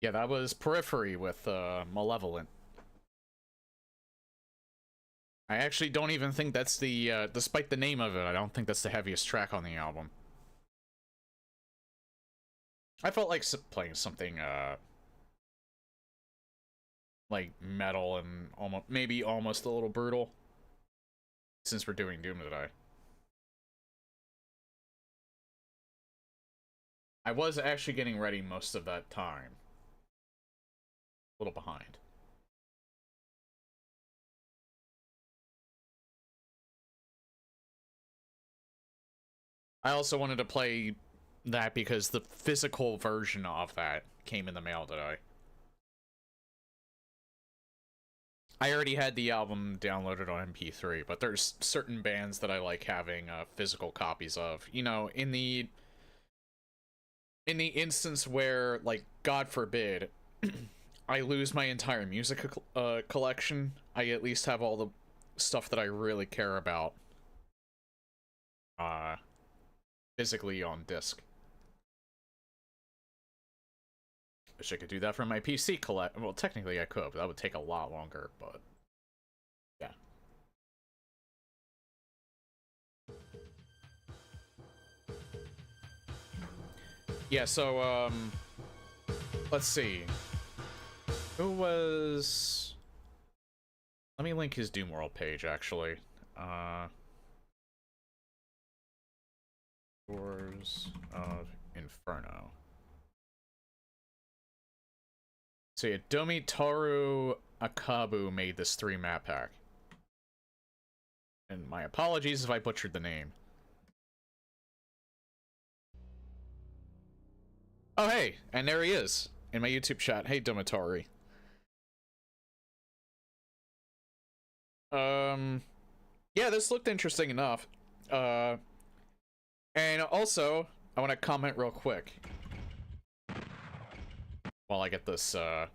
Yeah, that was Periphery with Malevolent. I actually don't even think that's the, despite the name of it, I don't think that's the heaviest track on the album. I felt like playing something, like metal and maybe almost a little brutal, since we're doing Doom today. I was actually getting ready most of that time. A little behind. I also wanted to play that because the physical version of that came in the mail today. I already had the album downloaded on MP3, but there's certain bands that I like having physical copies of. You know, in the instance where, like, God forbid, I lose my entire music collection, I at least have all the stuff that I really care about physically on disc. Wish I could do that for my PC collect. Well, technically I could, but that would take a lot longer, but yeah. Yeah, so, let's see. Who was... Let me link his Doomworld page, actually. Doors of Inferno. So yeah, Domitaru Akabu made this 3-map pack. And my apologies if I butchered the name. Oh hey, and there he is, in my YouTube chat. Hey Domitaru. Yeah, this looked interesting enough. And also, I want to comment real quick. While I get this, So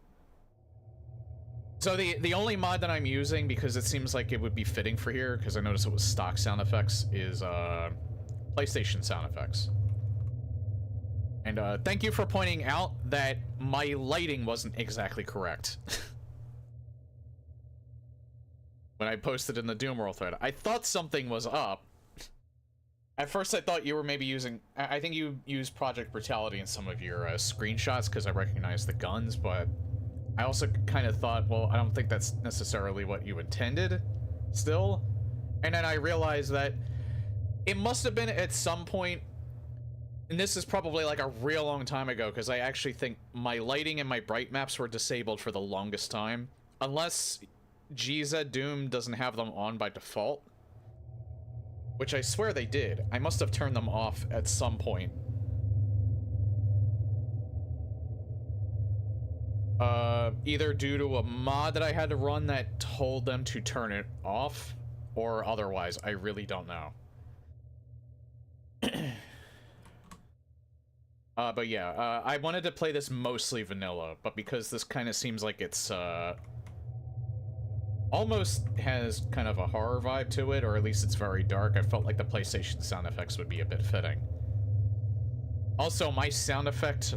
the only mod that I'm using, because it seems like it would be fitting for here, because I noticed it was stock sound effects, is, PlayStation sound effects. And, thank you for pointing out that my lighting wasn't exactly correct. When I posted in the Doomworld thread. I thought something was up. At first I thought you were maybe using... I think you used Project Brutality in some of your, screenshots, because I recognized the guns, but... I also kind of thought, well, I don't think that's necessarily what you intended, still. And then I realized that it must have been at some point, and this is probably like a real long time ago, because I actually think my lighting and my bright maps were disabled for the longest time. Unless GZ Doom doesn't have them on by default. Which I swear they did. I must have turned them off at some point. Either due to a mod that I had to run that told them to turn it off, or otherwise, I really don't know. But yeah, I wanted to play this mostly vanilla, but because this kind of seems like it's, almost has kind of a horror vibe to it, or at least it's very dark, I felt like the PlayStation sound effects would be a bit fitting. Also, my sound effect,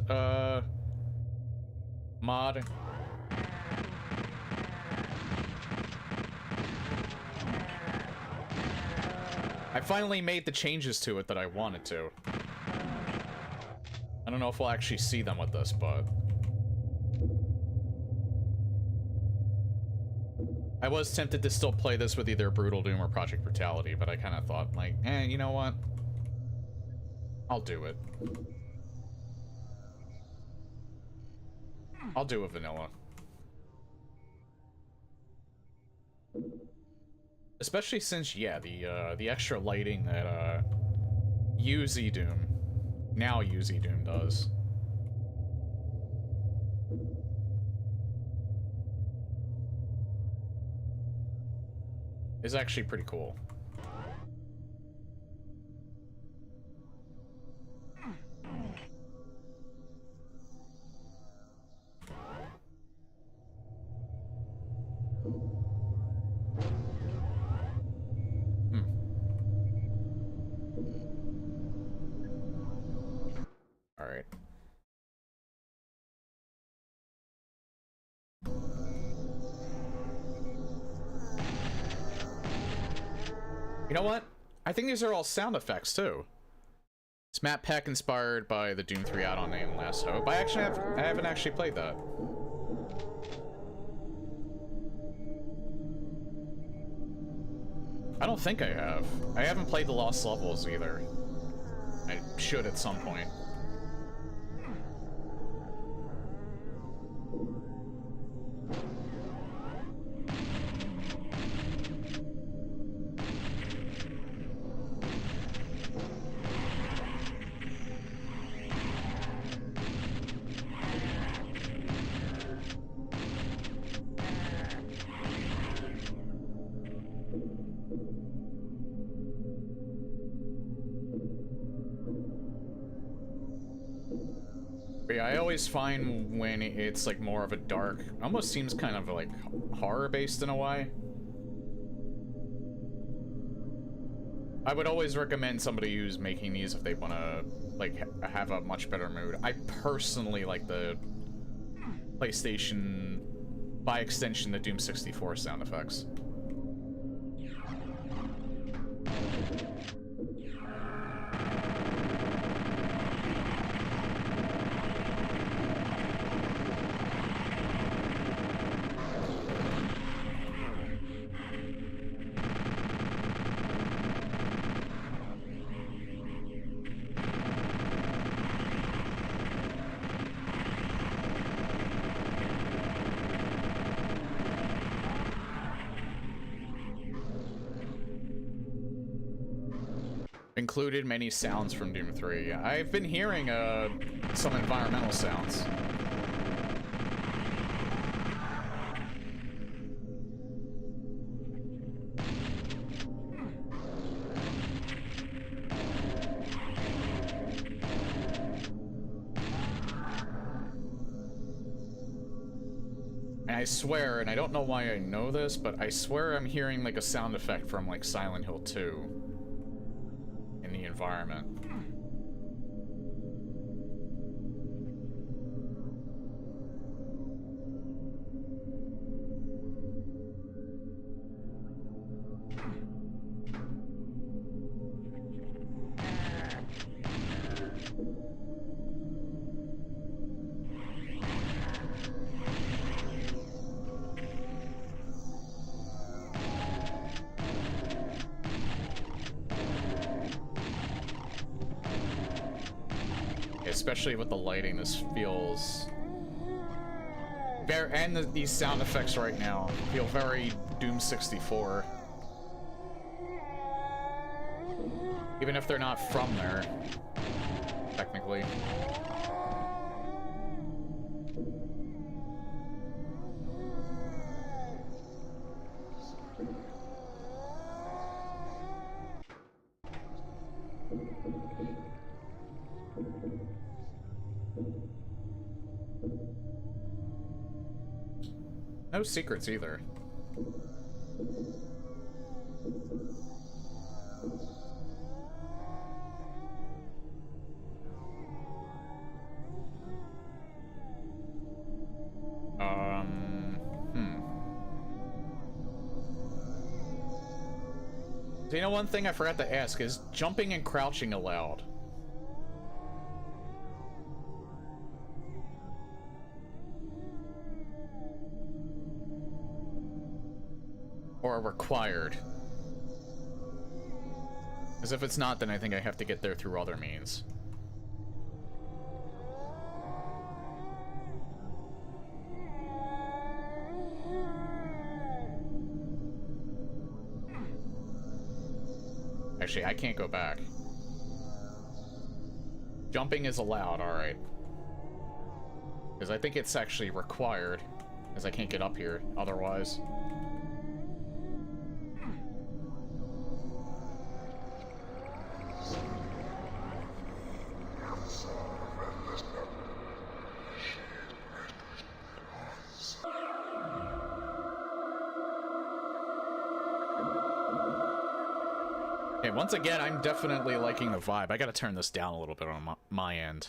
mod... I finally made the changes to it that I wanted to. I don't know if we'll actually see them with this, but... I was tempted to still play this with either Brutal Doom or Project Brutality, but I kind of thought, like, you know what? I'll do it. I'll do a vanilla. Especially since, yeah, the extra lighting that, UZ Doom, now UZ Doom does. Is actually pretty cool. Alright. You know what? I think these are all sound effects, too. It's Matt Peck inspired by the Doom 3 add-on named Last Hope. I haven't actually played that. I don't think I have. I haven't played the Lost Levels either. I should at some point. I always find when it's like more of a dark, almost seems kind of like horror based in a way. I would always recommend somebody who's making these if they want to like have a much better mood. I personally like the PlayStation, by extension, the Doom 64 sound effects. Included many sounds from Doom 3. I've been hearing some environmental sounds. And I swear, and I don't know why I know this, but I swear I'm hearing like a sound effect from like Silent Hill 2. The environment. Especially with the lighting, this feels very, and these sound effects right now feel very Doom 64. Even if they're not from there, technically. No secrets either. So you know, one thing I forgot to ask is jumping and crouching allowed? Or required? Because if it's not, then I think I have to get there through other means. Actually, I can't go back. Jumping is allowed, alright. Because I think it's actually required, because I can't get up here otherwise. Once again, I'm definitely liking the vibe. I gotta turn this down a little bit on my end.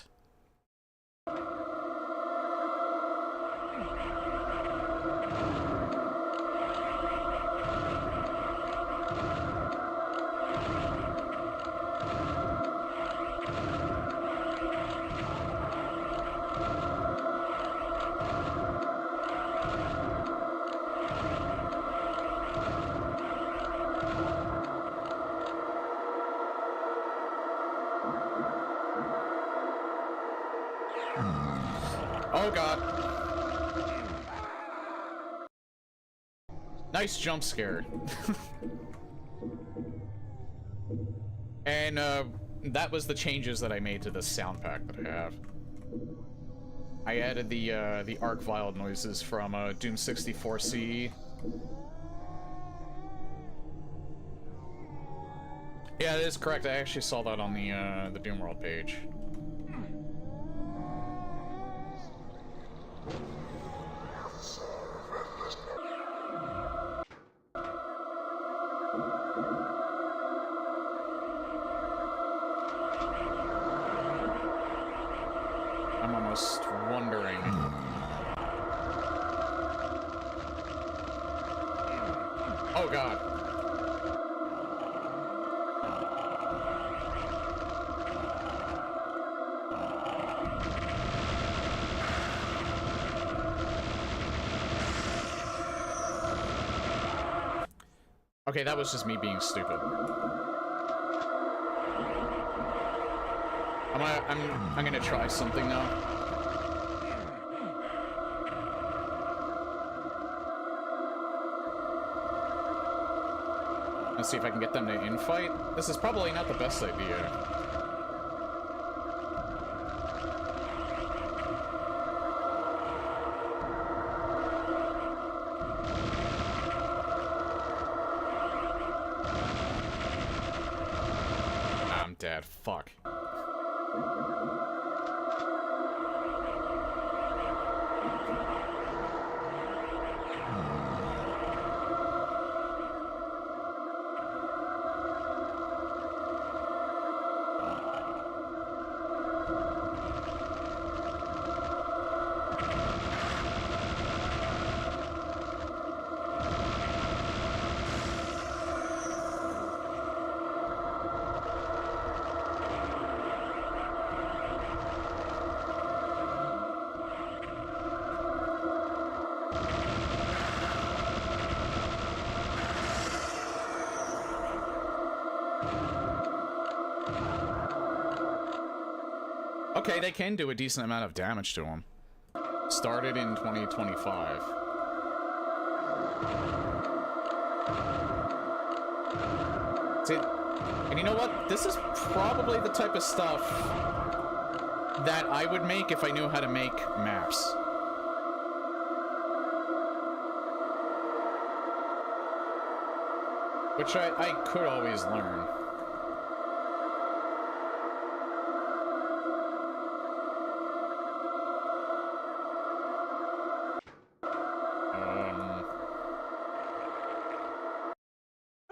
Oh god. Nice jump scare. And that was the changes that I made to the sound pack that I have. I added the arc vial noises from Doom 64C. Yeah, that is correct. I actually saw that on the Doom World page. I'm almost wondering. Oh god. Okay, that was just me being stupid. I'm gonna try something now. Let's see if I can get them to infight. This is probably not the best idea. I'm dead. Fuck. Okay, they can do a decent amount of damage to him. Started in 2025. See, and you know what? This is probably the type of stuff that I would make if I knew how to make maps. Which I could always learn.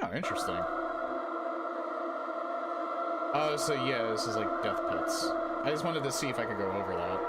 Oh, interesting. Oh, so yeah, this is like death pits. I just wanted to see if I could go over that.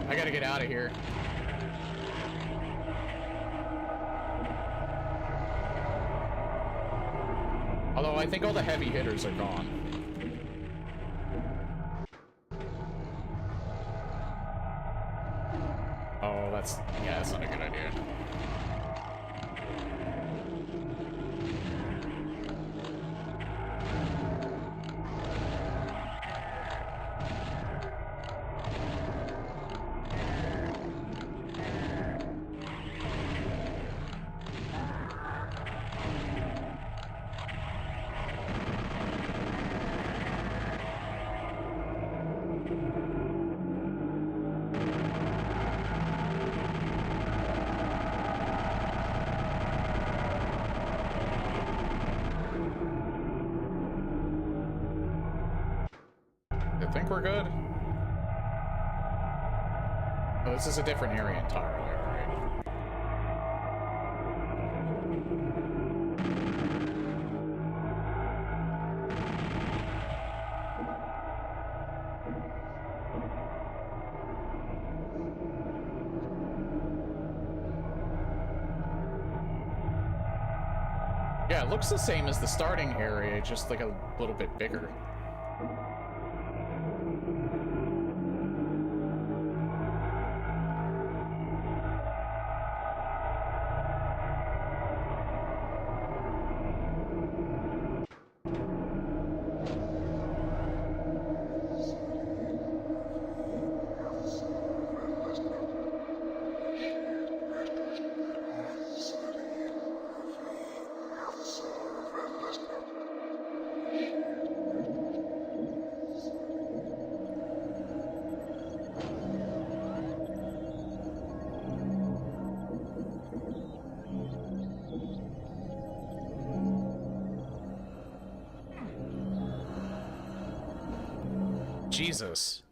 I gotta get out of here. Although I think all the heavy hitters are gone. Oh, that's not a good idea. think we're good. Oh, this is a different area entirely, right? Yeah, it looks the same as the starting area, just like a little bit bigger. Jesus.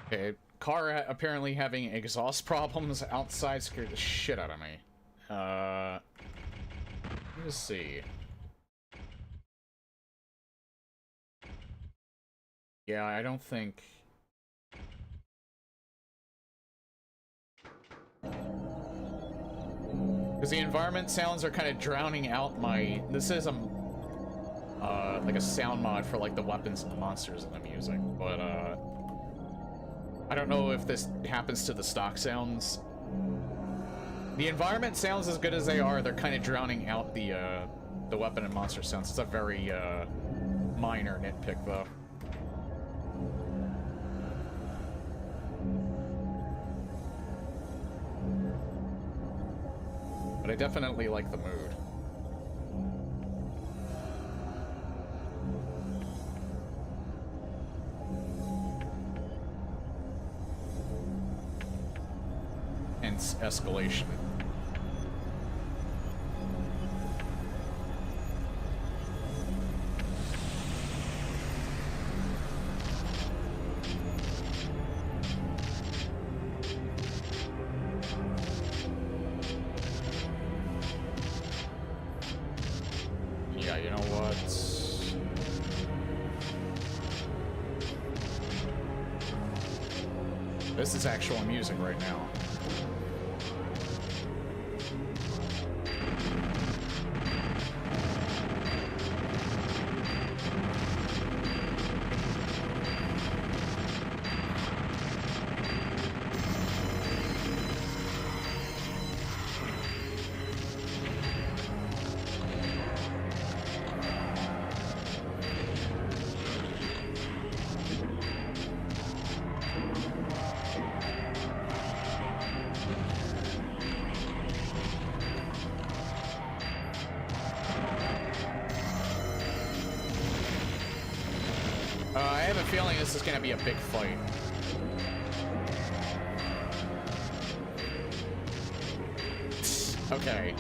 Okay, car apparently having exhaust problems outside scared the shit out of me. Let's see. Yeah, I don't think... Because the environment sounds are kind of drowning out my... This is a... like a sound mod for like the weapons and the monsters that I'm using, but I don't know if this happens to the stock sounds. The environment sounds as good as they are, they're kind of drowning out the weapon and monster sounds. It's a very minor nitpick though. But I definitely like the mood. Escalation. Yeah, you know what? This is actual music right now. I have a feeling this is gonna be a big fight. Okay.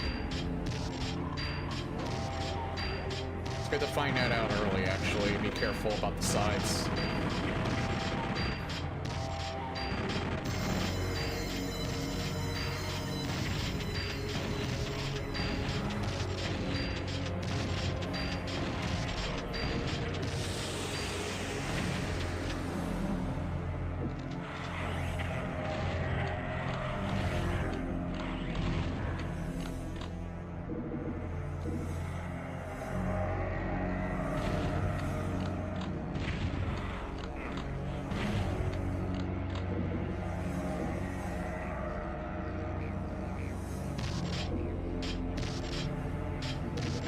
It's good to find that out early, actually. Be careful about the sides.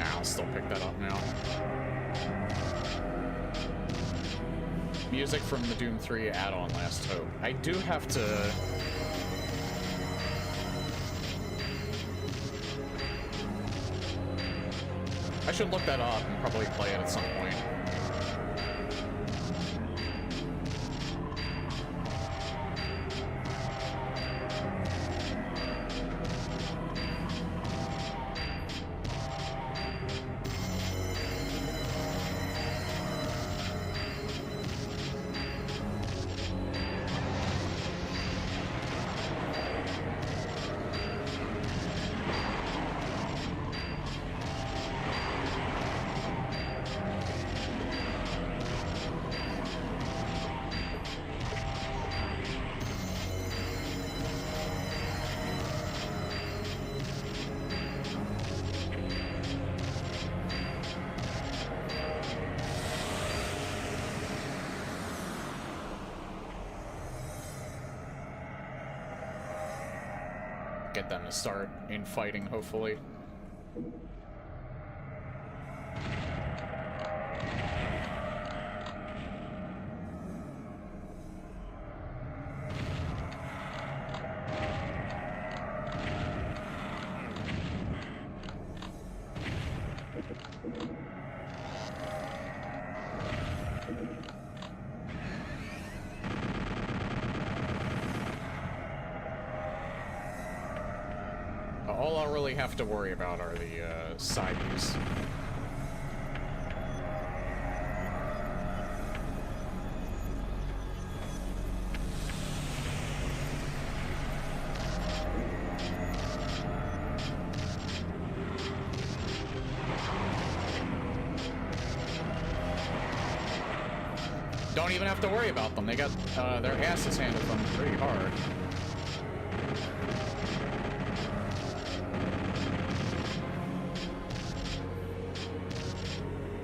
I'll still pick that up now. Music from the Doom 3 add-on Last Hope. I do have to... I should look that up and probably play it at some point. get them to start infighting, hopefully. All I'll really have to worry about are the sideways. Don't even have to worry about them. They got their asses handed them pretty hard.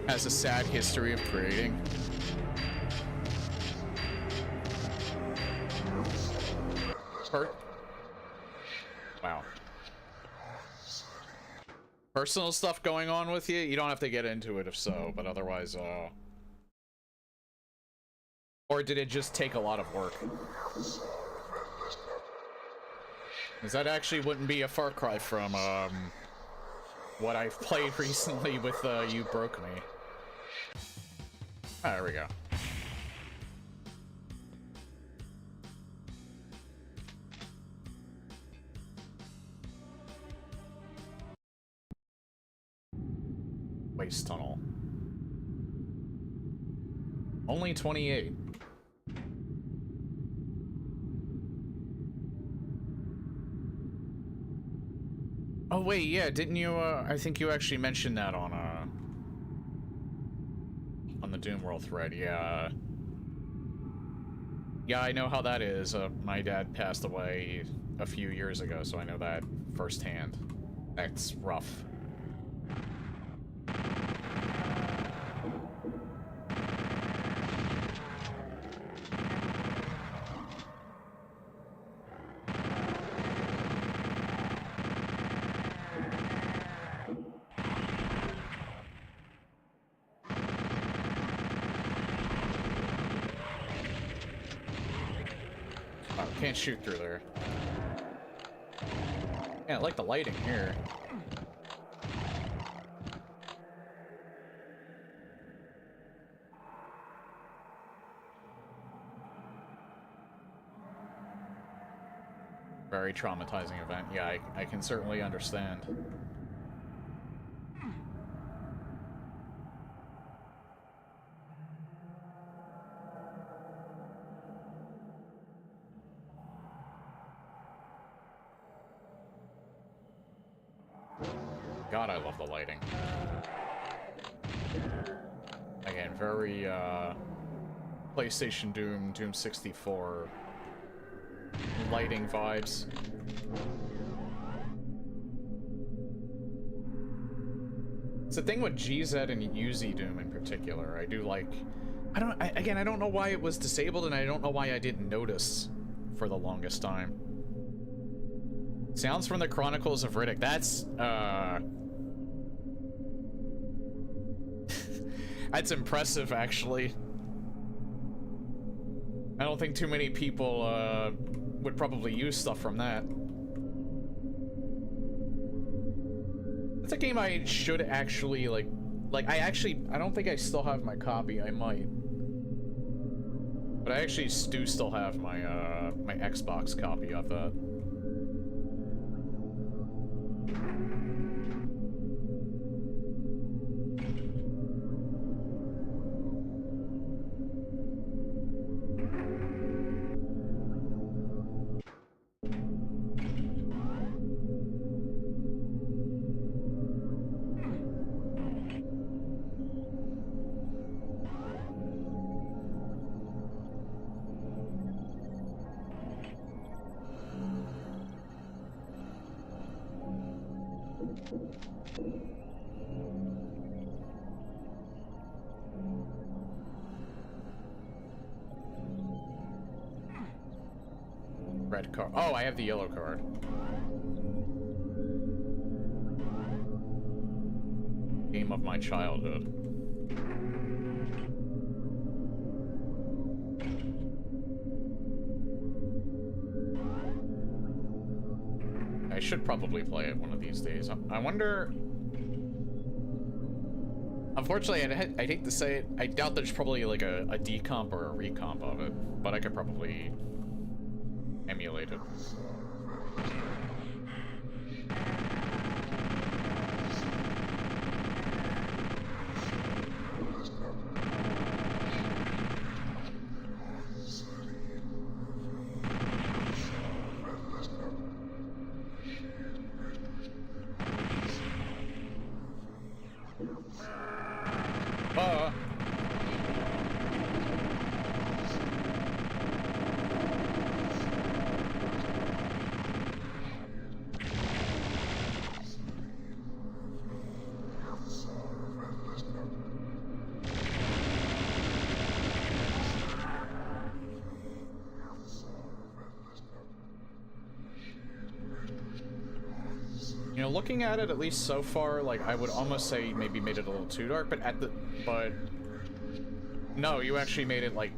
Has a sad history of creating. Wow. Personal stuff going on with you? You don't have to get into it if so, but otherwise, or did it just take a lot of work? Because that actually wouldn't be a far cry from, what I've played recently with, You Broke Me. Ah, there we go. Waste tunnel. Only 28. Oh wait, yeah, didn't you, I think you actually mentioned that on the Doom World thread, yeah. Yeah, I know how that is. My dad passed away a few years ago, so I know that firsthand. That's rough. Can't shoot through there. Yeah, I like the lighting here. Very traumatizing event. Yeah, I can certainly understand. God, I love the lighting. Again, very, PlayStation Doom 64 lighting vibes. It's the thing with GZ and UZ Doom in particular. I do like... I don't know why it was disabled, and I don't know why I didn't notice for the longest time. Sounds from the Chronicles of Riddick. That's, that's impressive, actually. I don't think too many people, would probably use stuff from that. It's a game I should actually, like, I don't think I still have my copy. I might. But I actually do still have my, my Xbox copy of that. Red card. Oh, I have the yellow card. game of my childhood. I should probably play it one of these days. I wonder... Unfortunately, I'd hate to say it, I doubt there's probably like a decomp or a recomp of it, but I could probably emulate it. You know, looking at it, at least so far, like, I would almost say maybe made it a little too dark, but no, you actually made it, like,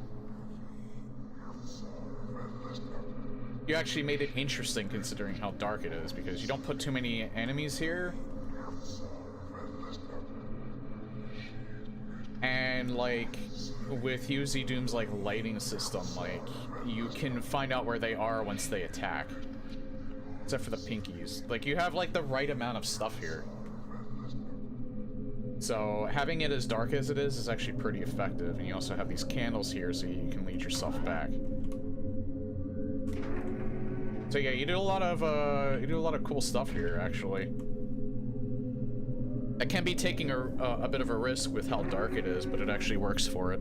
you actually made it interesting considering how dark it is, because you don't put too many enemies here. And, like, with UZ Doom's, like, lighting system, like, you can find out where they are once they attack. Except for the pinkies. Like, you have, like, the right amount of stuff here. So, having it as dark as it is actually pretty effective. And you also have these candles here so you can lead yourself back. So yeah, you do a lot of cool stuff here, actually. That can be taking a bit of a risk with how dark it is, but it actually works for it.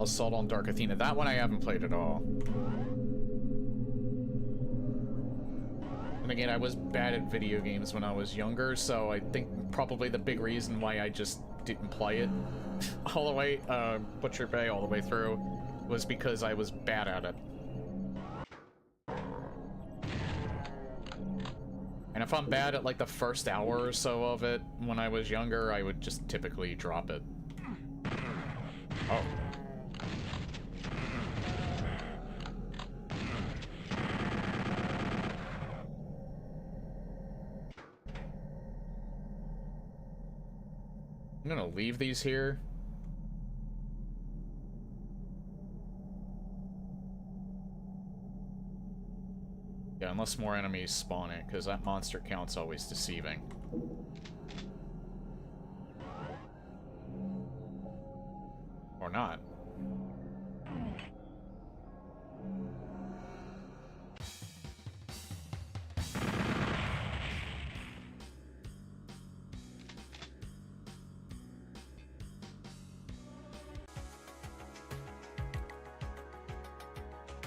Assault on Dark Athena. That one I haven't played at all. And again, I was bad at video games when I was younger, so I think probably the big reason why I just didn't play it all the way, Butcher Bay all the way through, was because I was bad at it. And if I'm bad at like the first hour or so of it when I was younger, I would just typically drop it. Oh. I'm gonna leave these here. Yeah, unless more enemies spawn it, because that monster count's always deceiving. Or not.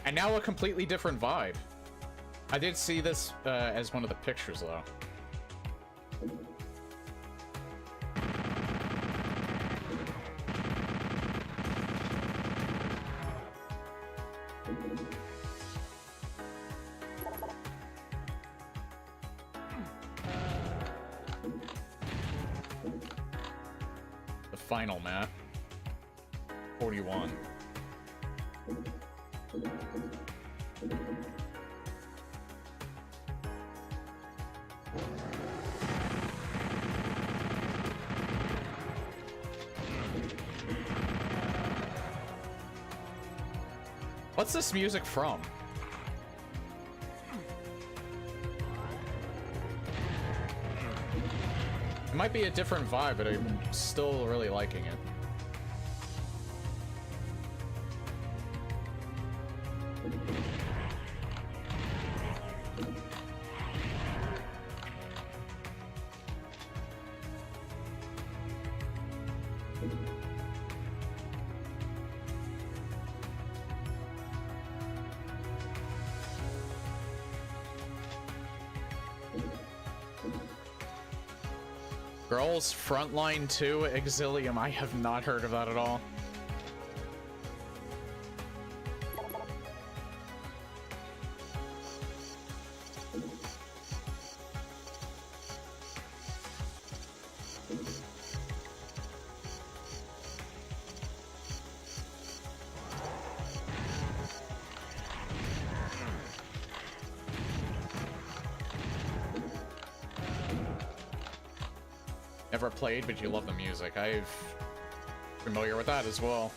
And now a completely different vibe. I did see this as one of the pictures, though. The final map. 41. What's this music from? It might be a different vibe, but I'm still really liking it. Girls Frontline 2 Exilium. I have not heard of that at all. never played, but you love the music. I'm familiar with that as well.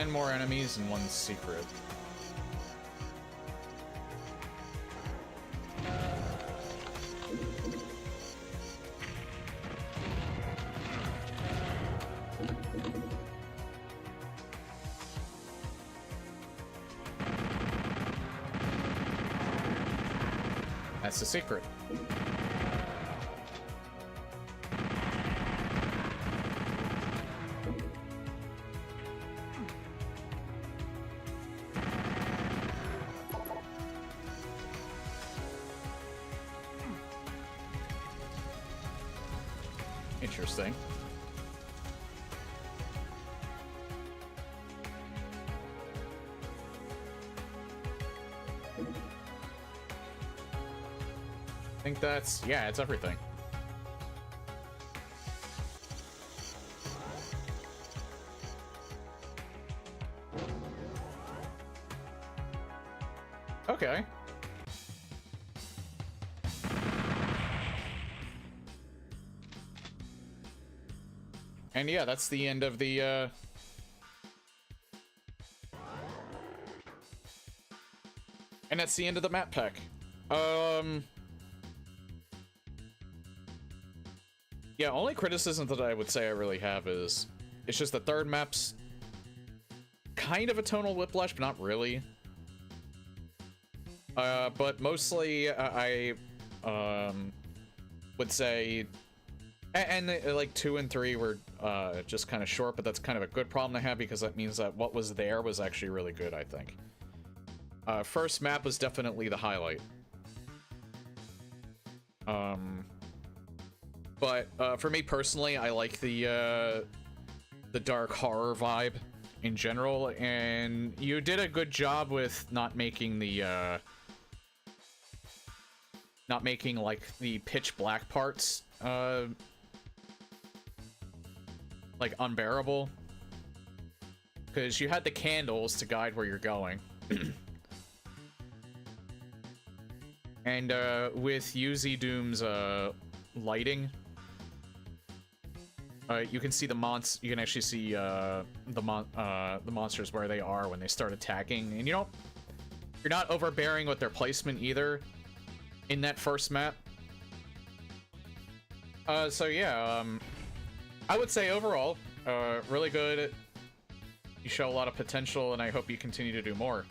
More enemies and one secret. That's the secret. Interesting. I think that's, yeah, it's everything. Okay. And yeah, that's the end of the, and that's the end of the map pack. Yeah, only criticism that I would say I really have is, it's just the third map's kind of a tonal whiplash, but not really. But mostly, I would say, and like 2 and 3 were just kind of short, but that's kind of a good problem to have because that means that what was there was actually really good, I think. First map was definitely the highlight. But for me personally, I like the dark horror vibe in general, and you did a good job with not making the like the pitch black parts like unbearable, because you had the candles to guide where you're going. And with Yuzi Doom's lighting, you can see the you can actually see the monsters where they are when they start attacking, and you're not overbearing with their placement either in that first map. So yeah, I would say overall, really good. You show a lot of potential, and I hope you continue to do more.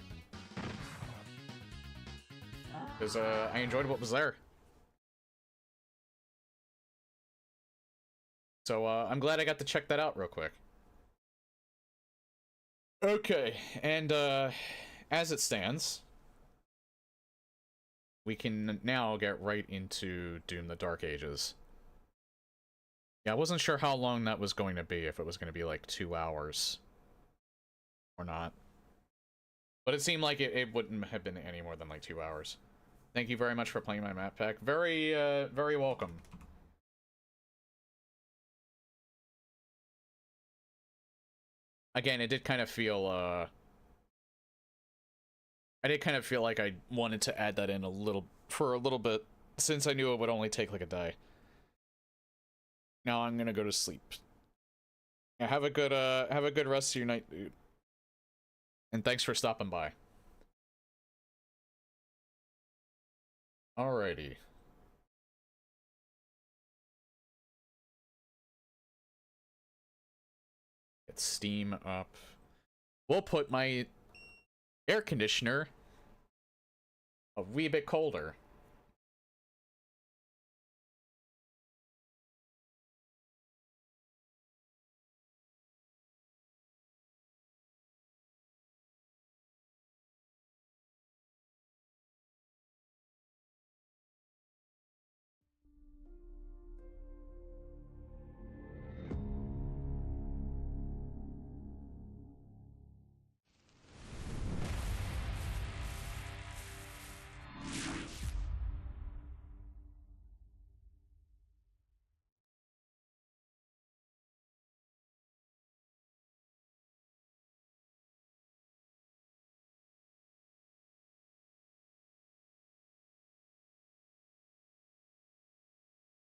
Because I enjoyed what was there. So I'm glad I got to check that out real quick. Okay, and as it stands, we can now get right into Doom the Dark Ages. Yeah, I wasn't sure how long that was going to be, if it was going to be like 2 hours or not. But it seemed like it wouldn't have been any more than like 2 hours. Thank you very much for playing my map pack. Very, very welcome. Again, it did kind of feel, I did kind of feel like I wanted to add that in for a little bit, since I knew it would only take like a day. Now I'm gonna go to sleep. Yeah, have a good rest of your night, dude. And thanks for stopping by. Alrighty. Get Steam up. We'll put my air conditioner a wee bit colder.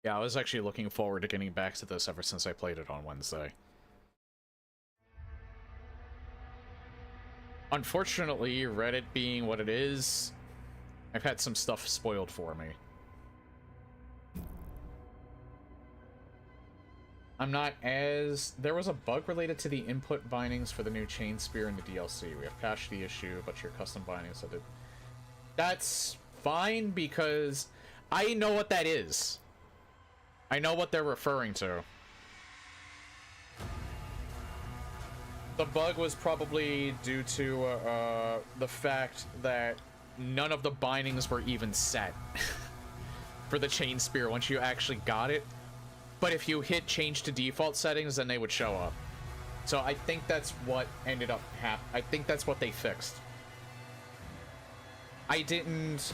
Yeah, I was actually looking forward to getting back to this ever since I played it on Wednesday. Unfortunately, Reddit being what it is, I've had some stuff spoiled for me. I'm not as... There was a bug related to the input bindings for the new chain spear in the DLC. We have patched the issue, but your custom bindings have it. That's fine, because I know what that is. I know what they're referring to. The bug was probably due to the fact that none of the bindings were even set for the chain spear once you actually got it. But if you hit change to default settings, then they would show up. So I think that's what ended up I think that's what they fixed. I didn't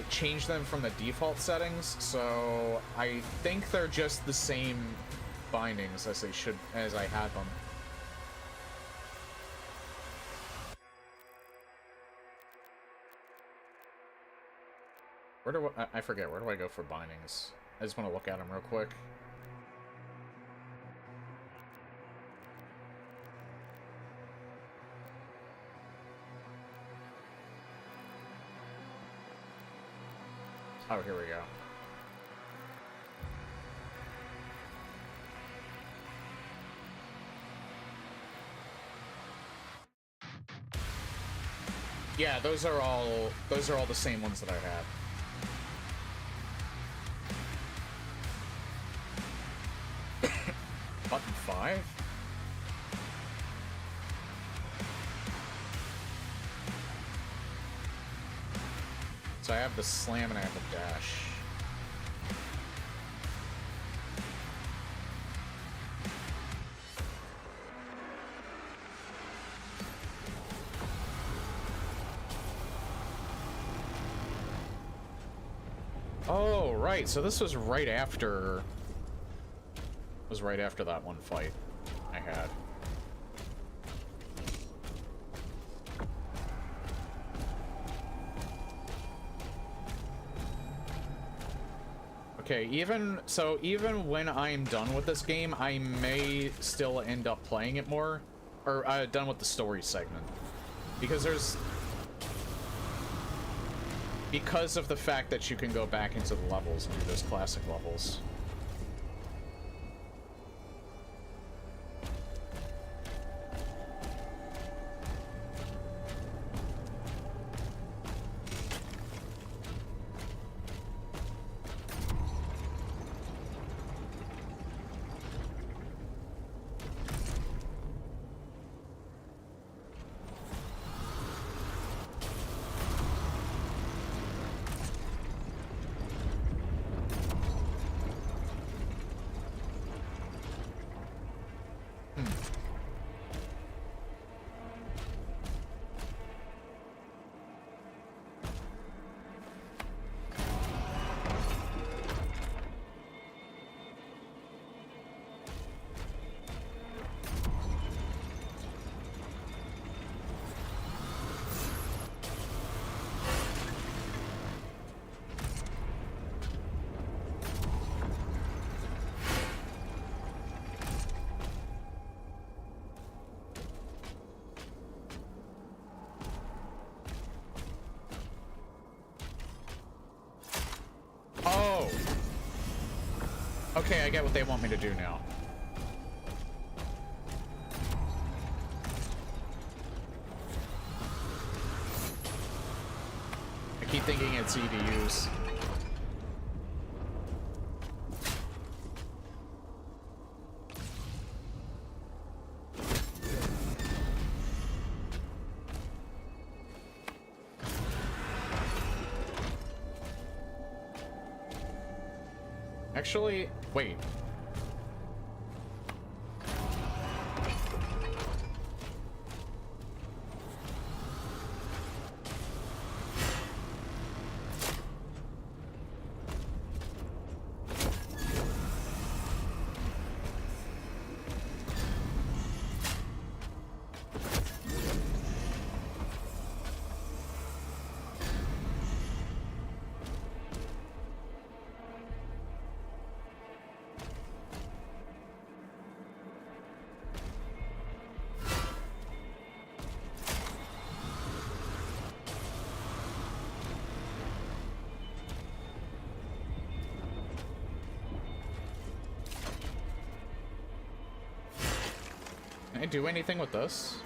change them from the default settings, so I think they're just the same bindings as I had them. Where do I forget, where do I go for bindings? I just want to look at them real quick. Oh, here we go. Yeah, those are all the same ones that I had. Button 5? So I have the slam and I have the dash. Oh, right. So this was right after... was right after that one fight I had. Okay, even when I'm done with this game, I may still end up playing it more, or done with the story segment, because of the fact that you can go back into the levels and do those classic levels. Okay, I get what they want me to do now. I keep thinking it's EDUs. Actually, wait. Can I do anything with this?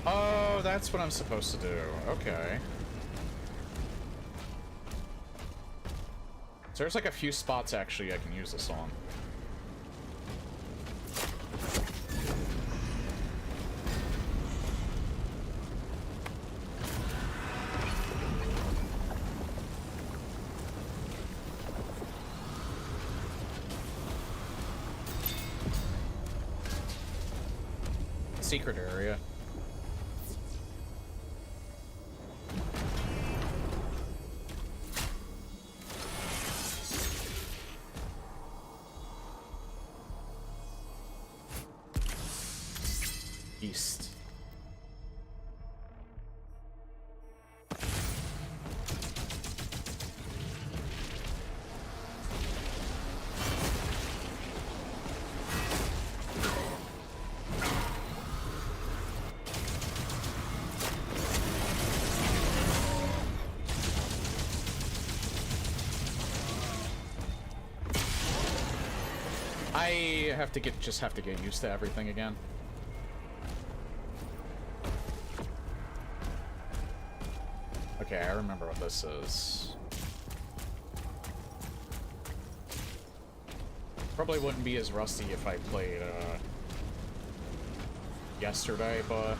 Oh, that's what I'm supposed to do. Okay. So there's like a few spots actually I can use this on. Secret area. East. I have to just have to get used to everything again. Okay, I remember what this is. Probably wouldn't be as rusty if I played yesterday, but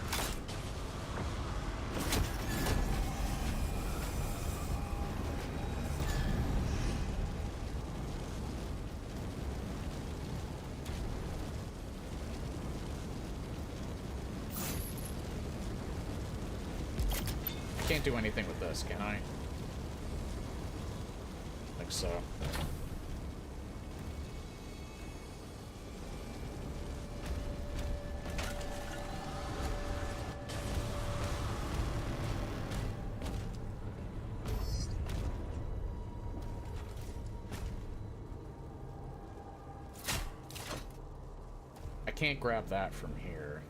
can't do anything with this, can I? I think so. I can't grab that from here.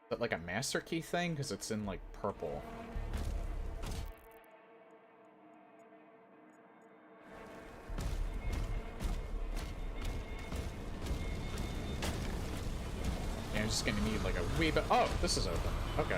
Is that like a master key thing? Because it's in like purple. Yeah, I'm just gonna need like a wee bit. Oh, this is open. Okay.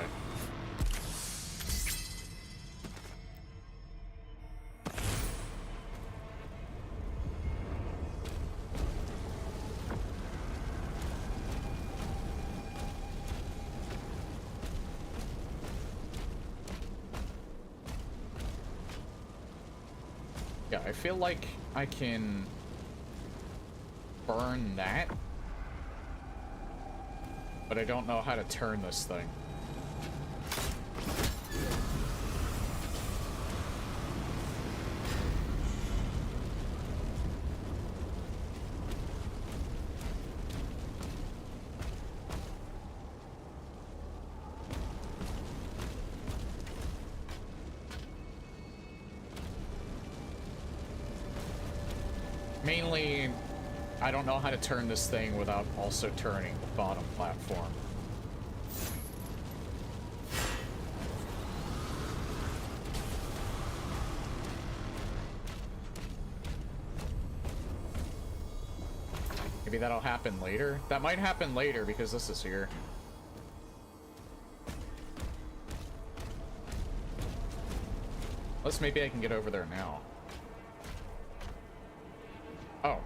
Yeah, I feel like I can burn that, but I don't know how to turn this thing. Mainly, I don't know how to turn this thing without also turning the bottom platform. Maybe that'll happen later? That might happen later because this is here. Unless maybe I can get over there now. Oh.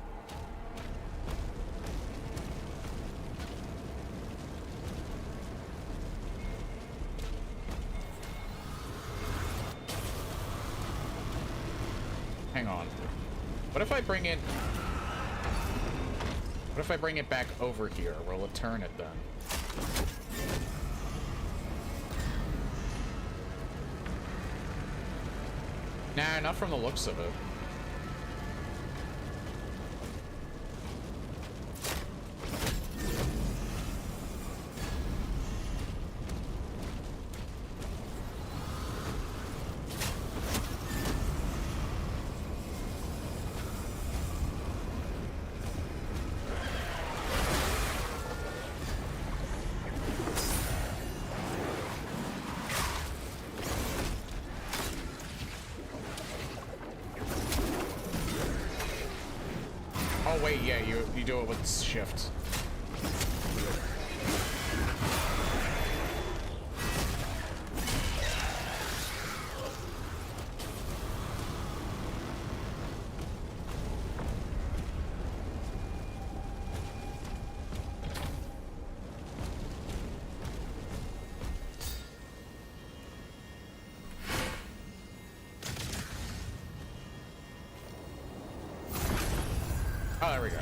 Hang on. What if I bring it... What if I bring it back over here? Will it turn it then? Nah, not from the looks of it. Oh wait, yeah, you do it with shift. Oh, there we go.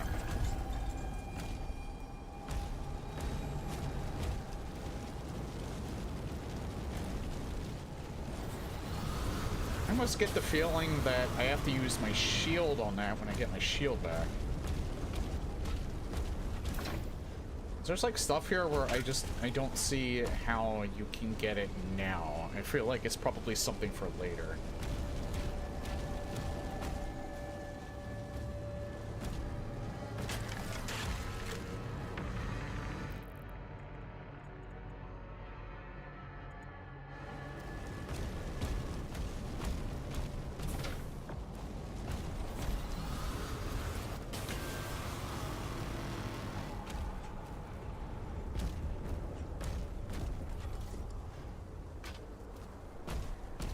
I almost get the feeling that I have to use my shield on that when I get my shield back. There's like stuff here where I don't see how you can get it now. I feel like it's probably something for later.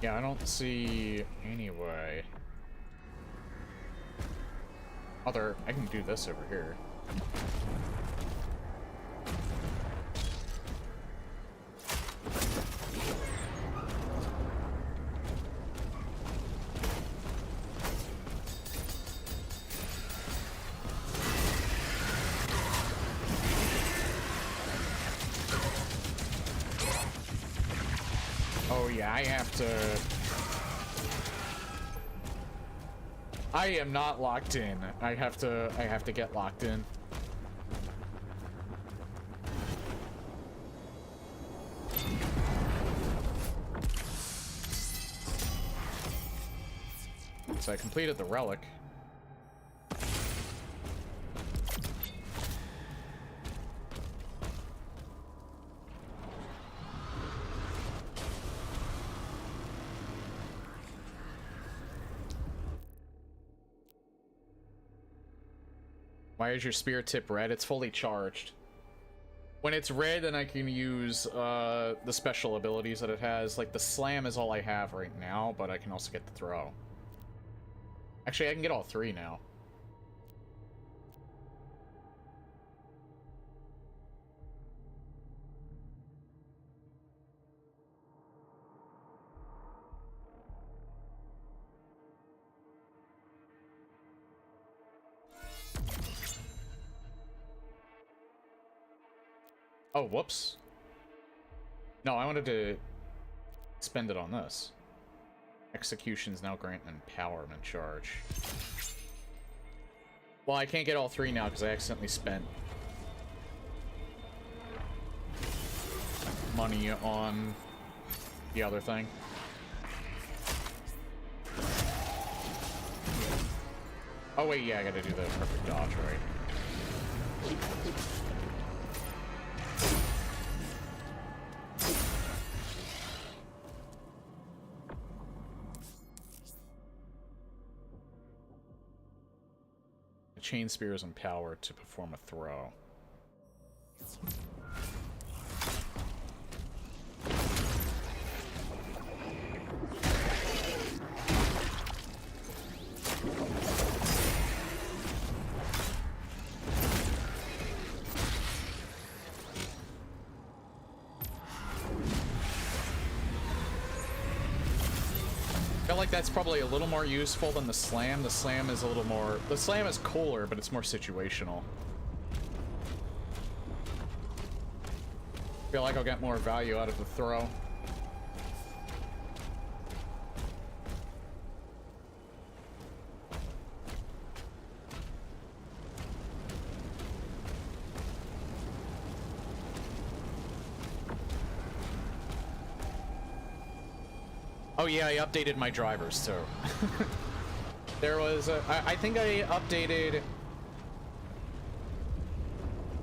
Yeah, I don't see any way. I can do this over here. Oh yeah, I have to... I am not locked in. I have to get locked in. So I completed the relic. Why is your spirit tip red? It's fully charged. When it's red, then I can use the special abilities that it has. Like the slam is all I have right now, but I can also get the throw. Actually, I can get all three now. Oh, whoops. No, I wanted to spend it on this. Executions now grant empowerment charge. Well, I can't get all three now because I accidentally spent money on the other thing. Oh wait, yeah, I gotta do the perfect dodge, right? The chain spear is empowered to perform a throw. I feel like that's probably a little more useful than the slam. The slam is a little more... The slam is cooler, but it's more situational. I feel like I'll get more value out of the throw. Oh yeah, I updated my drivers too. There was I think I updated...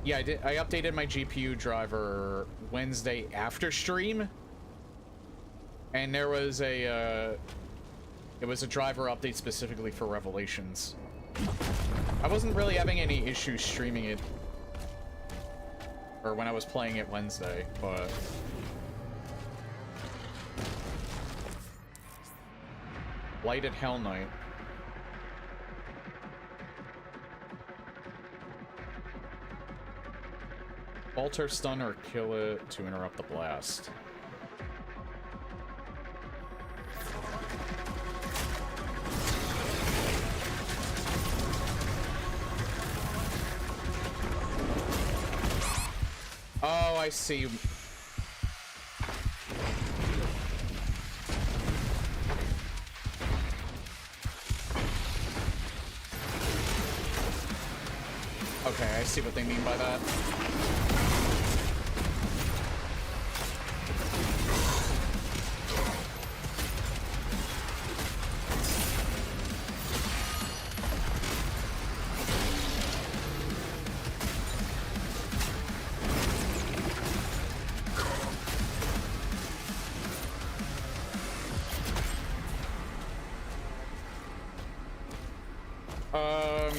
Yeah, I updated my GPU driver Wednesday after stream. And there was a... it was a driver update specifically for Revelations. I wasn't really having any issues streaming it, or when I was playing it Wednesday, but Lighted Hell Knight. Alter, stun, or kill it to interrupt the blast. Oh, I see. Okay, I see what they mean by that.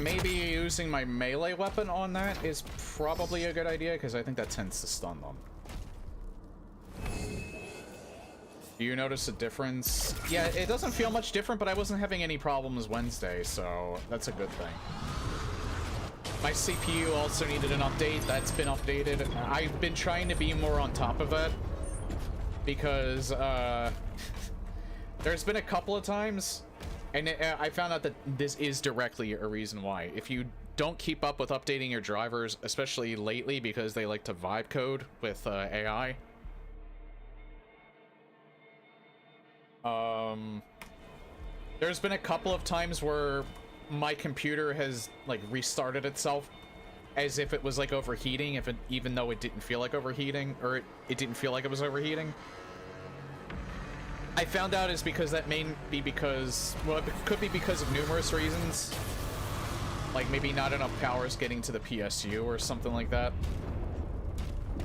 Maybe using my melee weapon on that is probably a good idea, because I think that tends to stun them. Do you notice a difference? Yeah, it doesn't feel much different, but I wasn't having any problems Wednesday, so that's a good thing. My CPU also needed an update. That's been updated. I've been trying to be more on top of it, because there's been a couple of times, and I found out that this is directly a reason why. If you don't keep up with updating your drivers, especially lately, because they like to vibe code with AI. There's been a couple of times where my computer has like restarted itself as if it was like overheating, even though it didn't feel like overheating, or it didn't feel like it was overheating. I found out is because that may be because, well, it could be because of numerous reasons. Like maybe not enough power is getting to the PSU or something like that.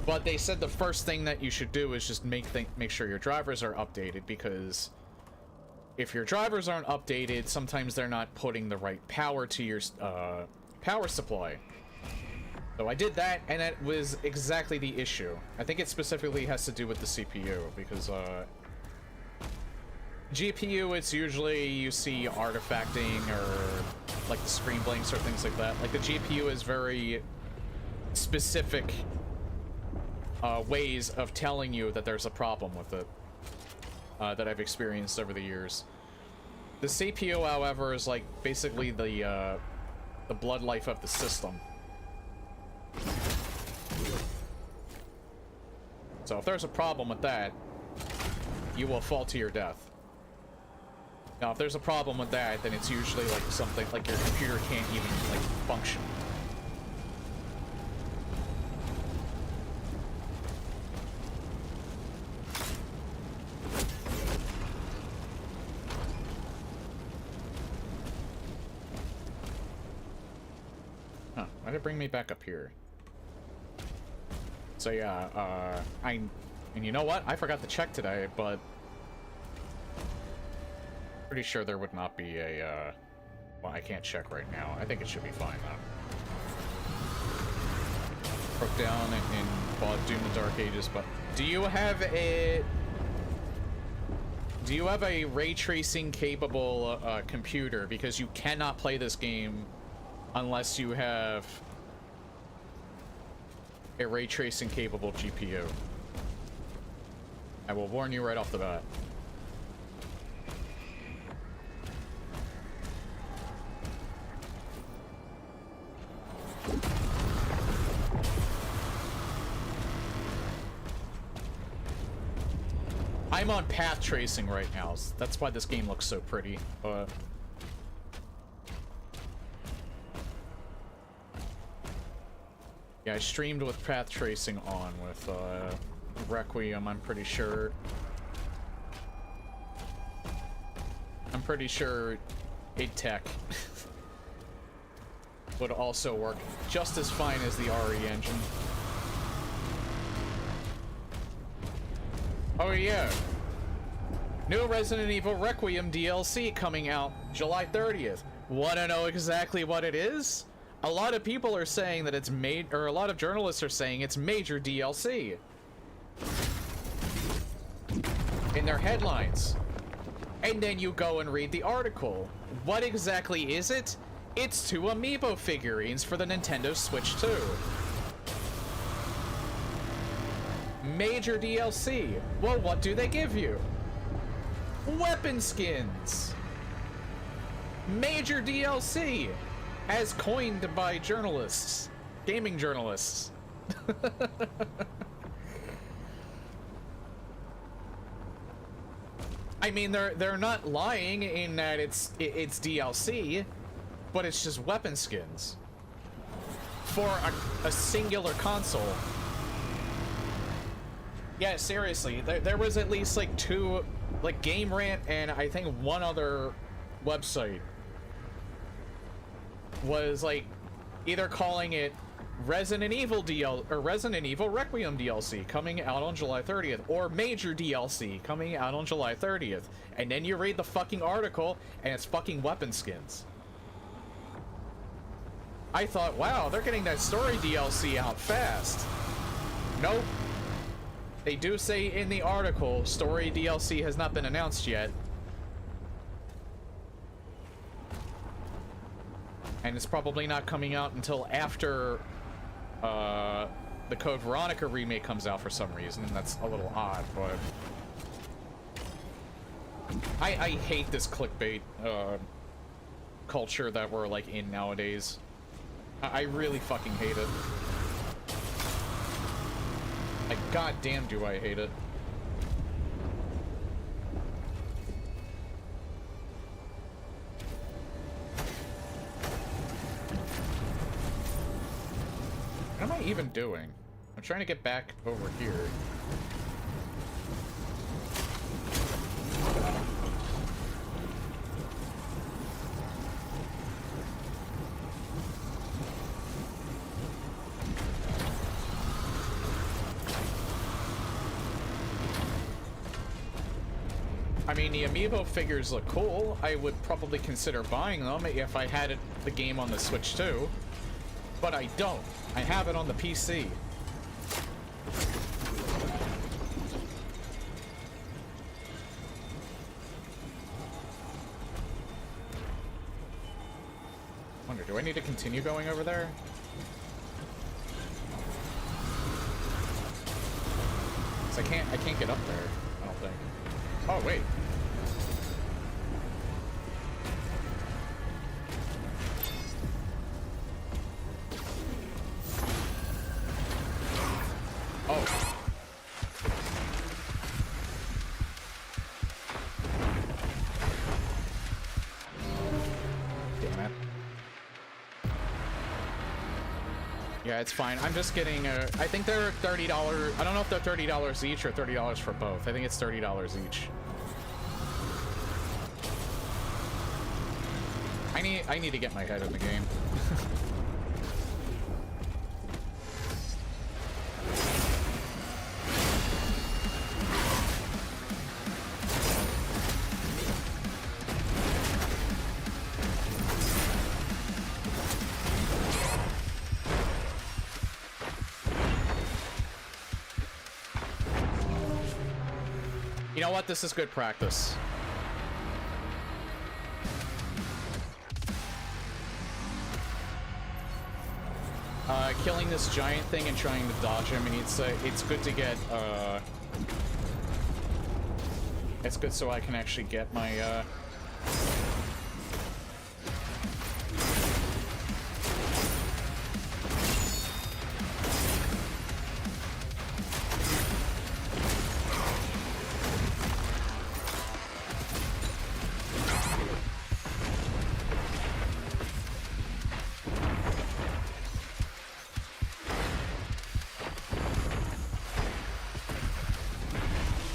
But they said the first thing that you should do is just make sure your drivers are updated, because if your drivers aren't updated, sometimes they're not putting the right power to your power supply. So I did that, and that was exactly the issue. I think it specifically has to do with the CPU, because GPU, it's usually you see artifacting or like the screen blinks or things like that. Like the GPU is very specific ways of telling you that there's a problem with it that I've experienced over the years. The CPU, however, is like basically the blood life of the system. So if there's a problem with that, you will fall to your death. Now, if there's a problem with that, then it's usually like something like your computer can't even like function. Huh, why did it bring me back up here? So yeah, and you know what? I forgot to check today, but pretty sure there would not be a, well, I can't check right now. I think it should be fine, though. Broke down and bought Doom the Dark Ages, but do you have a ray tracing capable computer? Because you cannot play this game unless you have a ray tracing capable GPU. I will warn you right off the bat. I'm on path tracing right now. That's why this game looks so pretty. Yeah, I streamed with path tracing on with Requiem, I'm pretty sure. I'm pretty sure id-Tech would also work just as fine as the RE engine. Oh yeah, new Resident Evil Requiem DLC coming out July 30th. Want to know exactly what it is? A lot of people are saying that it's or a lot of journalists are saying it's major DLC. In their headlines. And then you go and read the article. What exactly is it? It's 2 amiibo figurines for the Nintendo Switch 2. Major DLC. Well, what do they give you? Weapon skins. Major DLC. As coined by journalists. Gaming journalists. I mean, they're not lying in that it's DLC, but it's just weapon skins for a singular console. Yeah, seriously, there was at least like 2, like Game Rant and I think 1 other website was like either calling it Resident Evil or Resident Evil Requiem DLC coming out on July 30th, or major DLC coming out on July 30th, and then you read the fucking article and it's fucking weapon skins. I thought, wow, they're getting that story DLC out fast. Nope. They do say in the article, story DLC has not been announced yet. And it's probably not coming out until after the Code Veronica remake comes out for some reason. That's a little odd, but I hate this clickbait culture that we're like in nowadays. I really fucking hate it. Like, goddamn, do I hate it. What am I even doing? I'm trying to get back over here. I mean, the amiibo figures look cool. I would probably consider buying them if I had the game on the Switch too. But I don't. I have it on the PC. Wonder, do I need to continue going over there? 'Cause I can't get up there, I don't think. Oh, wait. Oh. Damn it. Yeah, it's fine. I'm just getting I think they're $30. I don't know if they're $30 each or $30 for both. I think it's $30 each. I need to get my head in the game. You know what? This is good practice. Killing this giant thing and trying to dodge him, and it's good to get, it's good so I can actually get my,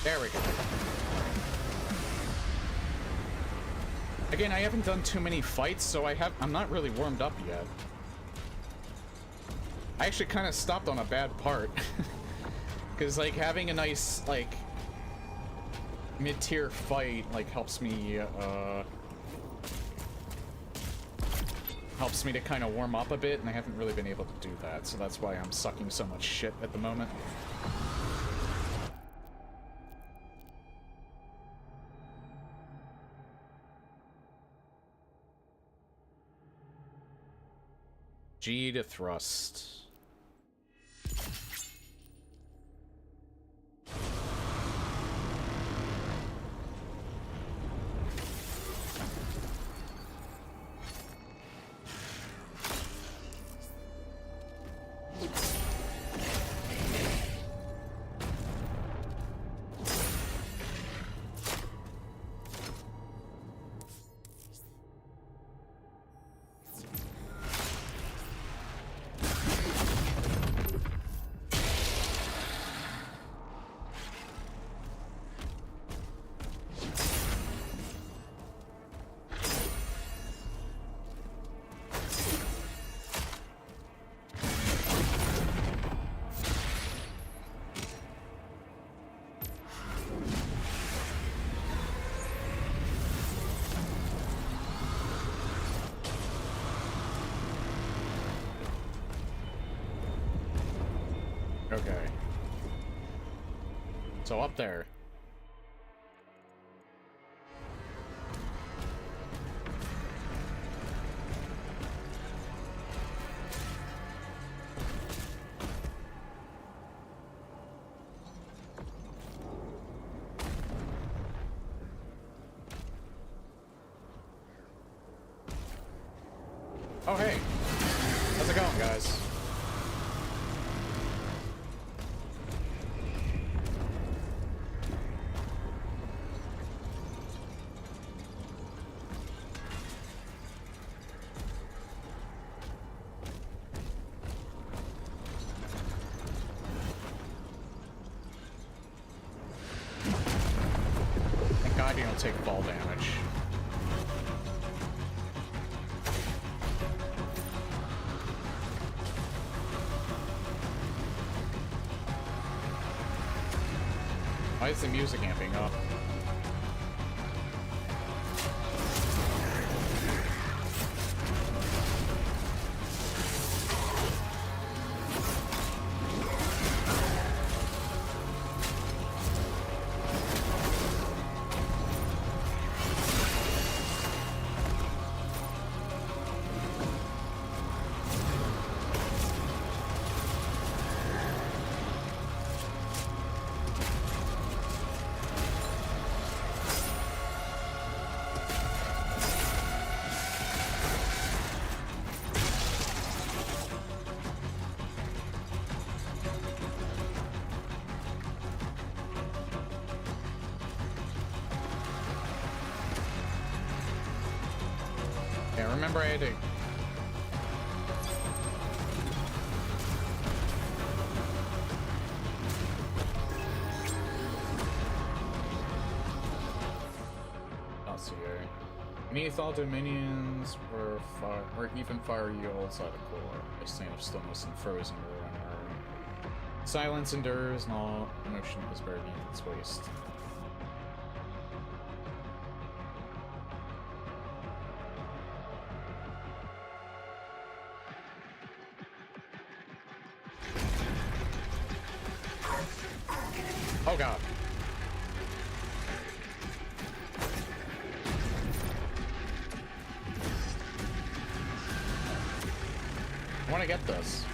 there we go. Again, I haven't done too many fights, so I'm not really warmed up yet. I actually kind of stopped on a bad part. Because, like, having a nice, like, mid-tier fight, like, helps me, helps me to kind of warm up a bit, and I haven't really been able to do that, so that's why I'm sucking so much shit at the moment. G to thrust. Okay. So up there. Oh, hey. How's it going, guys? Thank God you don't take fall damage. Why is the music amping up? Yeah, remember I had to... Any thought minions or even fire yields out of core, a stain of stillness and frozen ruin. Silence endures and all emotion is buried beneath its waste. Oh god. I want to get this.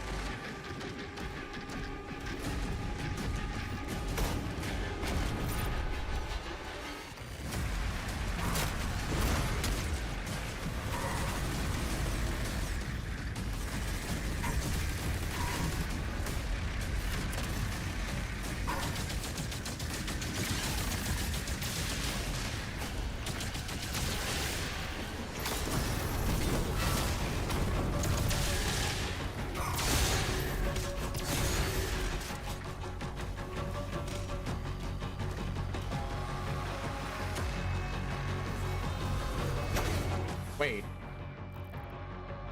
Wait.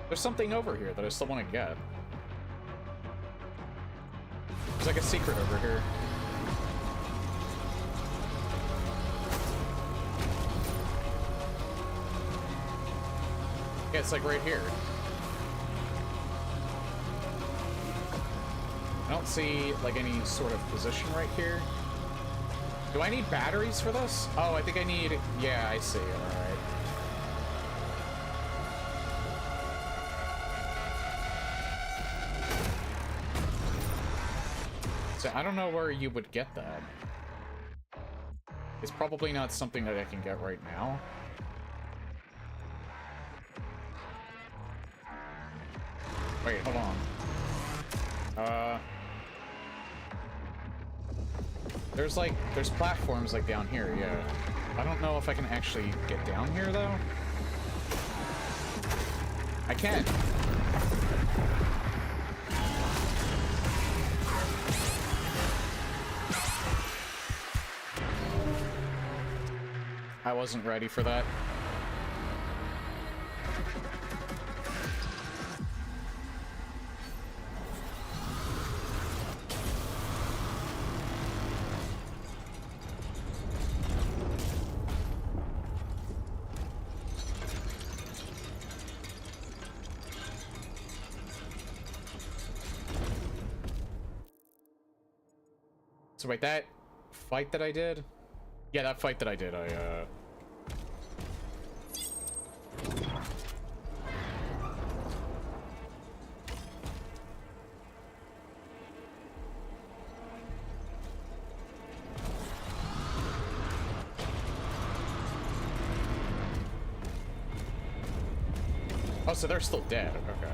There's something over here that I still want to get. There's like a secret over here. Yeah, it's like right here. I don't see, like, any sort of position right here. Do I need batteries for this? Oh, I think I need... Yeah, I see. Alright. So, I don't know where you would get that. It's probably not something that I can get right now. Wait, hold on. There's platforms, like, down here, yeah. I don't know if I can actually get down here, though. I can. I wasn't ready for that. So wait, that fight that I did? Yeah, that fight that I did, Oh, so they're still dead, okay.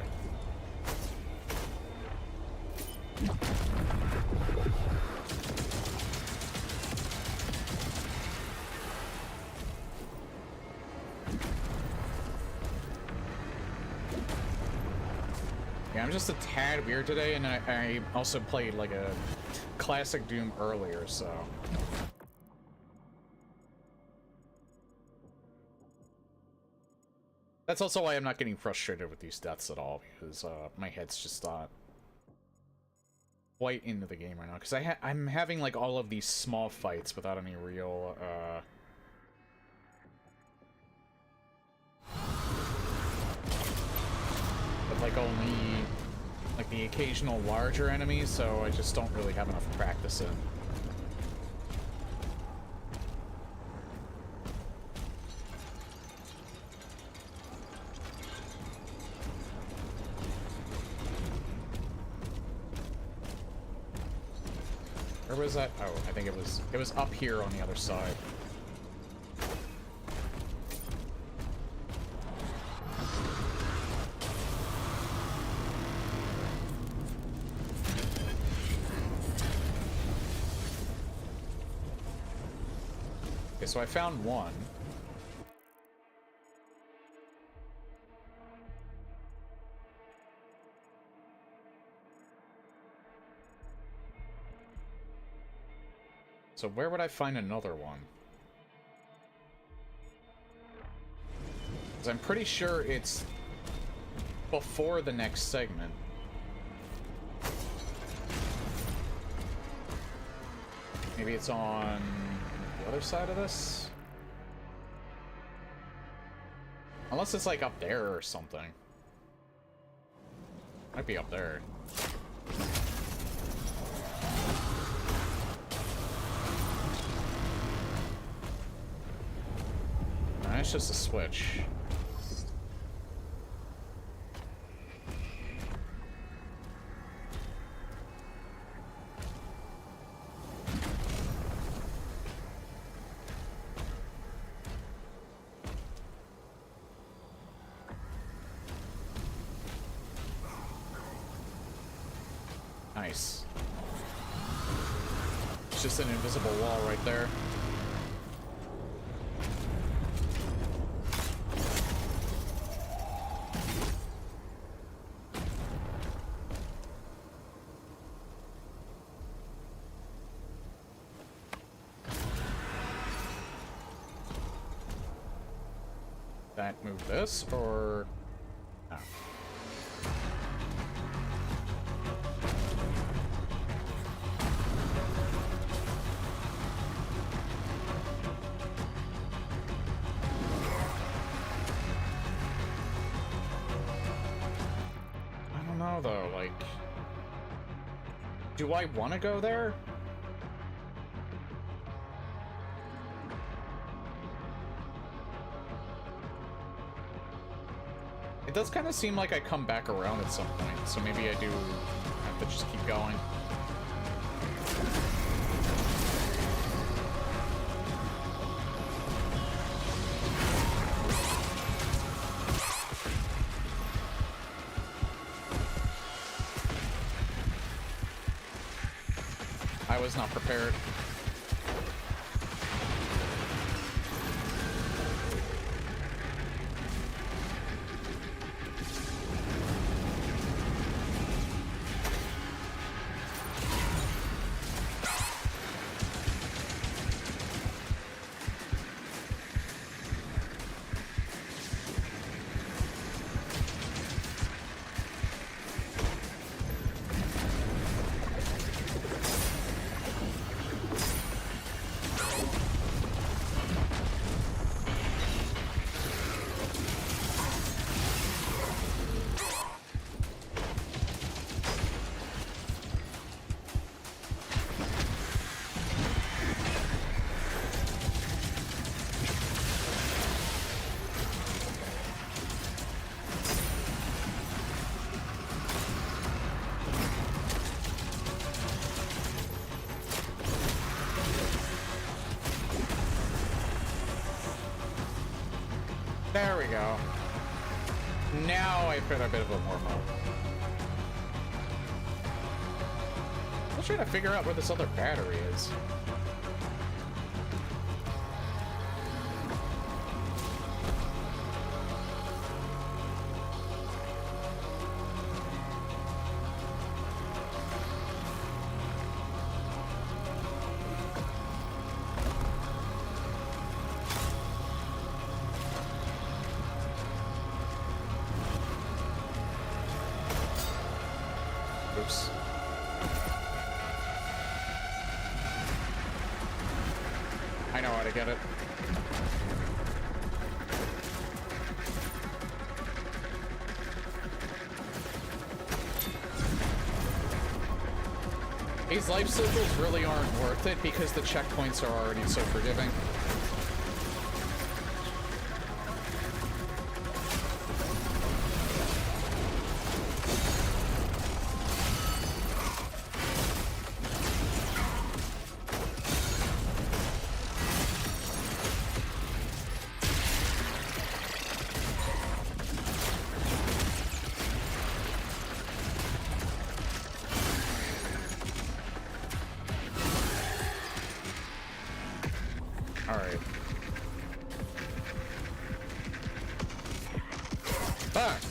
Yeah, I'm just a tad weird today, and I also played, like, a classic Doom earlier, so... That's also why I'm not getting frustrated with these deaths at all, because my head's just not quite into the game right now. Because I'm having, like, all of these small fights without any real, but, like, only, like, the occasional larger enemies, so I just don't really have enough practice in. Where was that? Oh, I think it was up here on the other side. Okay, so I found one. So where would I find another one? Because I'm pretty sure it's before the next segment. Maybe it's on the other side of this? Unless it's like up there or something. Might be up there. It's just a switch. Nice. It's just an invisible wall right there. Move this, or... No. I don't know, though, like... Do I want to go there? It does kind of seem like I come back around at some point, so maybe I do have to just keep going. I was not prepared. There we go. Now I put a bit of a warm up. I'm trying to figure out where this other battery is. Oops. I know how to get it. These life cycles really aren't worth it because the checkpoints are already so forgiving. Alright. Fuck!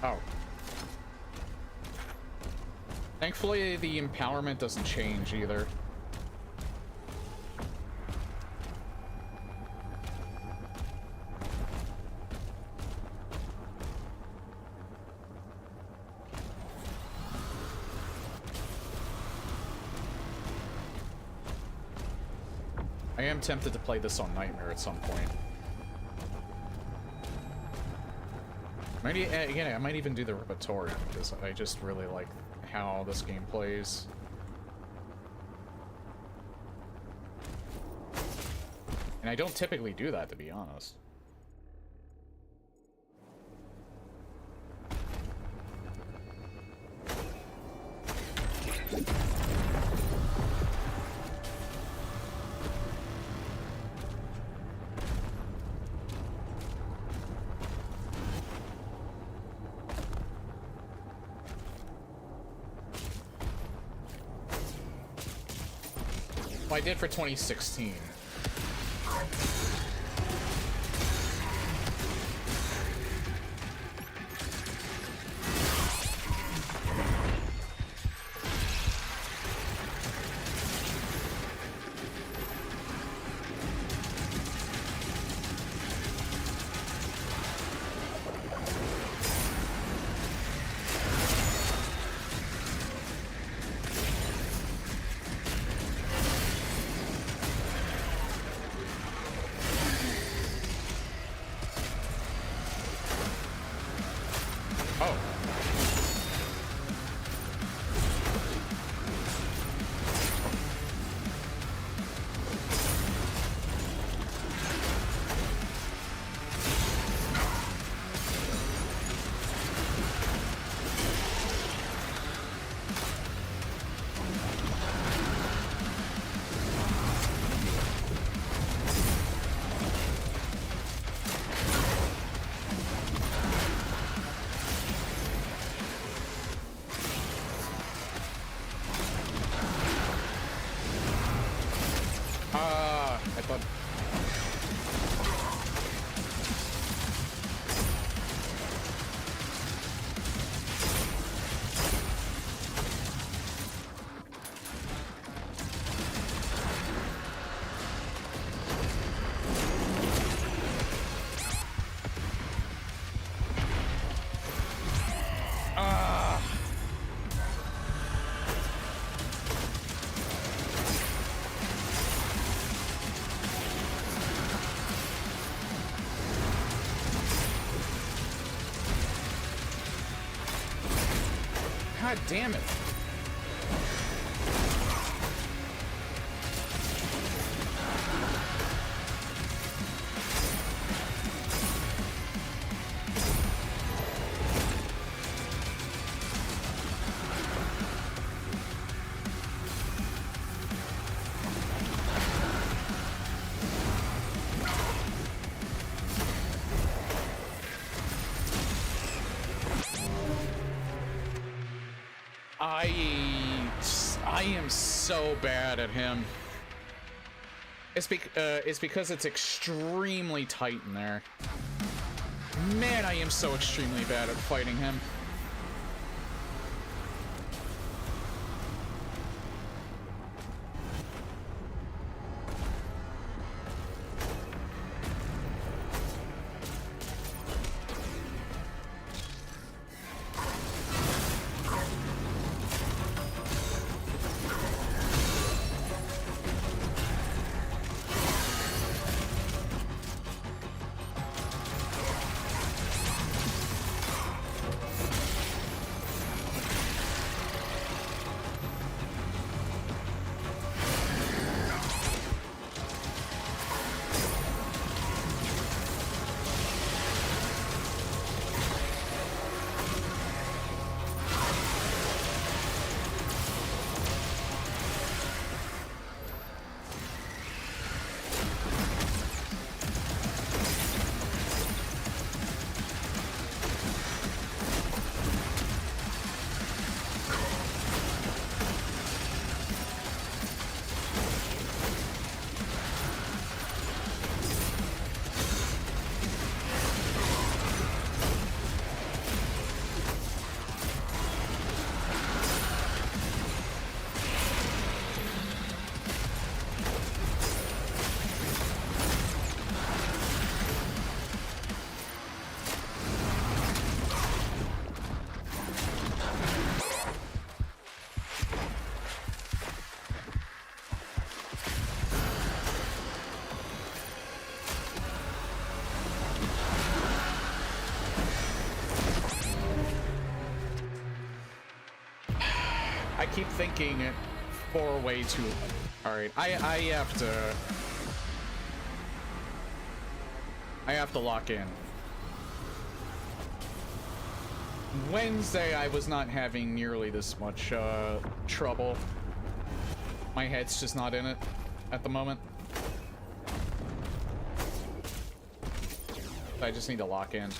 Oh. Thankfully, the empowerment doesn't change either. I am tempted to play this on Nightmare at some point. Again, I might even do the Repertorium, because I just really like how this game plays. And I don't typically do that, to be honest. Well, I did for 2016. but... God damn it. I am so bad at him. It's because it's extremely tight in there. Man, I am so extremely bad at fighting him. I keep thinking for way too... Alright, I have to lock in. Wednesday, I was not having nearly this much trouble. My head's just not in it at the moment. I just need to lock in.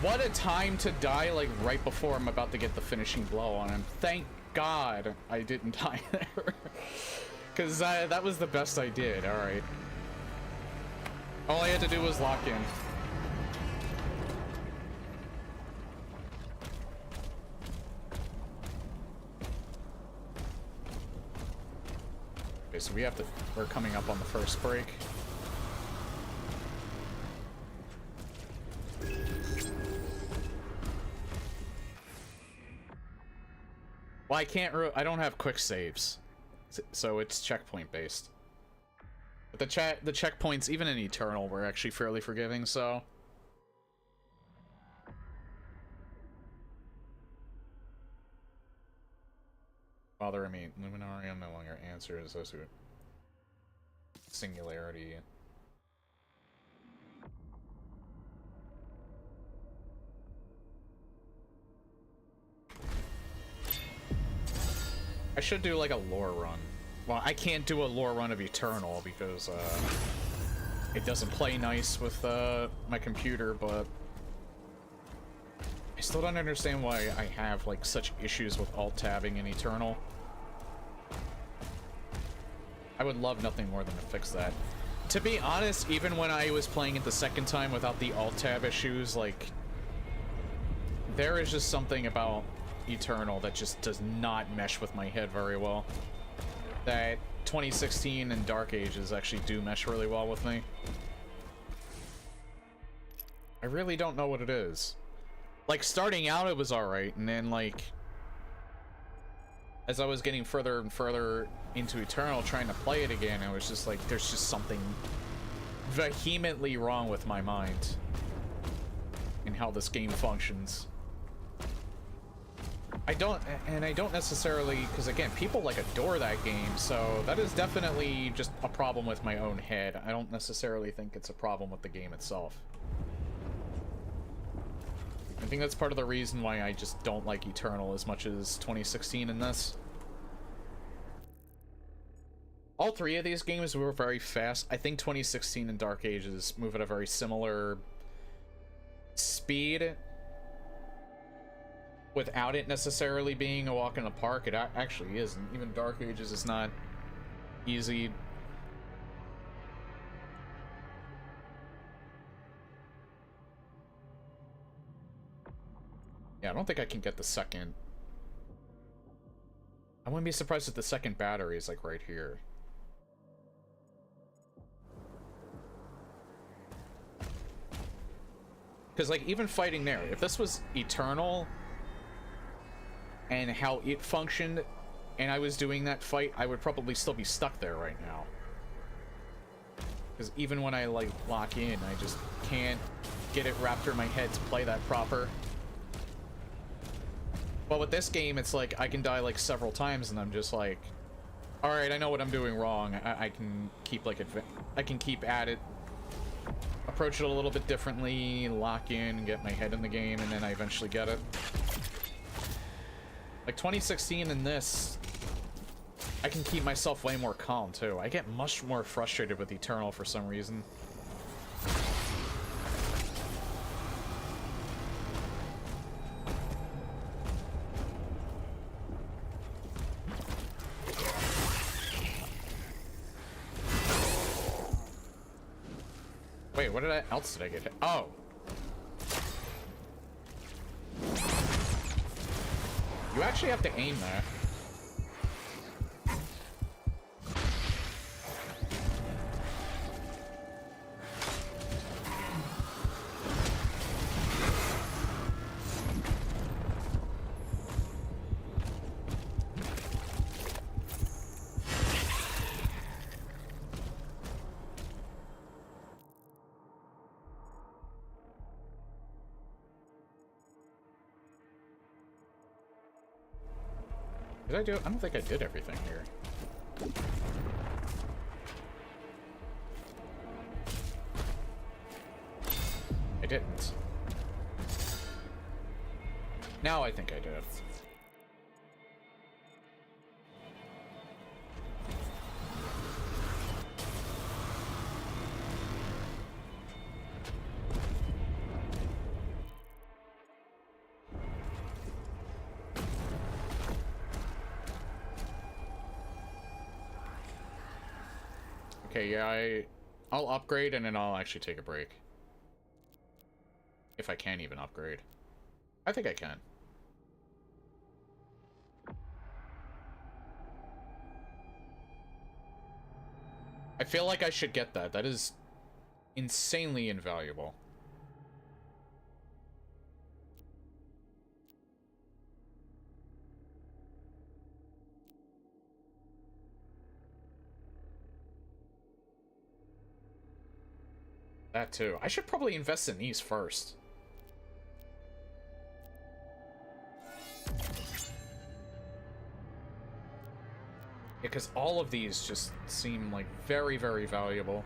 What a time to die, like, right before I'm about to get the finishing blow on him. Thank God I didn't die there. Because that was the best I did, alright. All I had to do was lock in. Okay, so we're coming up on the first break. Well, I don't have quick saves, so it's checkpoint based. But the checkpoints, even in Eternal, were actually fairly forgiving, so. Father, Luminarium no longer answers those who singularity. I should do like a lore run. Well, I can't do a lore run of Eternal because it doesn't play nice with my computer, but I still don't understand why I have like such issues with alt-tabbing in Eternal. I would love nothing more than to fix that. To be honest, even when I was playing it the second time without the alt-tab issues, like, there is just something about Eternal that just does not mesh with my head very well. That 2016 and Dark Ages actually do mesh really well with me. I really don't know what it is. Like, starting out it was alright, and then, like, as I was getting further and further into Eternal, trying to play it again, I was just like, there's just something vehemently wrong with my mind in how this game functions. I don't necessarily, because again, people like adore that game, so that is definitely just a problem with my own head. I don't necessarily think it's a problem with the game itself. I think that's part of the reason why I just don't like Eternal as much as 2016 in this. All three of these games were very fast. I think 2016 and Dark Ages move at a very similar speed without it necessarily being a walk in the park. It actually isn't. Even Dark Ages is not easy. Yeah, I don't think I can get the second. I wouldn't be surprised if the second battery is like right here. Because like even fighting there, if this was Eternal and how it functioned and I was doing that fight, I would probably still be stuck there right now. Because even when I like lock in, I just can't get it wrapped through my head to play that proper. But with this game, it's like I can die like several times and I'm just like, all right, I know what I'm doing wrong. I can keep like I can keep at it, approach it a little bit differently, lock in, get my head in the game, and then I eventually get it. Like 2016 and this, I can keep myself way more calm too. I get much more frustrated with Eternal for some reason. Wait, what else did I get hit? Oh! You actually have to aim that. Did I do? I don't think I did everything here. I didn't. Now I think I did. Okay, yeah, I'll upgrade and then I'll actually take a break. If I can even upgrade. I think I can. I feel like I should get that. That is insanely invaluable. That too. I should probably invest in these first. Because all of these just seem like very, very valuable.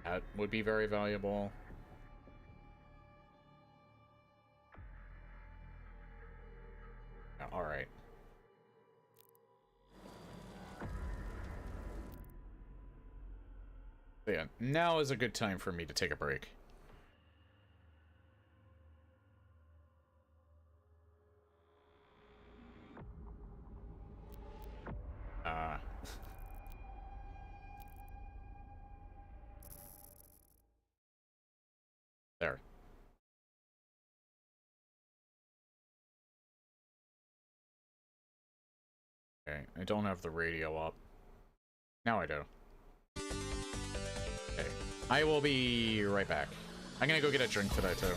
That would be very valuable. All right. So yeah, now is a good time for me to take a break. There. Okay, I don't have the radio up. Now I do. Okay, I will be right back. I'm gonna go get a drink today, too.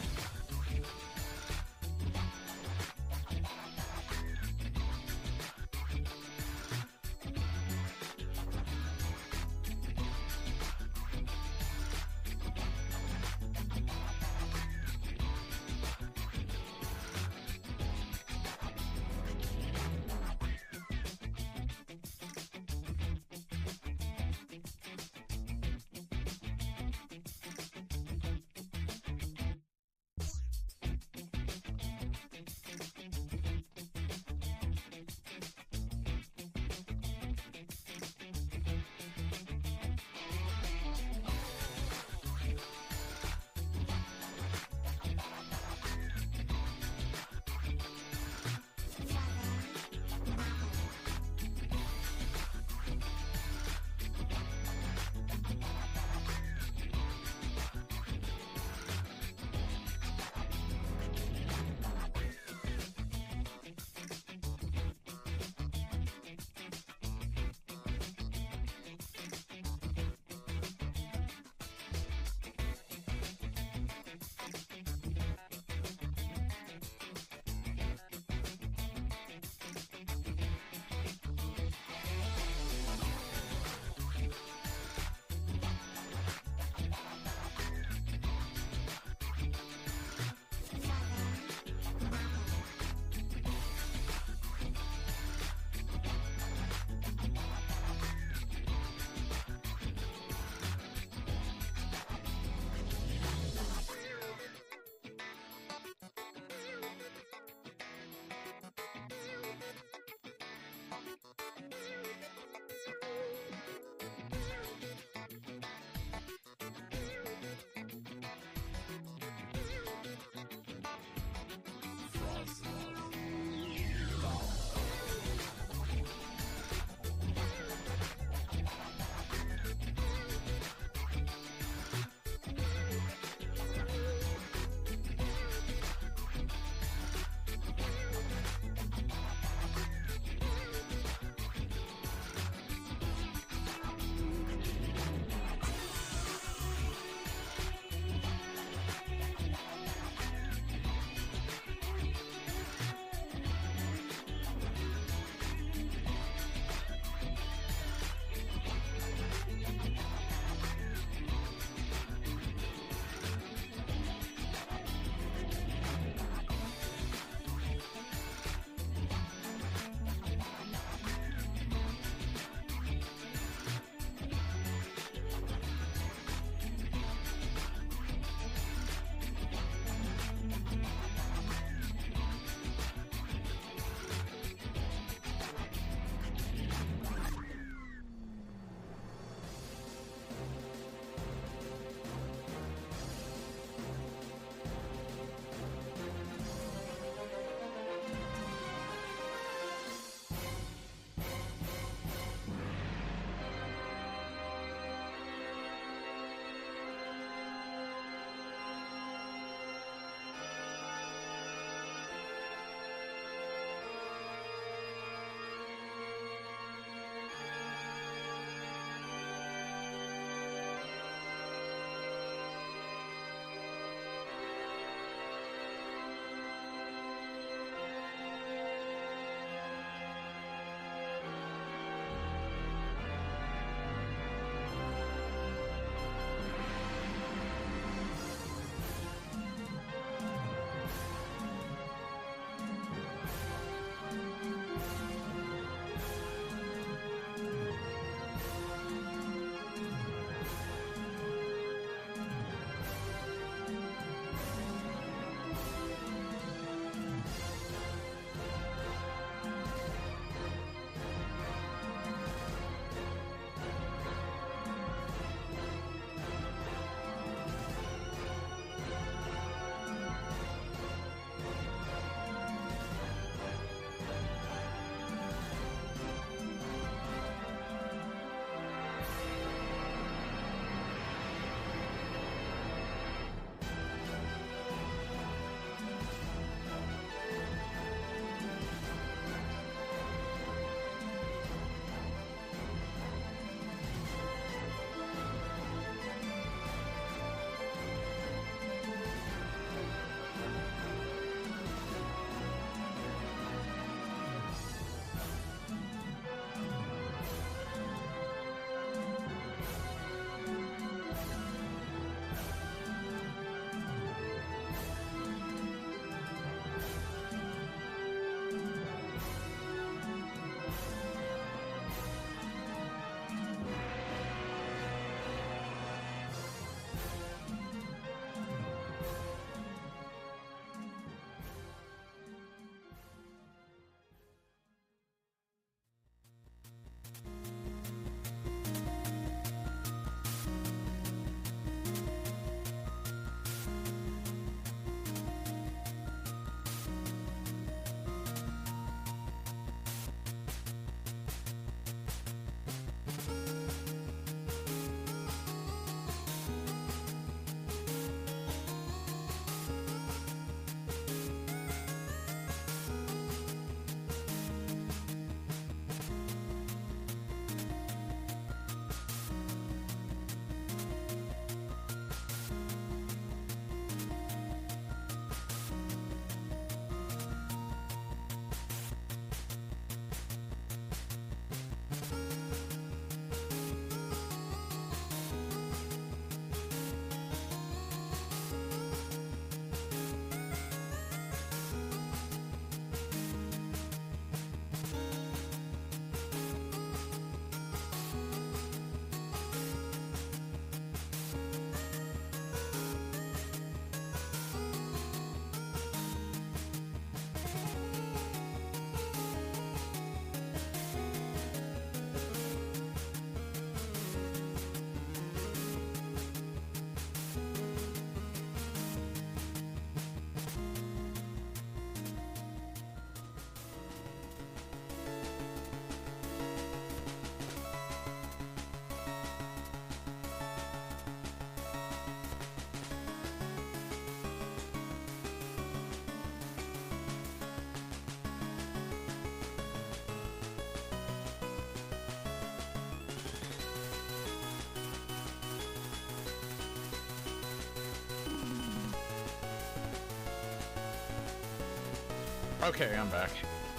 Okay, I'm back.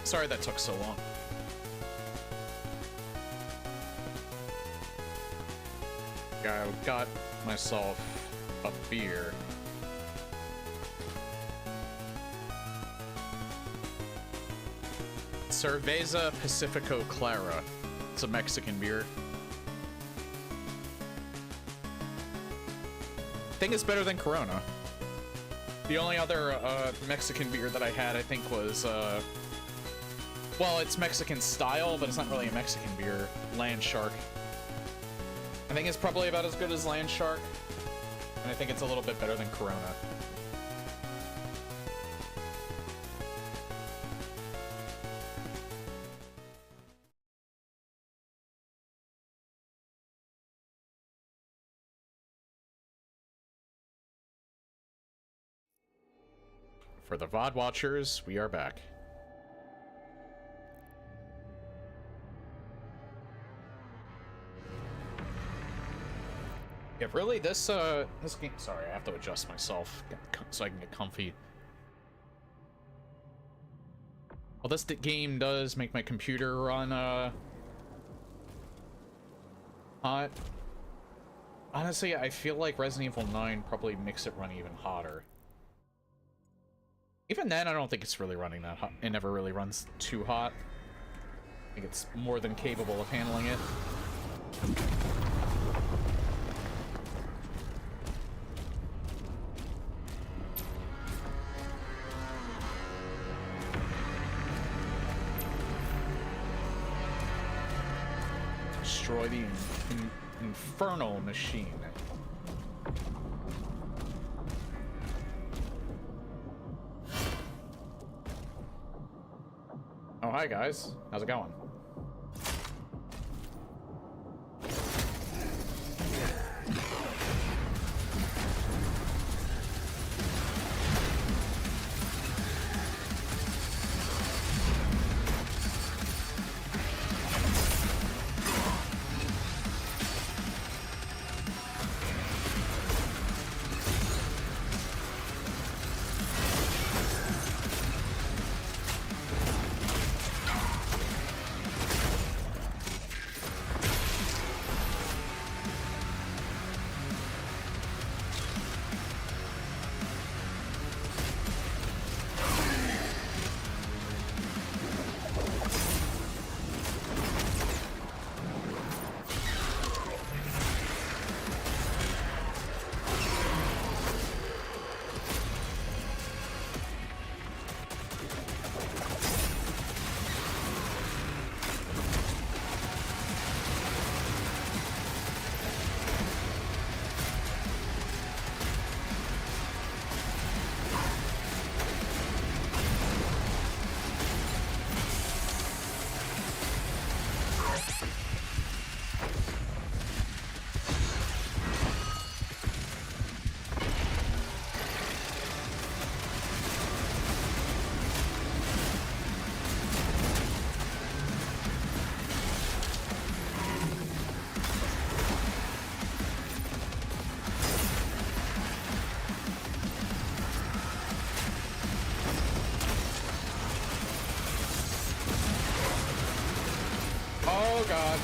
Sorry that took so long. I got myself a beer. Cerveza Pacifico Clara. It's a Mexican beer. I think it's better than Corona. The only other Mexican beer that I had, I think, was, well, it's Mexican style, but it's not really a Mexican beer. Land Shark. I think it's probably about as good as Land Shark, and I think it's a little bit better than Corona. For the VOD watchers, we are back. Yeah, really, this game... Sorry, I have to adjust myself so I can get comfy. Well, this game does make my computer run, hot. Honestly, I feel like Resident Evil 9 probably makes it run even hotter. Even then, I don't think it's really running that hot. It never really runs too hot. I think it's more than capable of handling it. Destroy the Inferno machine. Oh, hi guys. How's it going? Oh god.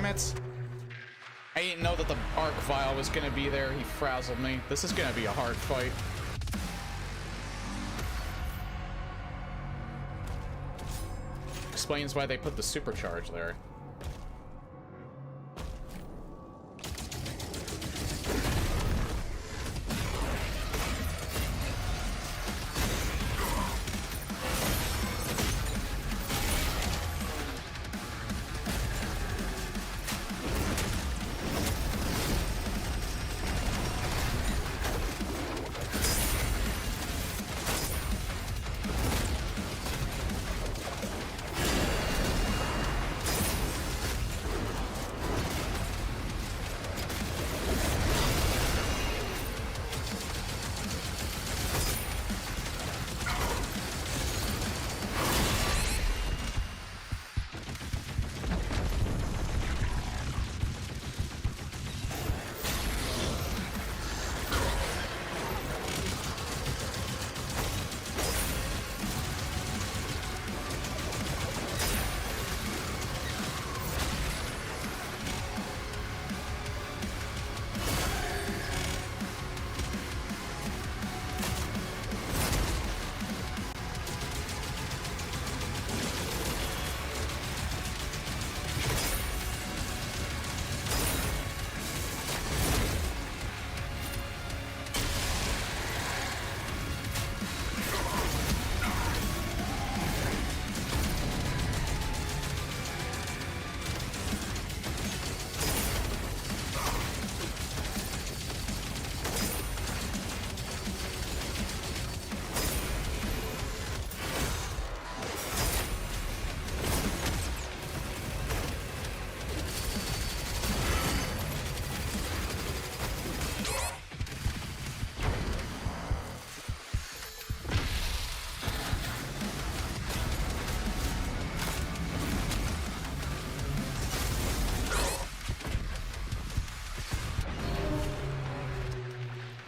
it! I didn't know that the arc vial was gonna be there. He frazzled me. This is gonna be a hard fight. Explains why they put the supercharge there.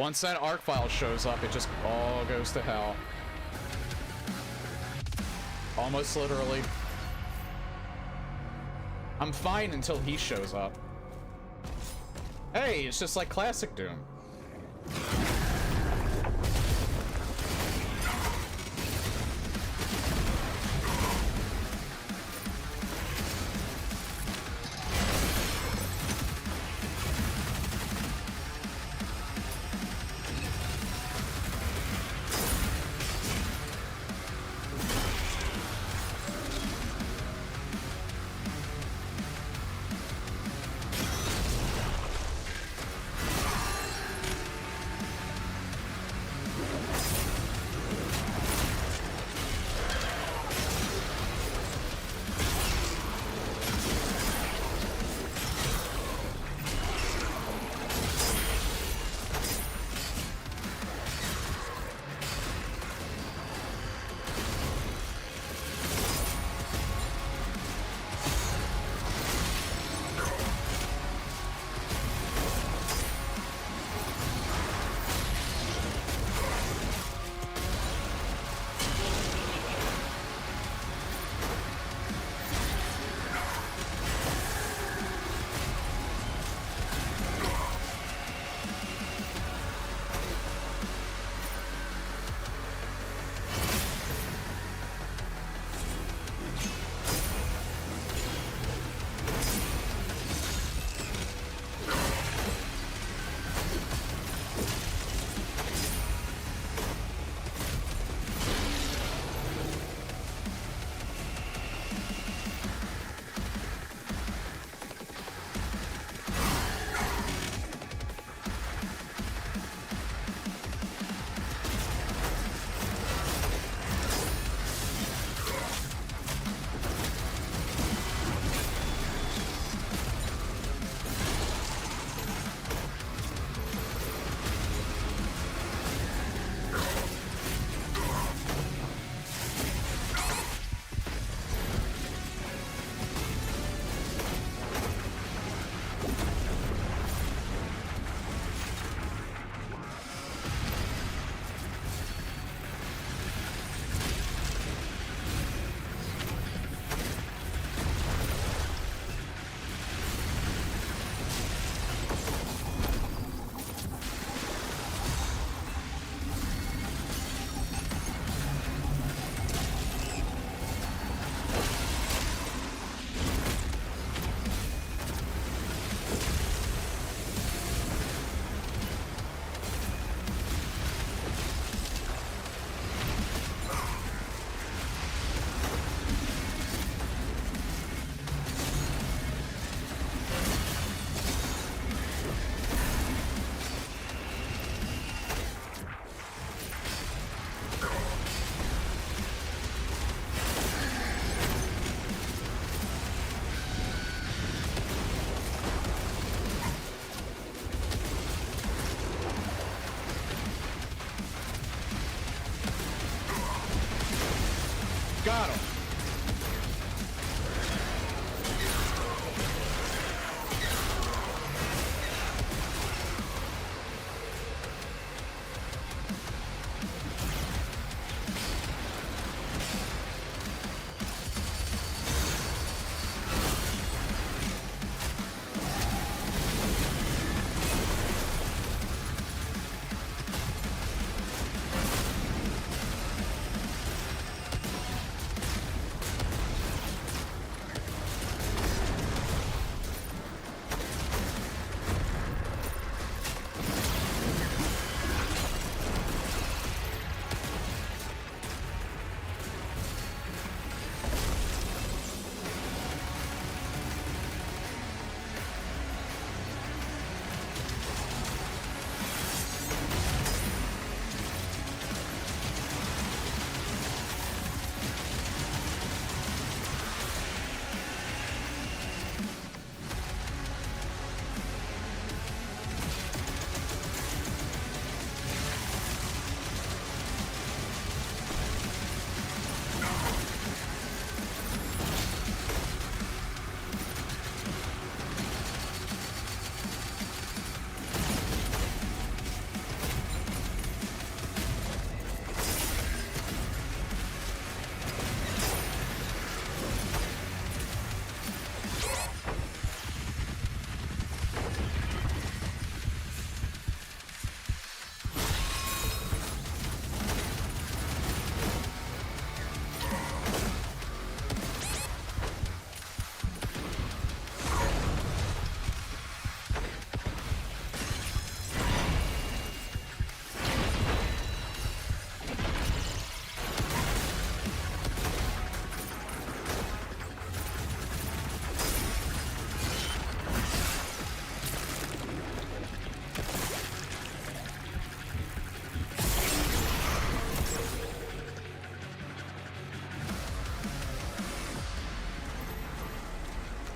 Once that arc file shows up, it just all goes to hell. Almost literally. I'm fine until he shows up. Hey, it's just like classic Doom. got him.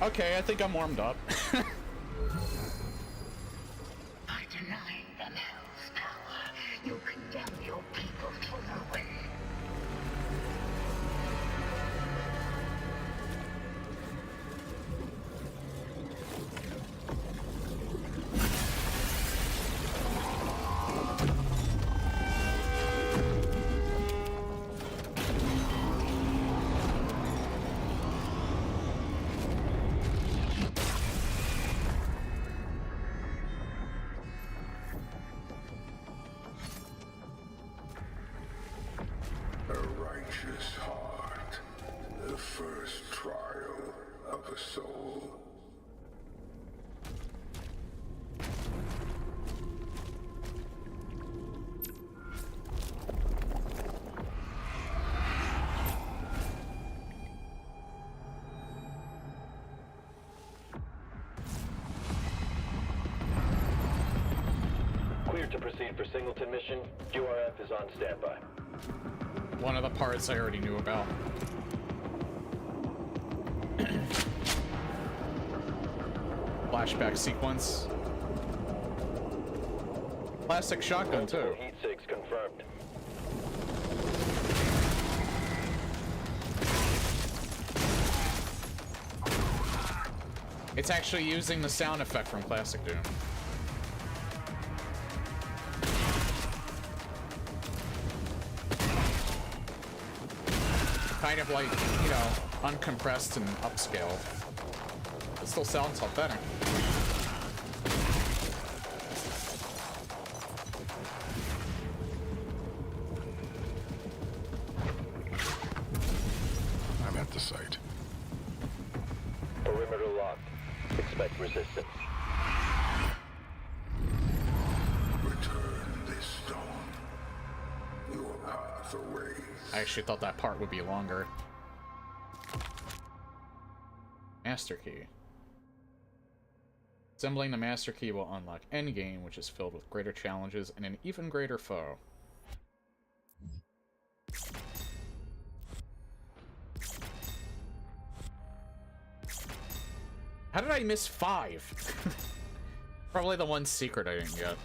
Okay, I think I'm warmed up. By denying them Hell's power, you condemn your people to ruin. To proceed for Singleton mission, URF is on standby. One of the parts I already knew about. Flashback sequence. Plastic shotgun too. Heat sinks confirmed. It's actually using the sound effect from Classic Doom. Kind of like, you know, uncompressed and upscale. It still sounds a lot better. I'm at the site. Perimeter locked. Expect resistance. Return this stone. Your path awaits. I actually thought that part would be longer. Master Key. Assembling the Master Key will unlock Endgame, which is filled with greater challenges and an even greater foe. How did I miss 5? Probably the one secret I didn't get.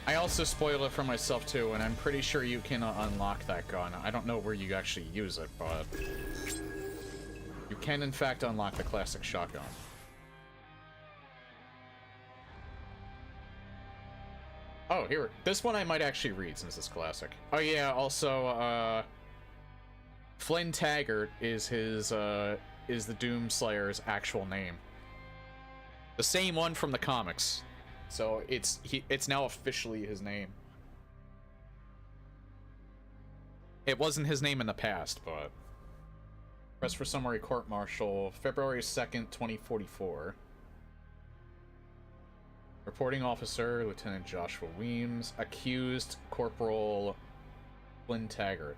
I also spoiled it for myself too, and I'm pretty sure you can unlock that gun. I don't know where you actually use it, but you can in fact unlock the classic shotgun. Oh, here. This one I might actually read since it's classic. Oh yeah, also, Flynn Taggart is his, is the Doomslayer's actual name. The same one from the comics. So it's now officially his name. It wasn't his name in the past, but press for summary court-martial, February 2nd, 2044. Reporting officer, Lieutenant Joshua Weems. Accused, Corporal Flynn Taggart.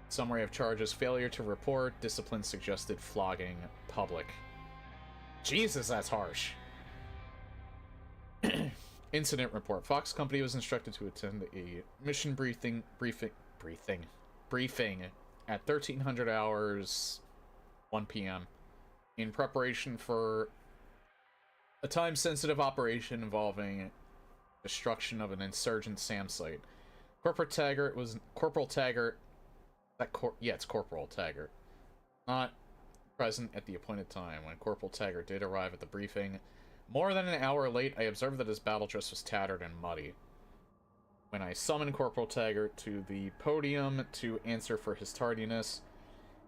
Summary of charges, failure to report, discipline suggested, flogging, public. Jesus, that's harsh. Incident report. Fox Company was instructed to attend a mission briefing at 1300 hours, 1 p.m. in preparation for a time-sensitive operation involving destruction of an insurgent SAM site. Corporal Taggart. It's Corporal Taggart. Not present at the appointed time. When Corporal Taggart did arrive at the briefing, more than an hour late, I observed that his battle dress was tattered and muddy. When I summoned Corporal Taggart to the podium to answer for his tardiness,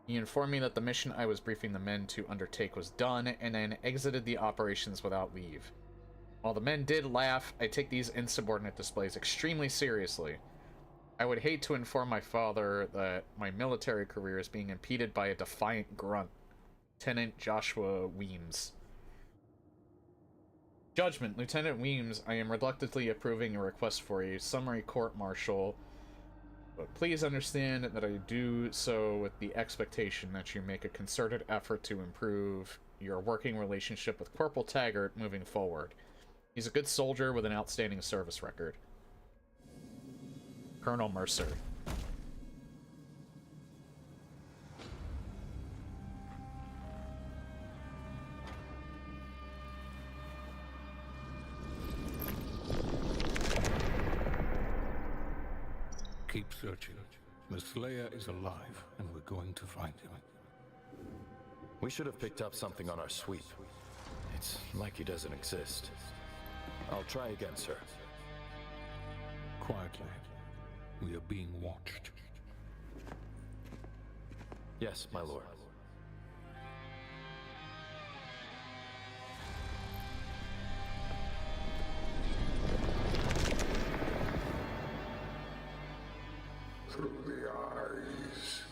he informed me that the mission I was briefing the men to undertake was done, and then exited the operations without leave. While the men did laugh, I take these insubordinate displays extremely seriously. I would hate to inform my father that my military career is being impeded by a defiant grunt. Lieutenant Joshua Weems. Judgment. Lieutenant Weems, I am reluctantly approving a request for a summary court-martial, but please understand that I do so with the expectation that you make a concerted effort to improve your working relationship with Corporal Taggart moving forward. He's a good soldier with an outstanding service record. Colonel Mercer. Keep searching. The Slayer is alive, and we're going to find him. We should have picked up something on our sweep. It's like he doesn't exist. I'll try again, sir. Quietly. We are being watched. Yes, my lord. Through the eyes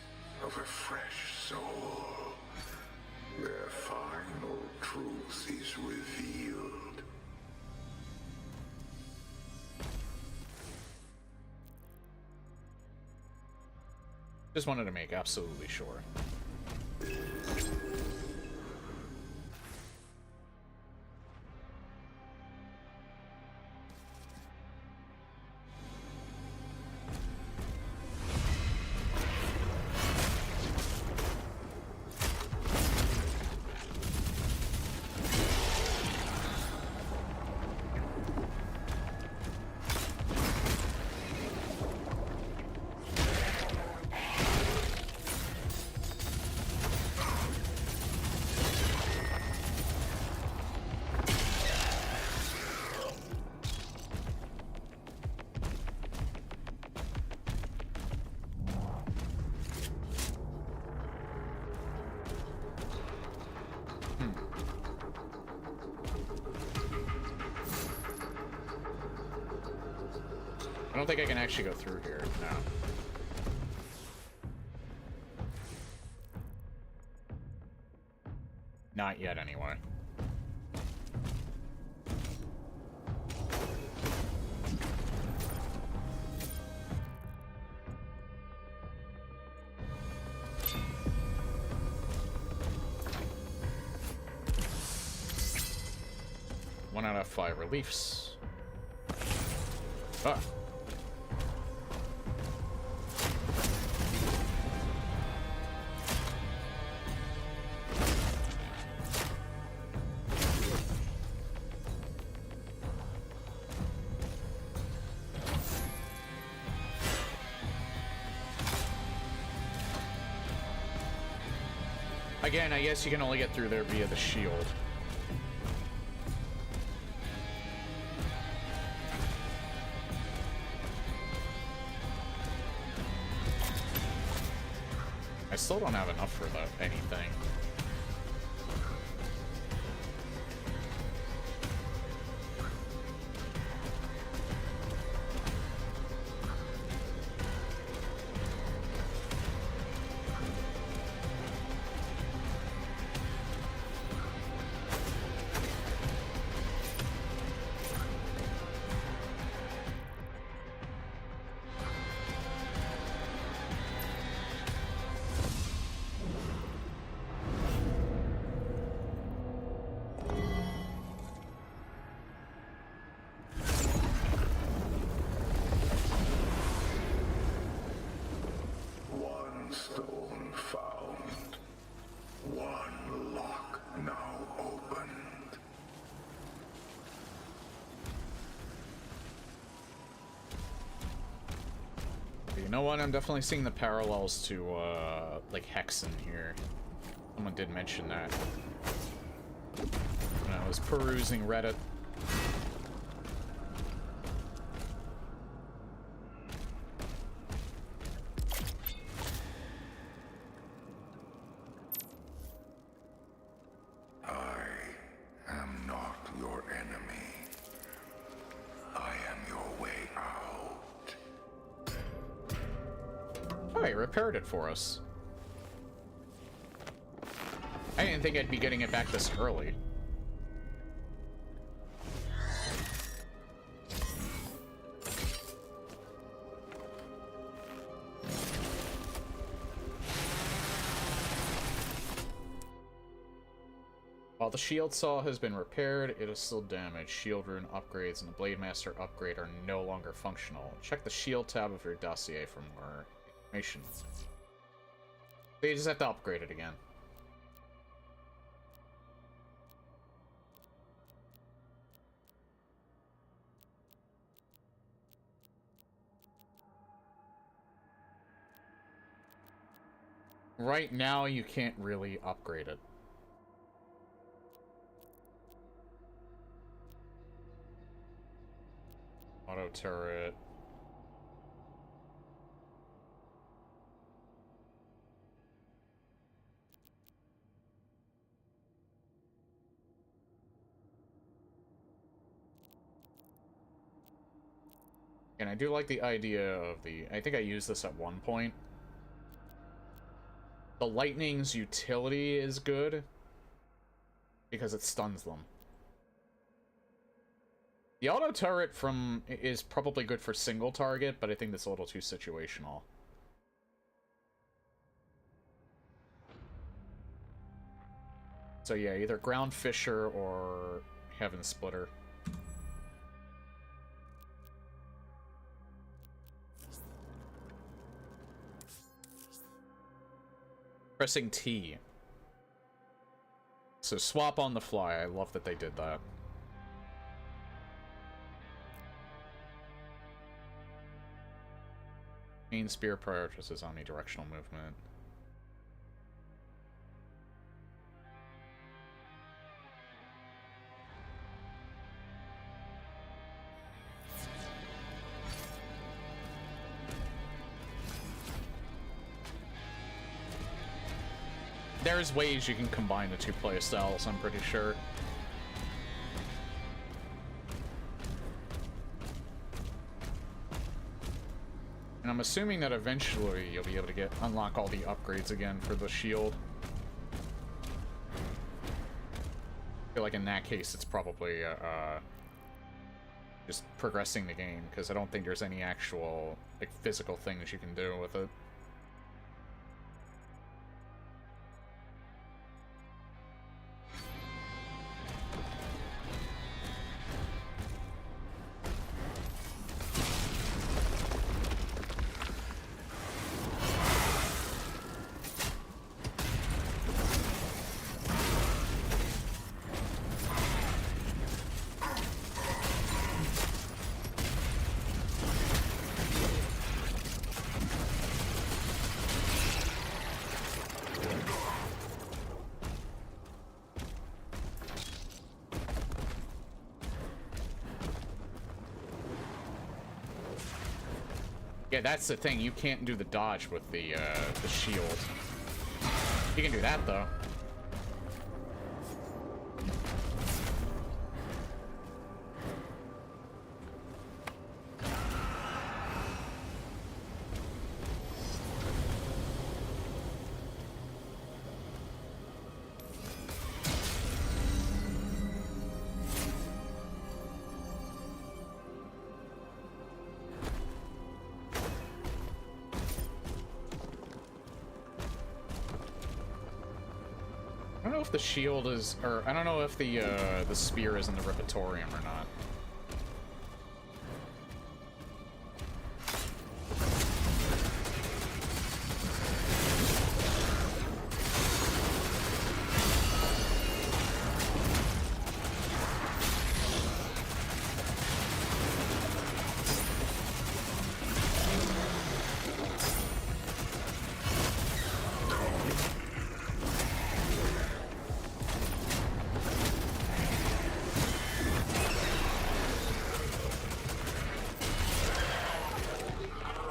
of a fresh soul, their final truth is revealed. Just wanted to make absolutely sure. I don't think I can actually go through here. No. Not yet, anyway. One out of 5 reliefs. Ah. Again, I guess you can only get through there via the shield. I still don't have enough for anything. Stone found. One lock now opened. You know what? I'm definitely seeing the parallels to, like, Hexen here. Someone did mention that when I was perusing Reddit. Repaired it for us. I didn't think I'd be getting it back this early. While the shield saw has been repaired, it is still damaged. Shield rune upgrades and the Blade Master upgrade are no longer functional. Check the shield tab of your dossier for more information. They just have to upgrade it again. Right now, you can't really upgrade it. Auto turret. And I do like the idea of the... I think I used this at one point. The lightning's utility is good because it stuns them. The auto turret is probably good for single target, but I think that's a little too situational. So yeah, either Ground Fisher or Heaven Splitter. Pressing T. So swap on the fly. I love that they did that. Main spear prioritizes omnidirectional movement. There's ways you can combine the two playstyles, I'm pretty sure. And I'm assuming that eventually you'll be able to unlock all the upgrades again for the shield. I feel like in that case it's probably just progressing the game, because I don't think there's any actual like physical things you can do with it. Yeah, that's the thing. You can't do the dodge with the shield. You can do that, though. I don't know if the shield is, or I don't know if the spear is in the Repertorium or not.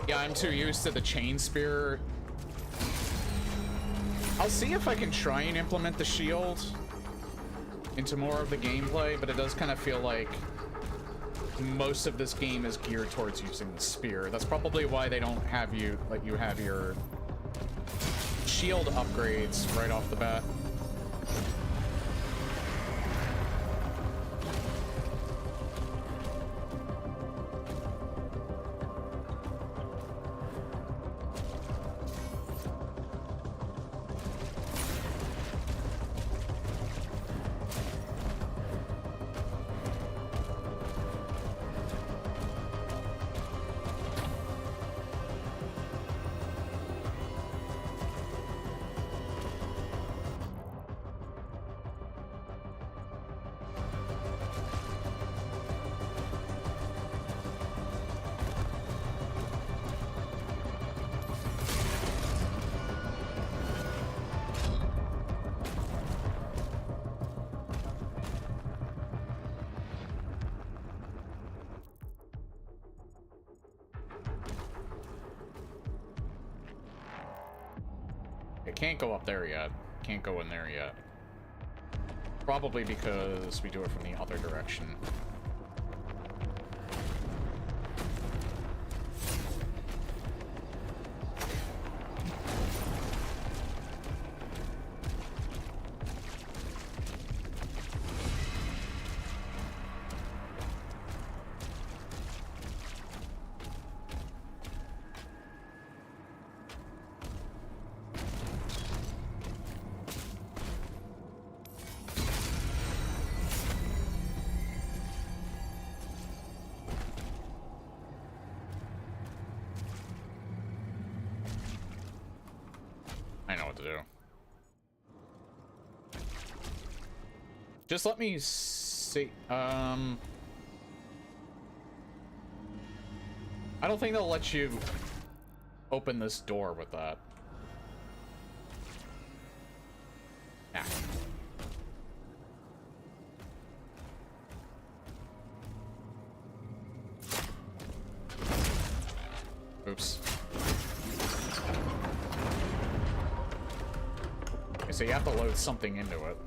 Yeah, I'm too used to the chain spear. I'll see if I can try and implement the shield into more of the gameplay, but it does kind of feel like most of this game is geared towards using the spear. That's probably why they don't have you, like, you have your shield upgrades right off the bat. Can't go up there yet. Can't go in there yet. Probably because we do it from the other direction. I know what to do. Just let me see. I don't think they'll let you open this door with that. Nah. Oops. Okay, so you have to load something into it.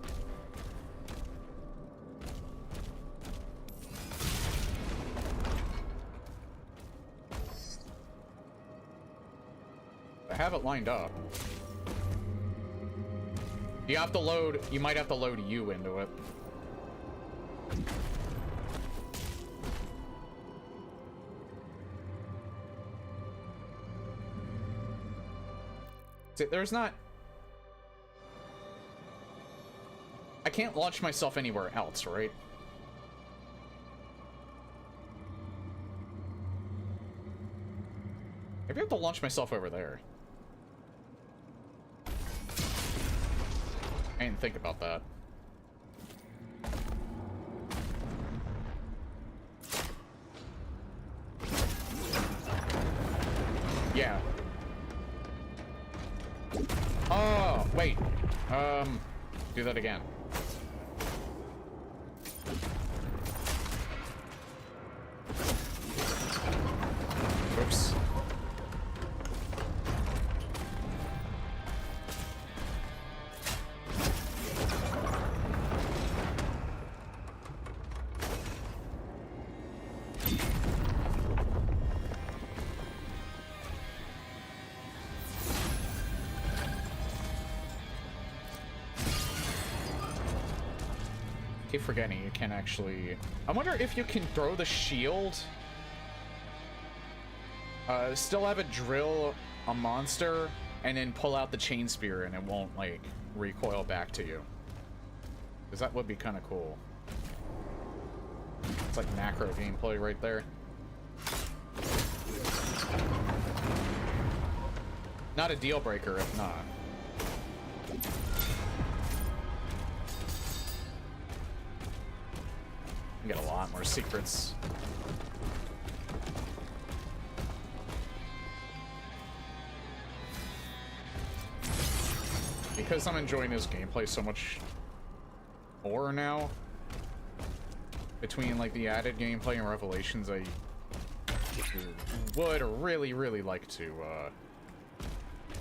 I have it lined up. You have to load, you might have to load you into it. See, there's not... I can't launch myself anywhere else, right? Maybe I have to launch myself over there. I didn't think about that. Yeah. Oh, wait. Do that again. Oops. keep forgetting you can actually... I wonder if you can throw the shield. Still have it drill a monster, and then pull out the chain spear, and it won't, like, recoil back to you. Because that would be kind of cool. It's like macro gameplay right there. Not a deal breaker if not. You get a lot more secrets. Because I'm enjoying this gameplay so much more now, between like the added gameplay and revelations, I would really, really like to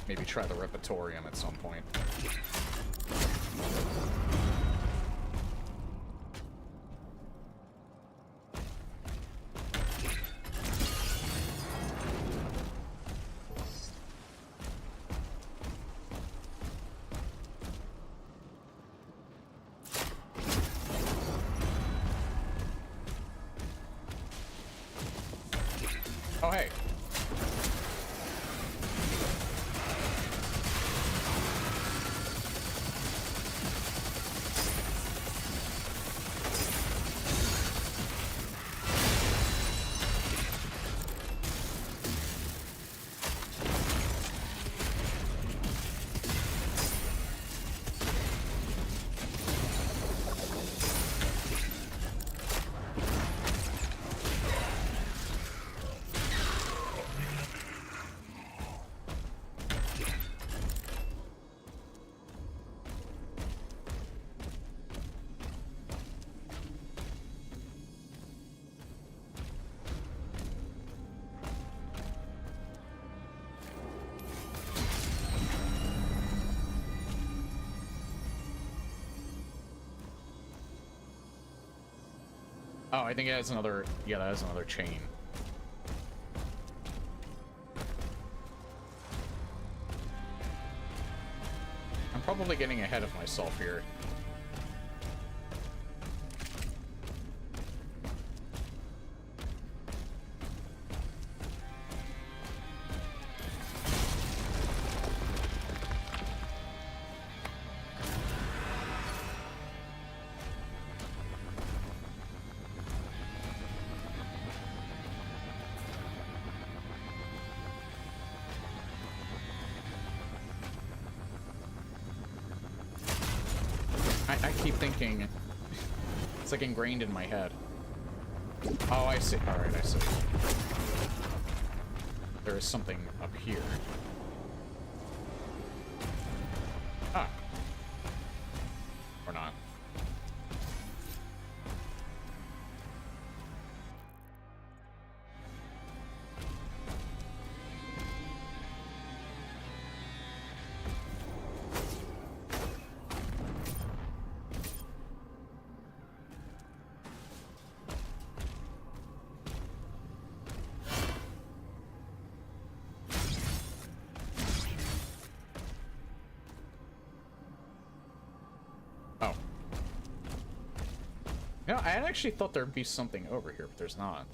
maybe try the Repertorium at some point. Oh, hey. Oh, I think it has another... Yeah, that has another chain. I'm probably getting ahead of myself here. I keep thinking, it's like ingrained in my head. Oh, I see. All right, I see. There is something up here. Ah. Or not. Oh. No, I actually thought there'd be something over here, but there's not.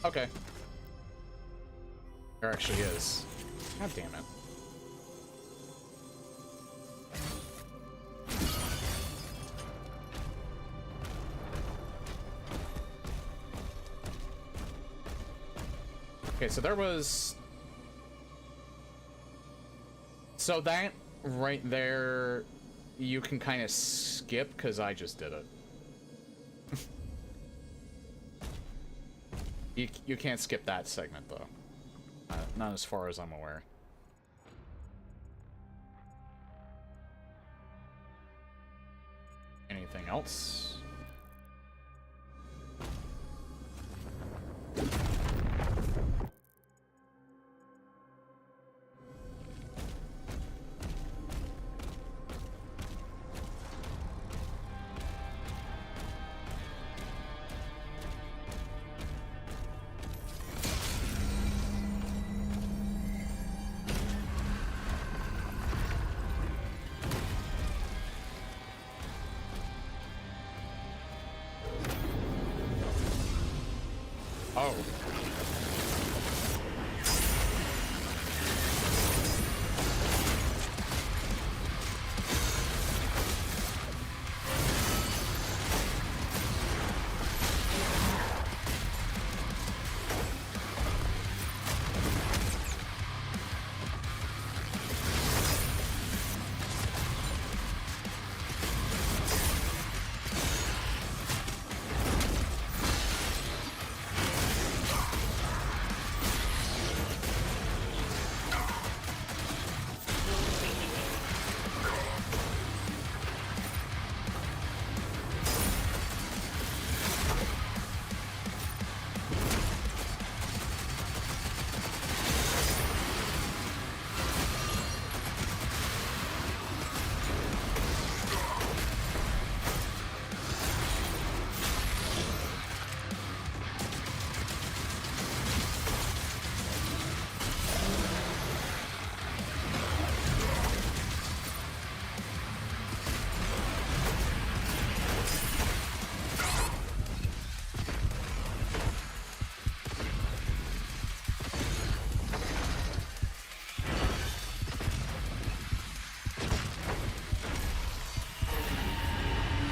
Okay. There actually is. God damn it. Okay, so there was... So that right there, you can kind of skip, because I just did it. You can't skip that segment, though. Not as far as I'm aware. Anything else? Oh.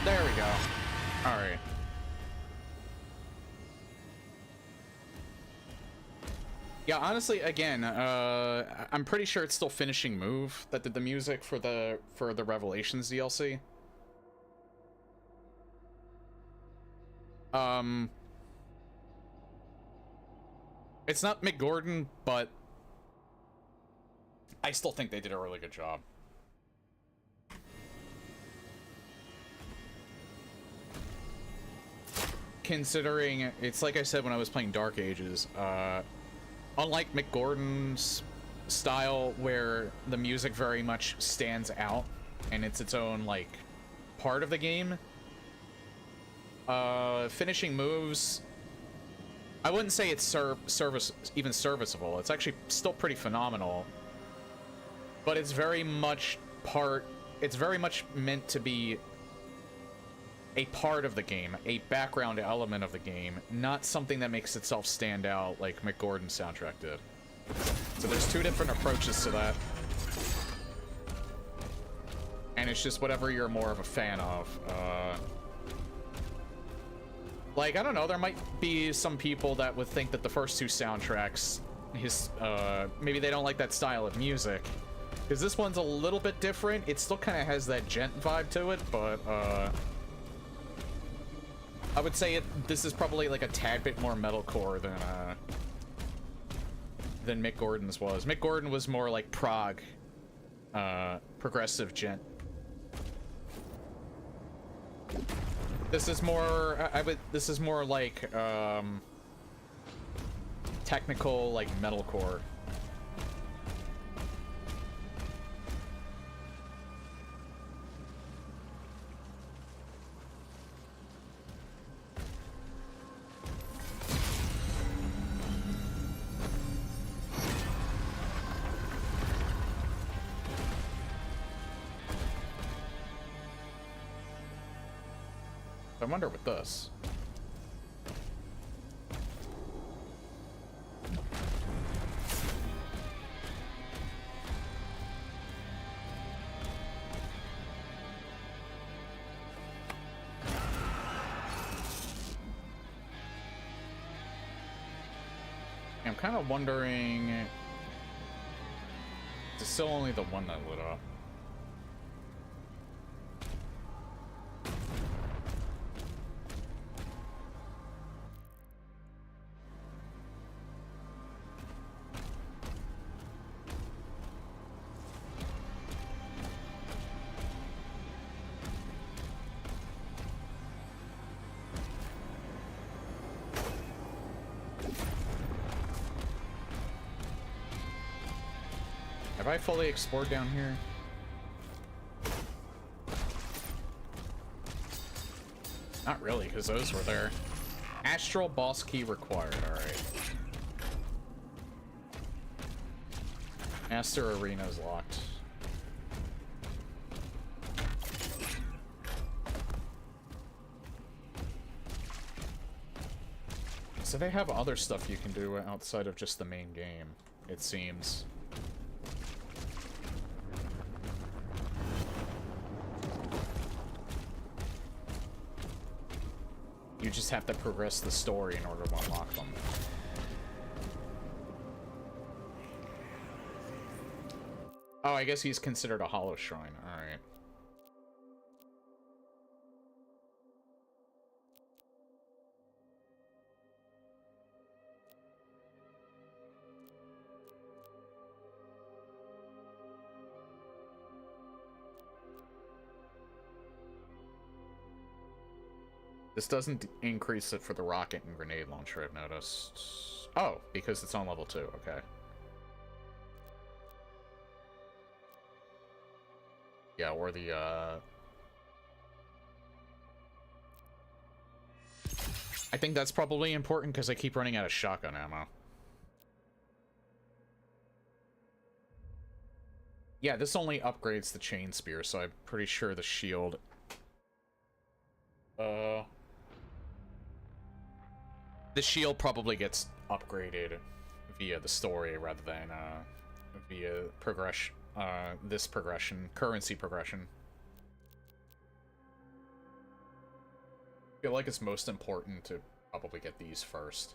There we go. All right. Yeah, honestly, again, I'm pretty sure it's still Finishing Move that did the music for the Revelations DLC. It's not Mick Gordon, but I still think they did a really good job. Considering, it's like I said when I was playing Dark Ages, unlike Mick Gordon's style where the music very much stands out and it's its own, like, part of the game, Finishing Moves, I wouldn't say it's even serviceable. It's actually still pretty phenomenal, but it's very much meant to be a part of the game, a background element of the game, not something that makes itself stand out like Mick Gordon's soundtrack did. So there's two different approaches to that. And it's just whatever you're more of a fan of. Like, I don't know, there might be some people that would think that the first two soundtracks, maybe they don't like that style of music. Because this one's a little bit different. It still kind of has that gent vibe to it, but, I would say this is probably like a tad bit more metalcore than Mick Gordon's was. Mick Gordon was more like prog, progressive gent. This is more, this is more like, technical, like, metalcore. I wonder with this. I'm kind of wondering. It's still only the one that lit up. I fully explored down here? Not really, because those were there. Astral boss key required, alright. Master Arena is locked. So they have other stuff you can do outside of just the main game, it seems. You just have to progress the story in order to unlock them. Oh, I guess he's considered a hollow shrine. Alright. This doesn't increase it for the rocket and grenade launcher, I've noticed. Oh, because it's on level 2, okay. Yeah, or the, I think that's probably important because I keep running out of shotgun ammo. Yeah, this only upgrades the chain spear, so I'm pretty sure the shield... The shield probably gets upgraded via the story rather than, via progression, this progression, currency progression. I feel like it's most important to probably get these first.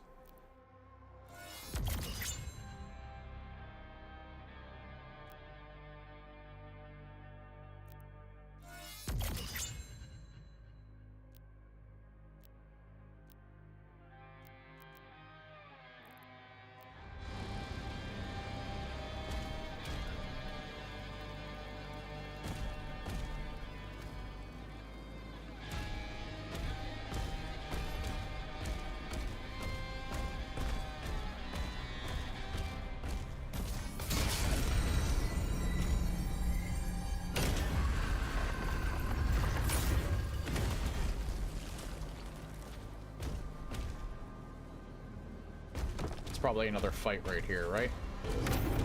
Probably another fight right here, right?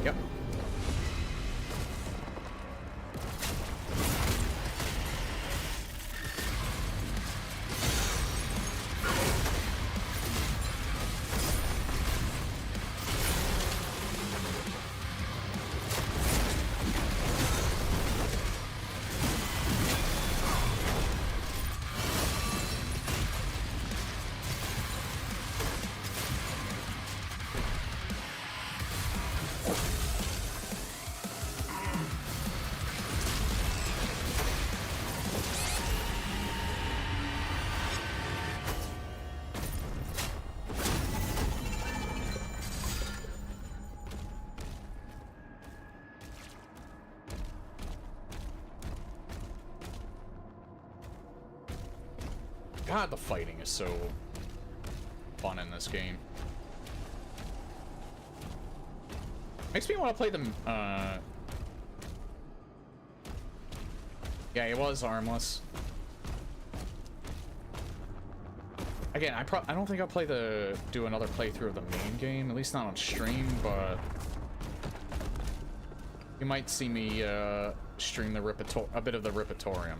Yep. God, the fighting is so fun in this game. Makes me want to play them, Yeah, it was armless. Again, I don't think I'll do another playthrough of the main game, at least not on stream, but you might see me, stream a bit of the Ripatorium.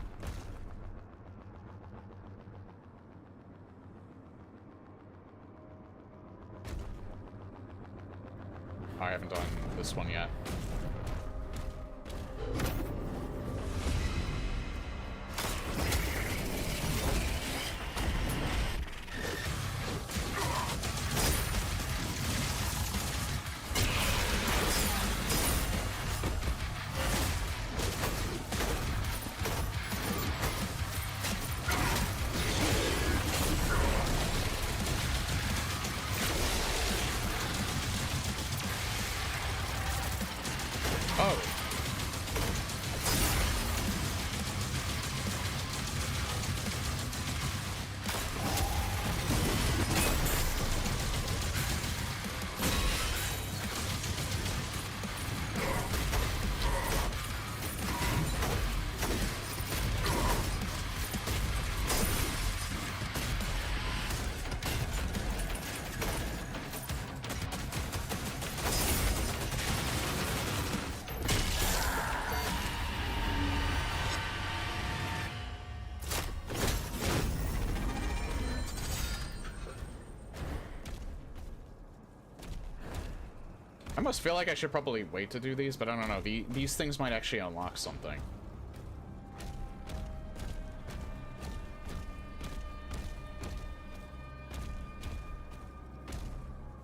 I haven't done this one yet. I almost feel like I should probably wait to do these, but I don't know. These things might actually unlock something.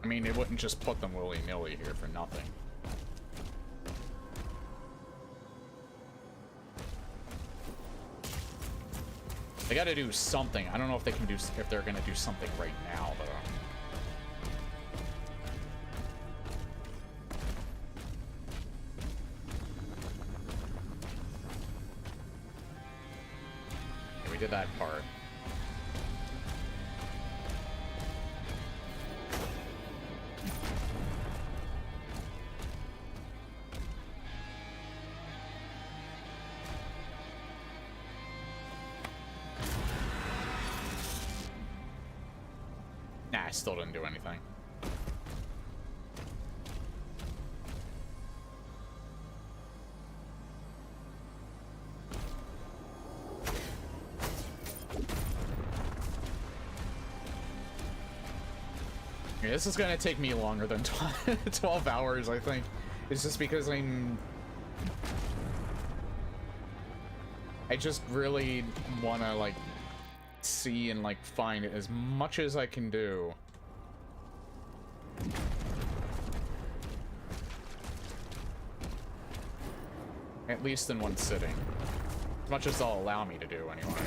I mean, it wouldn't just put them willy-nilly here for nothing. They gotta do something. I don't know if they can do, if they're gonna do something right now, though. Okay, we did that part. Nah, I still didn't do anything. Yeah, this is gonna take me longer than 12 hours, I think. It's just because I just really wanna, like, see and, like, find as much as I can do. At least in one sitting. As much as they'll allow me to do, anyway.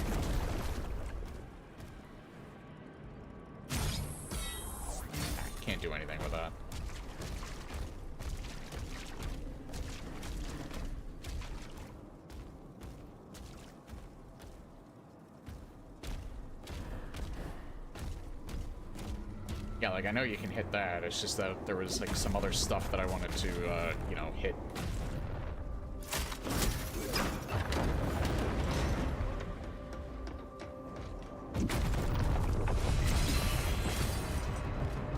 Can't do anything with that. Yeah, like, I know you can hit that. It's just that there was, like, some other stuff that I wanted to, you know, hit.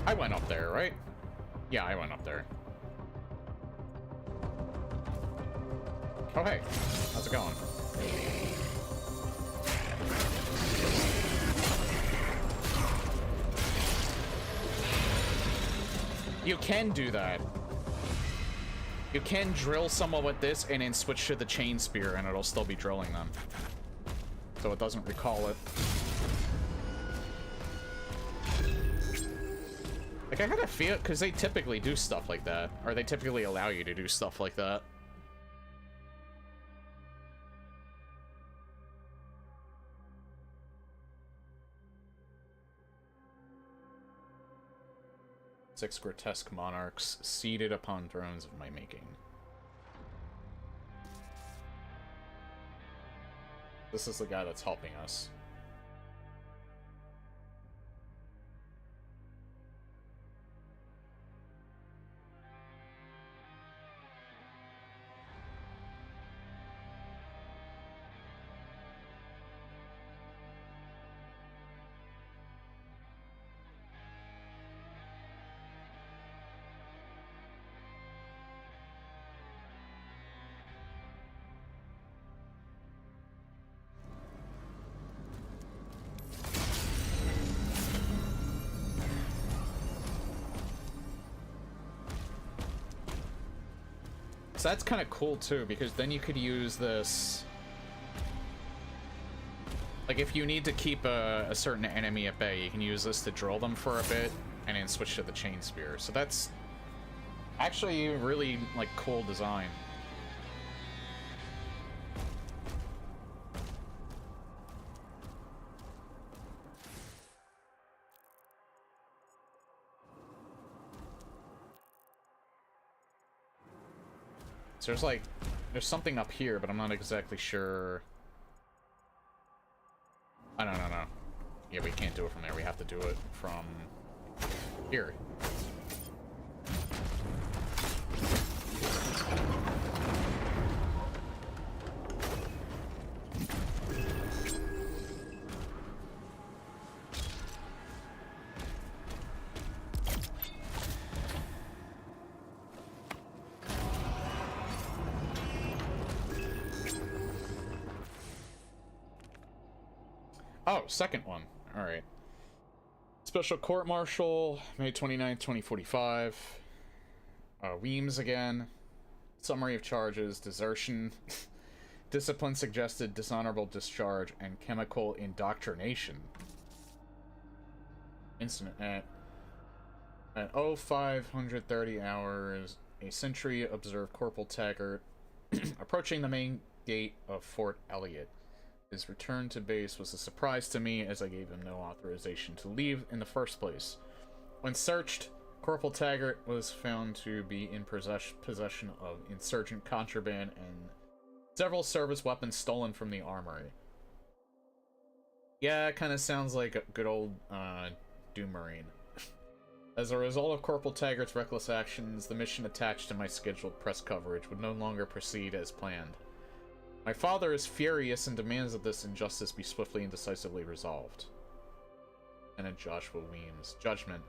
I went up there, right? Yeah, I went up there. Oh, hey. How's it going? You can do that. You can drill someone with this and then switch to the chain spear and it'll still be drilling them. So it doesn't recall it. Like, I gotta feel, because they typically do stuff like that. Or they typically allow you to do stuff like that. Six grotesque monarchs seated upon thrones of my making. This is the guy that's helping us. So that's kind of cool too, because then you could use this, like, if you need to keep a certain enemy at bay, you can use this to drill them for a bit and then switch to the chain spear. So that's actually a really, like, cool design. So there's, like, there's something up here, but I'm not exactly sure. Oh, no. Yeah, we can't do it from there. We have to do it from here. Oh, second one. All right. Special court martial, May 29th, 2045. Weems again. Summary of charges: desertion, discipline suggested, dishonorable discharge, and chemical indoctrination. Incident at 0530 hours, a sentry observed Corporal Taggart approaching the main gate of Fort Elliott. His return to base was a surprise to me, as I gave him no authorization to leave in the first place. When searched, Corporal Taggart was found to be in possession of insurgent contraband and several service weapons stolen from the armory. Yeah, it kind of sounds like a good old Doom Marine. As a result of Corporal Taggart's reckless actions, the mission attached to my scheduled press coverage would no longer proceed as planned. My father is furious and demands that this injustice be swiftly and decisively resolved. Lieutenant Joshua Weems. Judgment.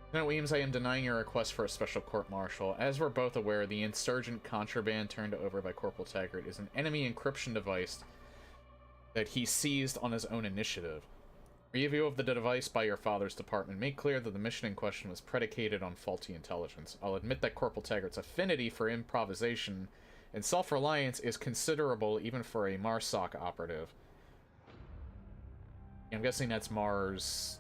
Lieutenant Weems, I am denying your request for a special court-martial. As we're both aware, the insurgent contraband turned over by Corporal Taggart is an enemy encryption device that he seized on his own initiative. Review of the device by your father's department made clear that the mission in question was predicated on faulty intelligence. I'll admit that Corporal Taggart's affinity for improvisation and self-reliance is considerable even for a MARSOC operative. I'm guessing that's Mars...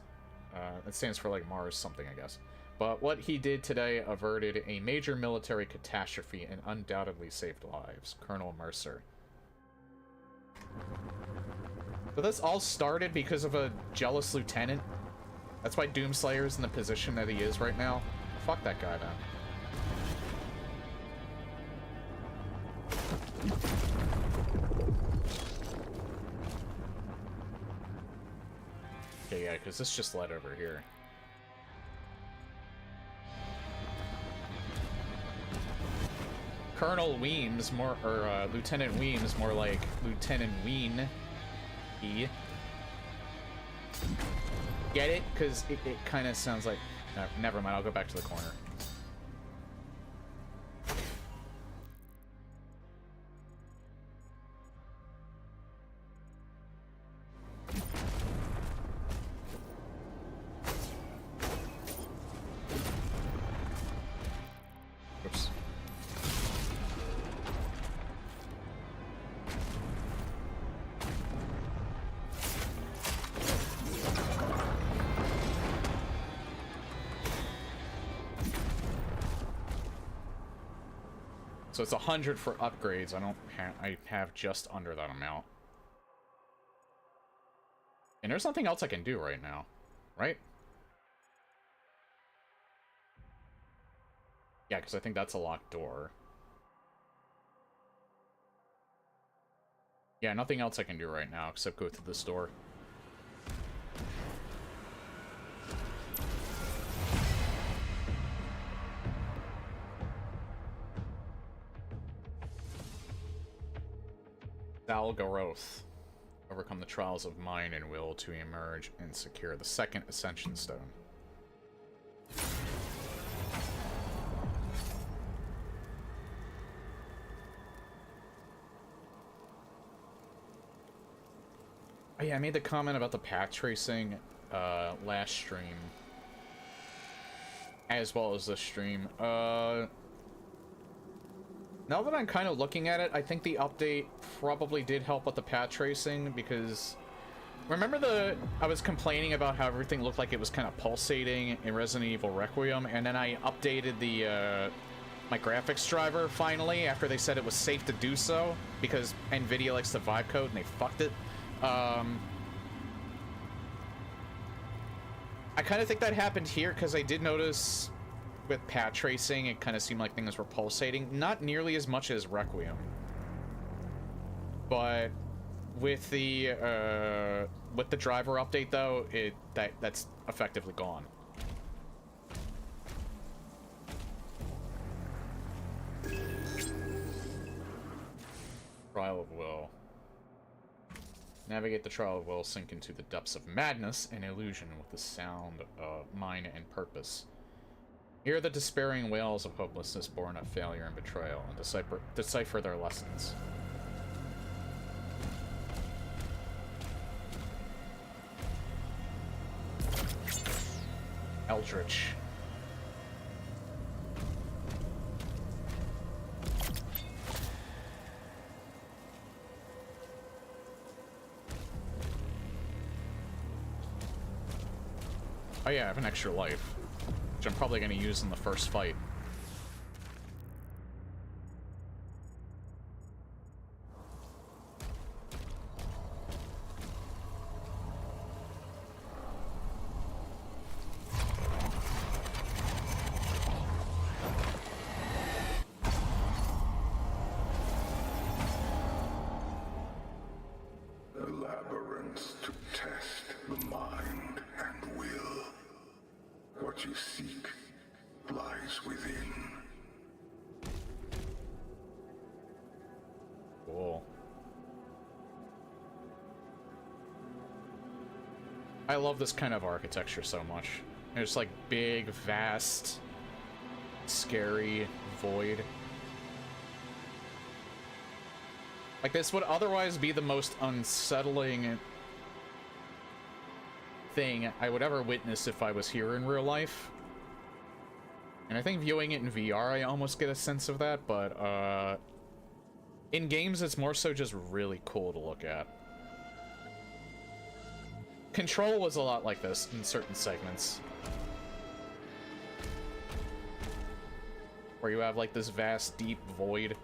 it stands for like Mars something, I guess. But what he did today averted a major military catastrophe and undoubtedly saved lives. Colonel Mercer. But this all started because of a jealous lieutenant. That's why Doomslayer's in the position that he is right now. Fuck that guy, then. Okay, yeah, because this just led over here. Colonel Weems, or Lieutenant Weems, more like Lieutenant Ween. Get it? Because it kind of sounds like... No, never mind, I'll go back to the corner. Oops. So it's 100 for upgrades. I have just under that amount. And there's nothing else I can do right now, right? Yeah, because I think that's a locked door. Yeah, nothing else I can do right now except go through this door. Valgaroth. Overcome the trials of mind and will to emerge and secure the second Ascension Stone. Oh yeah, I made the comment about the path tracing last stream. As well as this stream. Now that I'm kind of looking at it, I think the update probably did help with the path tracing, because... Remember I was complaining about how everything looked like it was kind of pulsating in Resident Evil Requiem, and then I updated the, my graphics driver, finally, after they said it was safe to do so, because NVIDIA likes to vibe code, and they fucked it. I kind of think that happened here, because I did notice... with path tracing, it kind of seemed like things were pulsating. Not nearly as much as Requiem. But with the driver update though, that's effectively gone. Trial of Will. Navigate the Trial of Will, sink into the depths of madness and illusion with the sound of mind and purpose. Hear the despairing wails of hopelessness born of failure and betrayal, and decipher their lessons. Eldritch. Oh yeah, I have an extra life, which I'm probably going to use in the first fight. A labyrinth to test the mind and will. What you seek lies within. Cool. I love this kind of architecture so much. It's like big, vast, scary void. Like, this would otherwise be the most unsettling thing I would ever witness if I was here in real life. And I think viewing it in VR, I almost get a sense of that, but, in games, it's more so just really cool to look at. Control was a lot like this in certain segments. Where you have, like, this vast, deep void.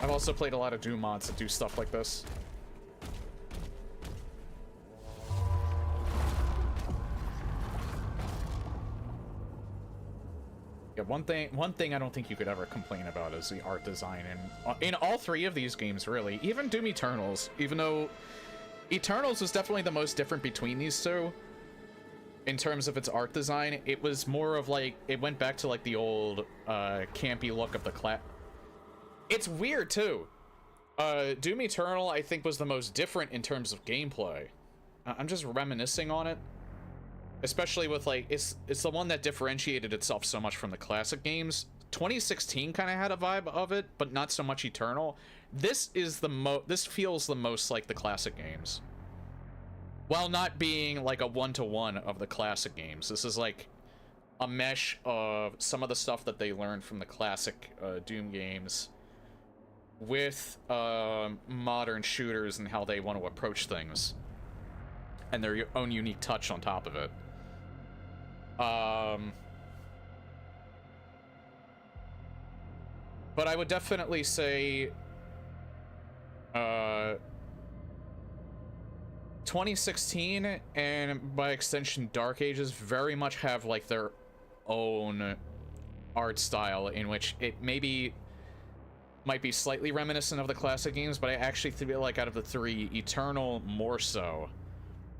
I've also played a lot of Doom mods that do stuff like this. Yeah, one thing I don't think you could ever complain about is the art design in all three of these games, really. Even Doom Eternals, even though Eternals was definitely the most different between these two in terms of its art design. It was more of like, it went back to like the old campy look of the It's weird too. Doom Eternal, I think, was the most different in terms of gameplay. I'm just reminiscing on it. Especially with, like, it's the one that differentiated itself so much from the classic games. 2016 kind of had a vibe of it, but not so much Eternal. This is this feels the most like the classic games. While not being like a one-to-one of the classic games. This is like a mesh of some of the stuff that they learned from the classic Doom games with modern shooters and how they want to approach things. And their own unique touch on top of it. But I would definitely say 2016 and by extension Dark Ages very much have like their own art style in which it maybe might be slightly reminiscent of the classic games, but I actually feel like out of the three, Eternal more so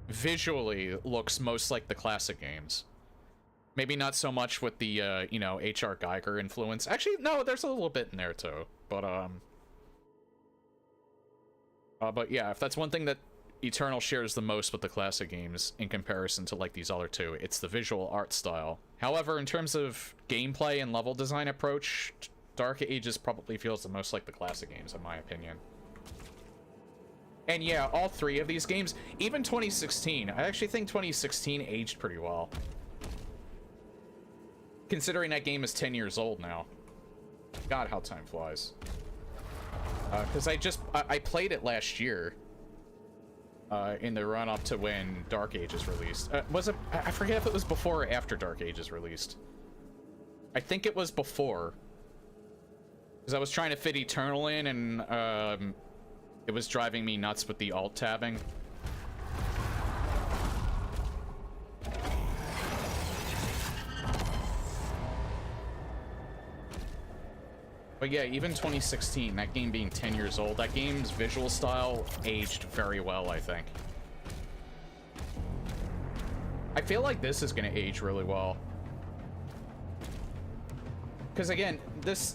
visually looks most like the classic games. Maybe not so much with the, you know, H.R. Geiger influence. Actually, no, there's a little bit in there, too. But yeah, if that's one thing that Eternal shares the most with the classic games in comparison to, like, these other two, it's the visual art style. However, in terms of gameplay and level design approach, Dark Ages probably feels the most like the classic games, in my opinion. And yeah, all three of these games, even 2016, I actually think 2016 aged pretty well. Considering that game is 10 years old now. God, how time flies. Because I played it last year. In the run-up to when Dark Ages released. Was it? I forget if it was before or after Dark Ages released. I think it was before. Because I was trying to fit Eternal in, and it was driving me nuts with the alt-tabbing. But yeah, even 2016, that game being 10 years old, that game's visual style aged very well, I think. I feel like this is going to age really well. Because again, it's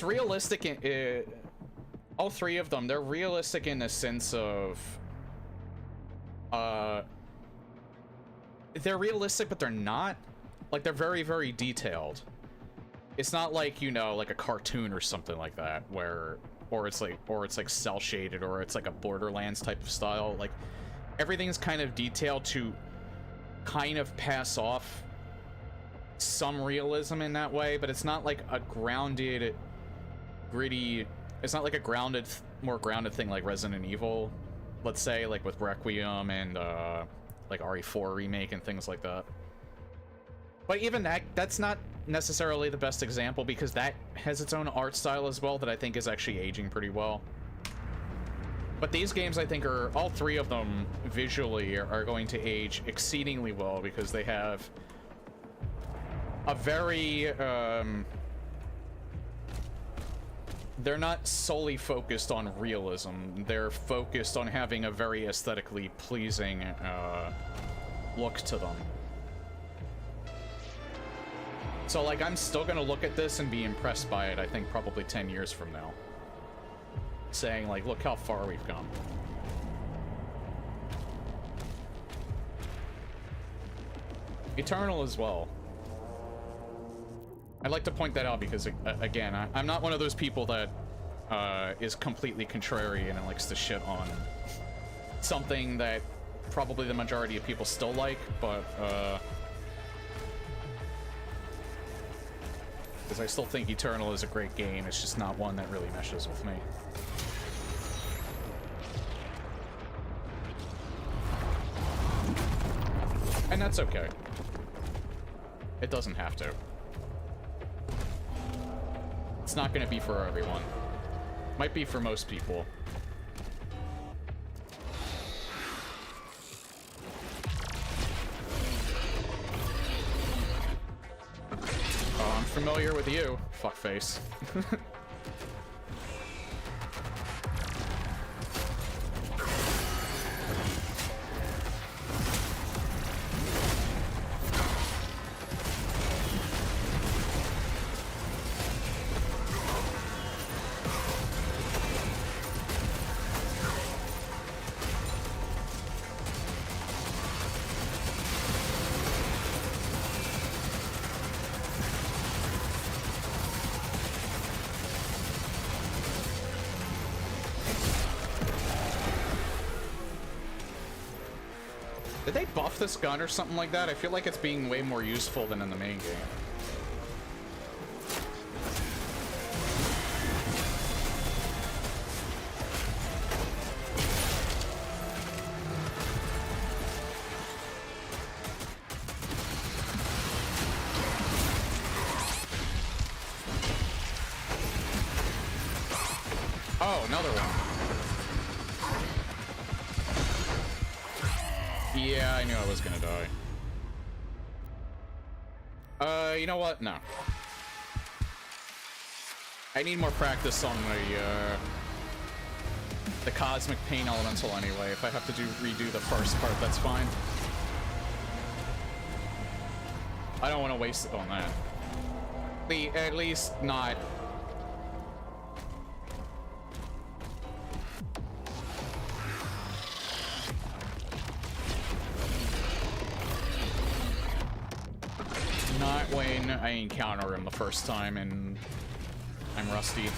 realistic in... all three of them, they're realistic in the sense of... they're realistic, but they're not. Like, they're very, very detailed. It's not like, you know, like a cartoon or something like that, where, or it's like cell shaded, or it's like a Borderlands type of style. Like, everything's kind of detailed to kind of pass off some realism in that way, but it's not like a grounded, gritty, it's not like a grounded, more grounded thing like Resident Evil let's say, like with Requiem and like RE4 remake and things like that. But even that's not necessarily the best example, because that has its own art style as well that I think is actually aging pretty well. But these games, I think, are all three of them visually are going to age exceedingly well, because they have a very they're not solely focused on realism. They're focused on having a very aesthetically pleasing look to them. So, like, I'm still gonna look at this and be impressed by it, I think, probably 10 years from now. Saying, like, look how far we've come. Eternal as well. I'd like to point that out because, again, I'm not one of those people that is completely contrarian and likes to shit on something that probably the majority of people still like, but, because I still think Eternal is a great game, it's just not one that really meshes with me. And that's okay. It doesn't have to. It's not gonna be for everyone. Might be for most people. Oh, I'm familiar with you, fuckface. Did they buff this gun or something like that? I feel like it's being way more useful than in the main game. Oh, another one. Yeah, I knew I was gonna die. You know what? No. I need more practice on the Cosmic Pain Elemental anyway. If I have to redo the first part, that's fine. I don't want to waste it on that. At least not... Not when I encounter him the first time and I'm rusty.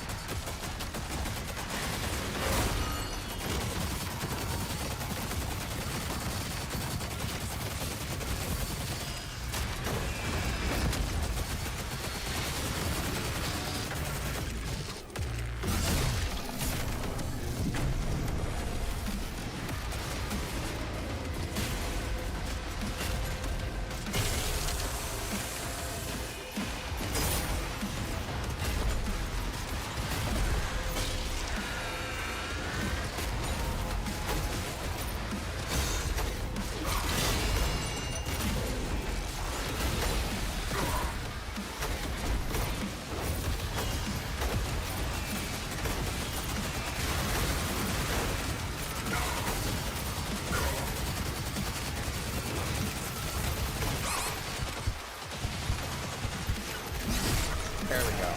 There we go.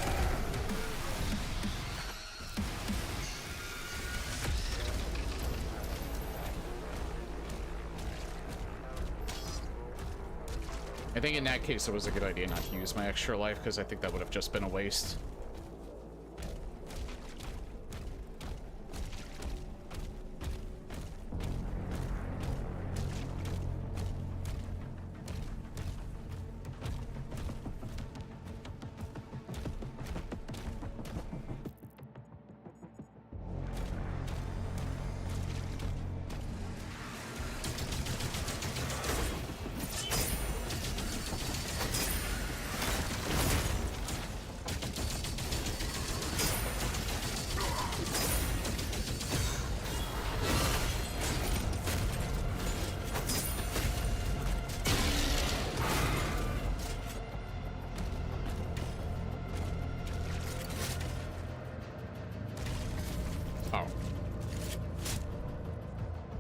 I think in that case it was a good idea not to use my extra life, because I think that would have just been a waste.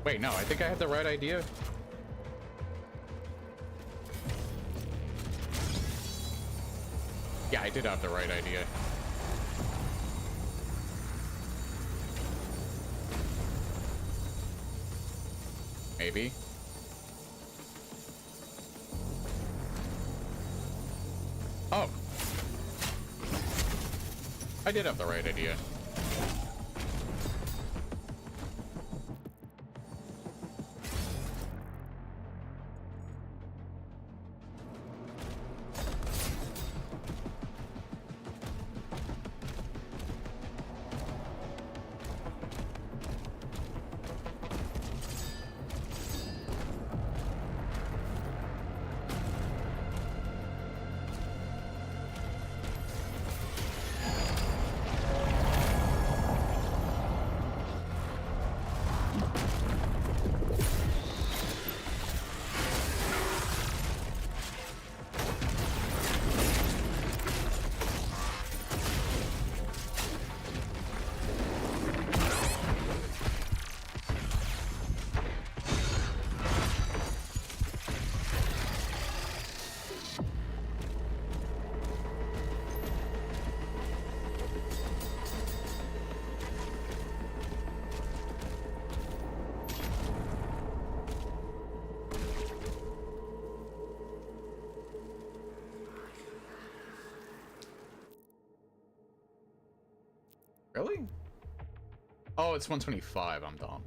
Wait, no, I think I had the right idea. Yeah, I did have the right idea. Maybe. Oh. I did have the right idea. Really? Oh, it's 125. I'm dumb.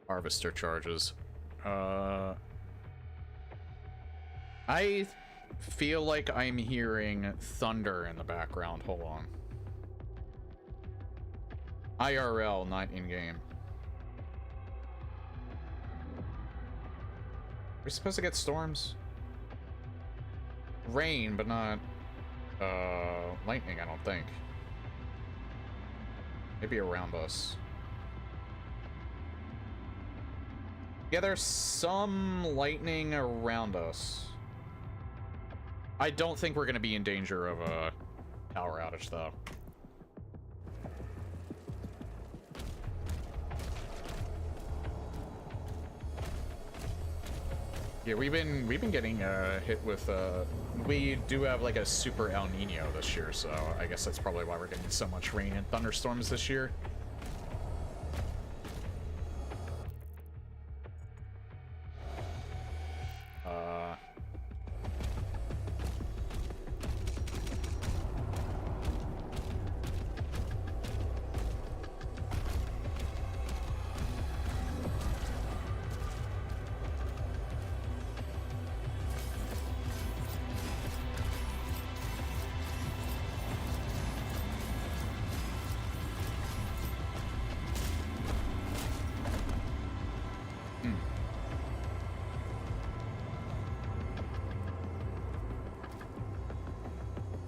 Harvester charges. I feel like I'm hearing thunder in the background. Hold on. IRL, not in-game. We're supposed to get storms? Rain, but not, lightning, I don't think. Maybe around us. Yeah, there's some lightning around us. I don't think we're gonna be in danger of a power outage, though. Yeah, we've been getting hit with we do have like a super El Nino this year, so I guess that's probably why we're getting so much rain and thunderstorms this year.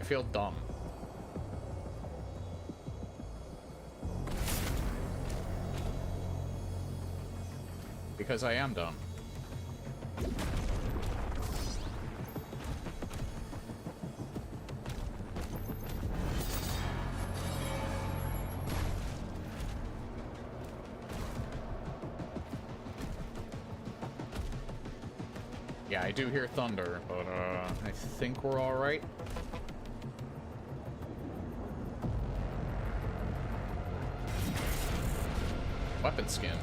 I feel dumb. Because I am dumb. Yeah, I do hear thunder, but I think we're all right. Weapon skin.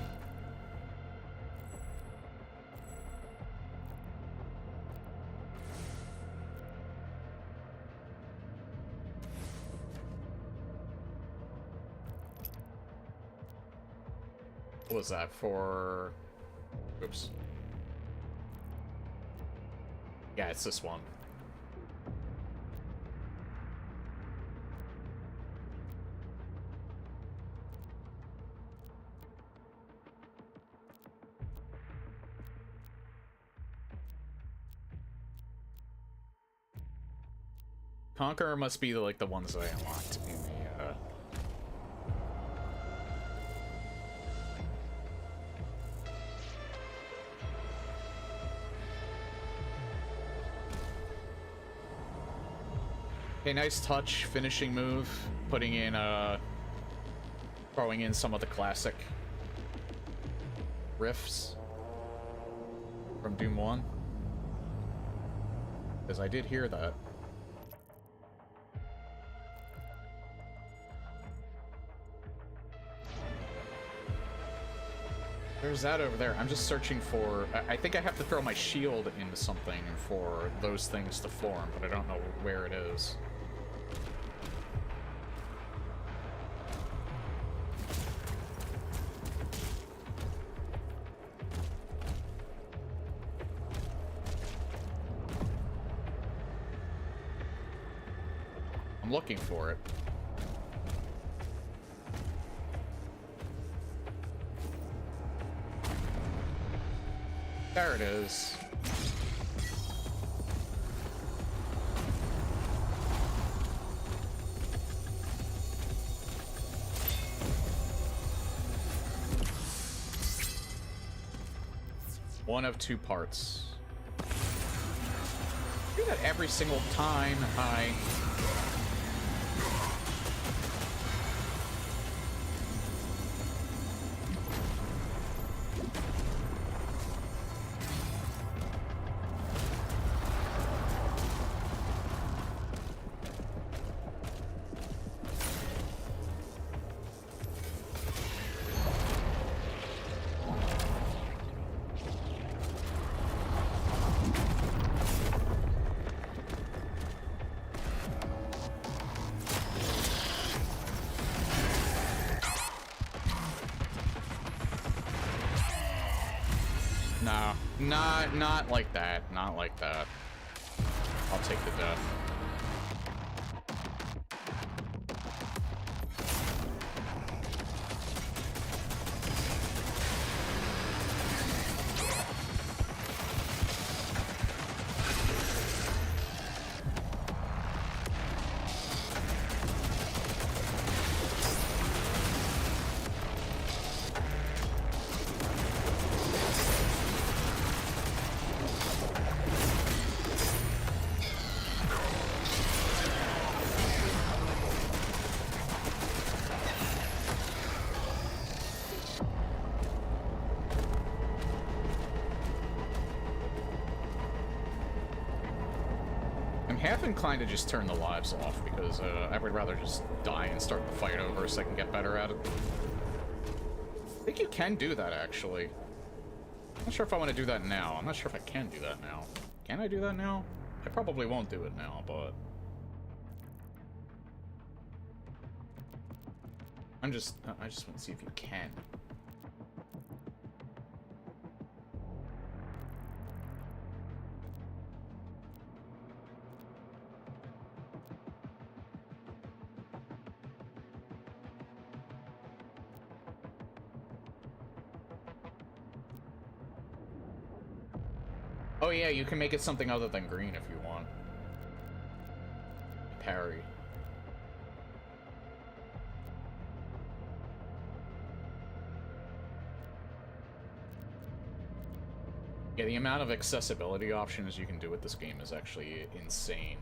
What was that for? Oops. Yeah, it's this one. Conqueror must be like the ones that I unlocked in the A nice touch, finishing move, putting in, throwing in some of the classic riffs from Doom 1. Because I did hear that. There's that over there. I'm just searching for... I think I have to throw my shield into something for those things to form, but I don't know where it is. I'm looking for it. There it is. One of two parts. Do that every single time. Hi. No, not like that. Not like that. I'll take the death. Half inclined to just turn the lives off because I would rather just die and start the fight over so I can get better at it. I think you can do that, actually. I'm not sure if I want to do that now. I'm not sure if I can do that now. Can I do that now? I probably won't do it now, but... I just want to see if you can. Oh yeah, you can make it something other than green if you want. Parry. Yeah, the amount of accessibility options you can do with this game is actually insane.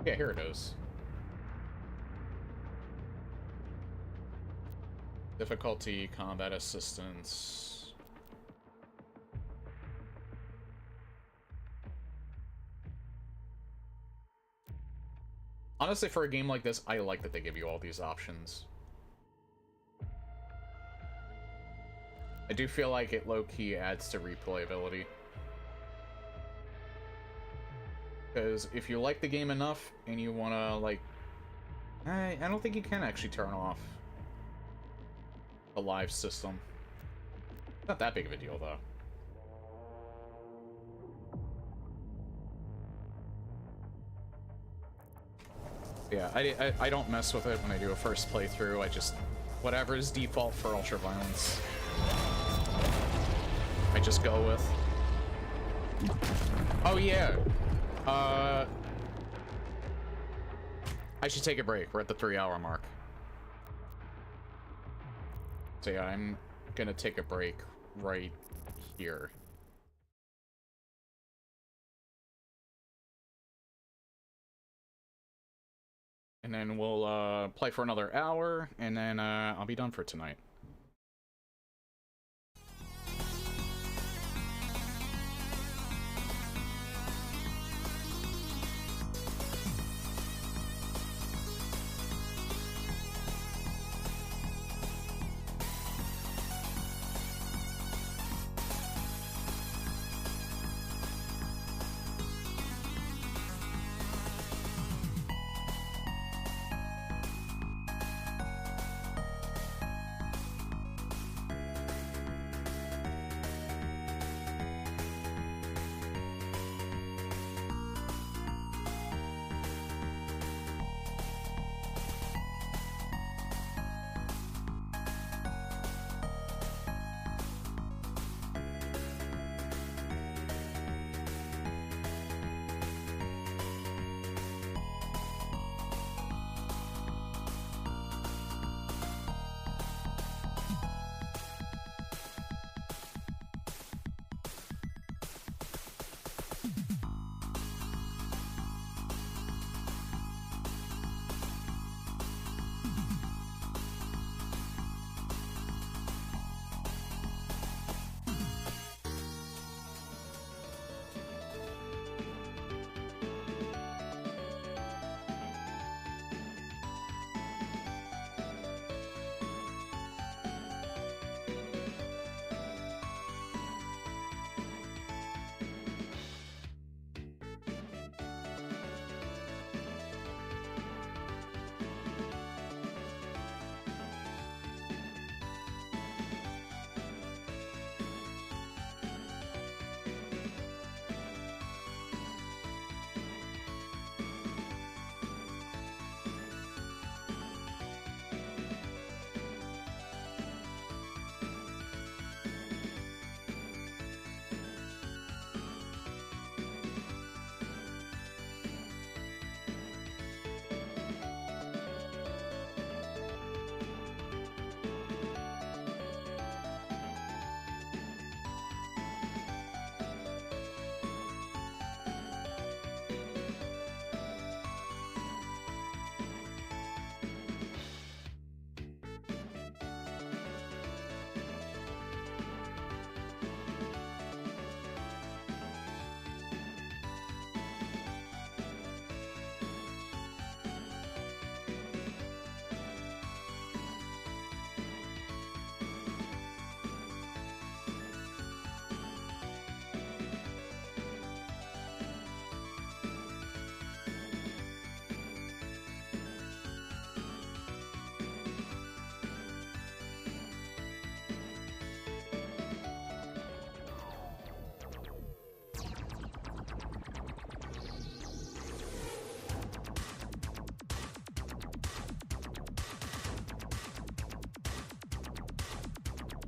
Yeah, here it is. Difficulty, combat assistance. Honestly, for a game like this, I like that they give you all these options. I do feel like it low-key adds to replayability. Because if you like the game enough and you want to, like... I don't think you can actually turn off a live system. Not that big of a deal, though. Yeah, I don't mess with it when I do a first playthrough. I just... whatever is default for Ultra Violence, I just go with. Oh, yeah. I should take a break. We're at the 3-hour mark. So yeah, I'm gonna take a break right here. And then we'll play for another hour, and then I'll be done for tonight.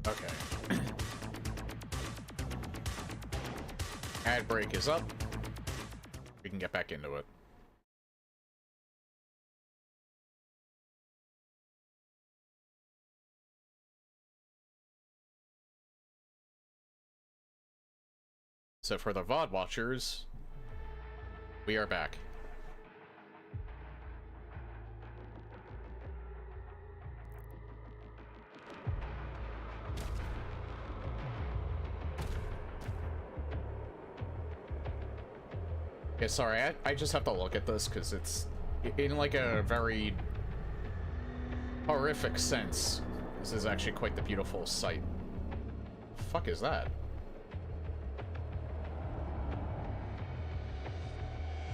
Okay. Ad break is up. We can get back into it. So for the VOD watchers, we are back. Okay, sorry, I just have to look at this because it's in like a very horrific sense. This is actually quite the beautiful sight. The fuck is that?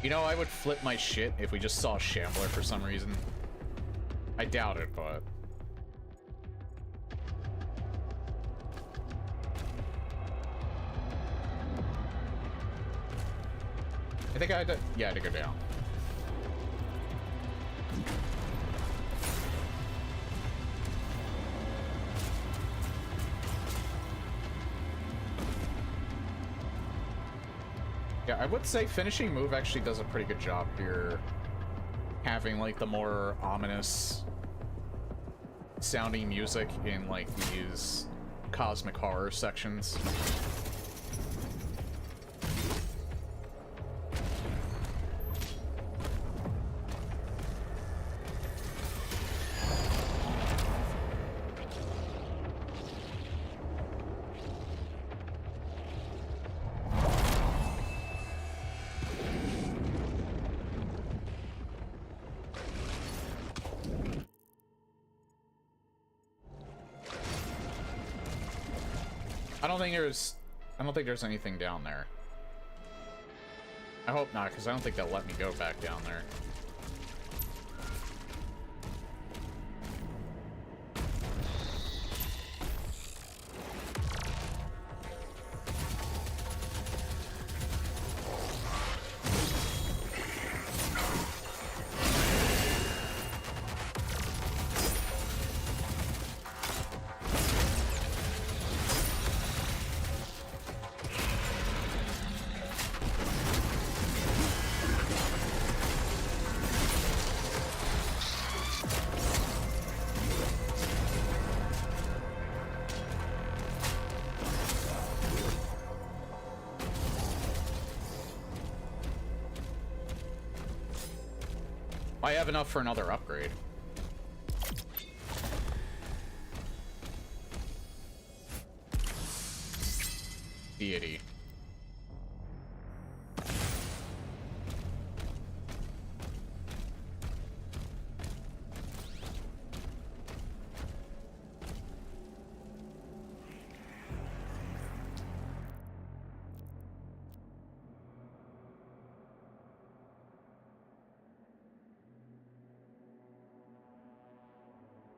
You know, I would flip my shit if we just saw Shambler for some reason. I doubt it, but... I think I had to... Yeah, I had to go down. Yeah, I would say finishing move actually does a pretty good job here. Having, like, the more ominous sounding music in, like, these cosmic horror sections. I don't think there's anything down there. I hope not, because I don't think they'll let me go back down there. I have enough for another upgrade. Deity.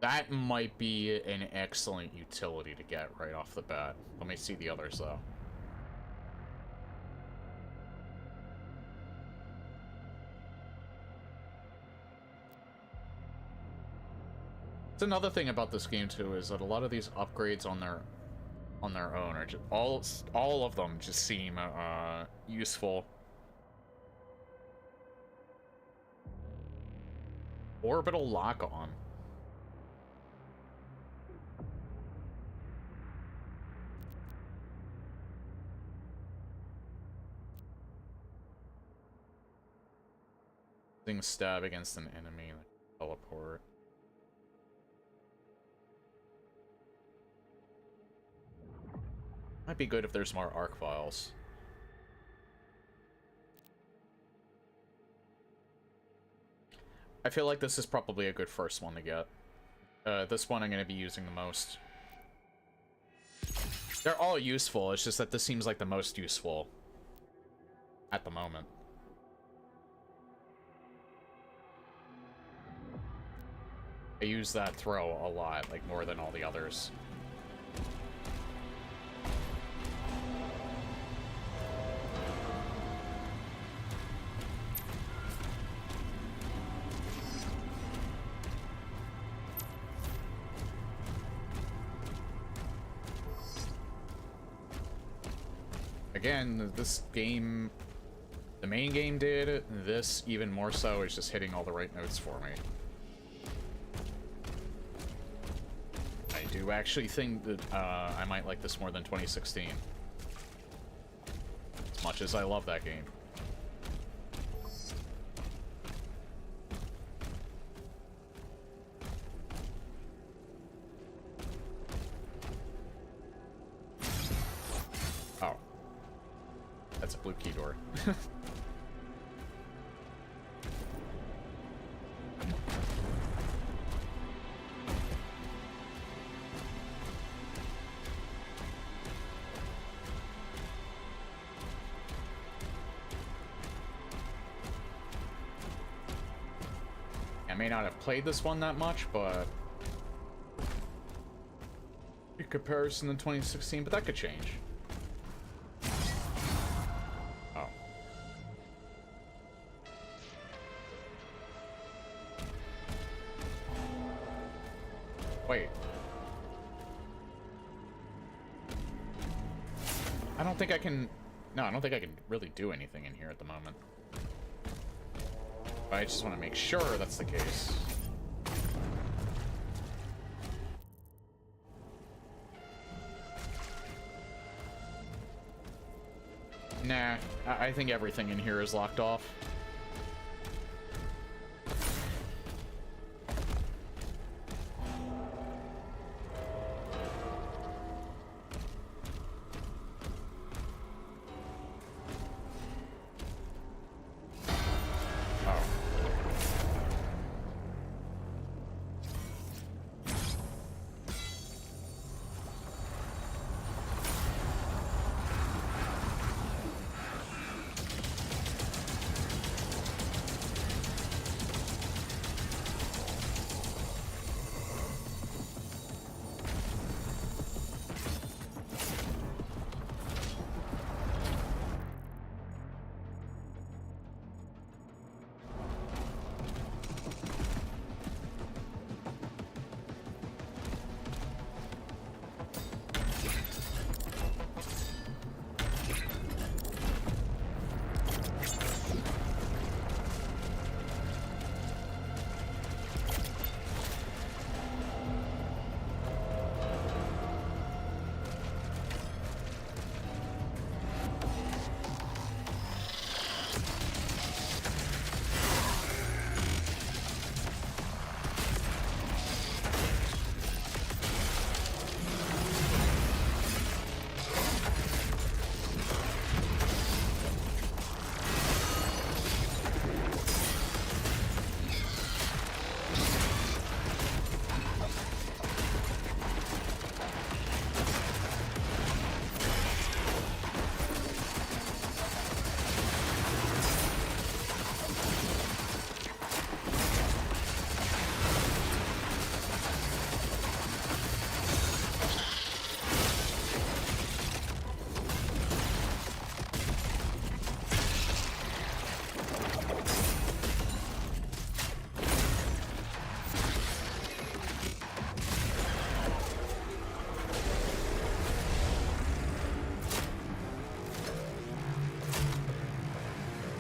That might be an excellent utility to get right off the bat. Let me see the others, though. It's another thing about this game, too, is that a lot of these upgrades on their own are just, all of them just seem useful. Orbital lock-on. Stab against an enemy, like teleport. Might be good if there's more arc files. I feel like this is probably a good first one to get. This one I'm going to be using the most. They're all useful, it's just that this seems like the most useful at the moment. I use that throw a lot, like more than all the others. Again, this game, the main game did, this even more so is just hitting all the right notes for me. I do actually think that I might like this more than 2016. As much as I love that game. Oh. That's a blue key door. I may not have played this one that much, but in comparison to 2016, but that could change. Oh. Wait. I don't think I can... No, I don't think I can really do anything in here at the moment. I just want to make sure that's the case. Nah, I think everything in here is locked off.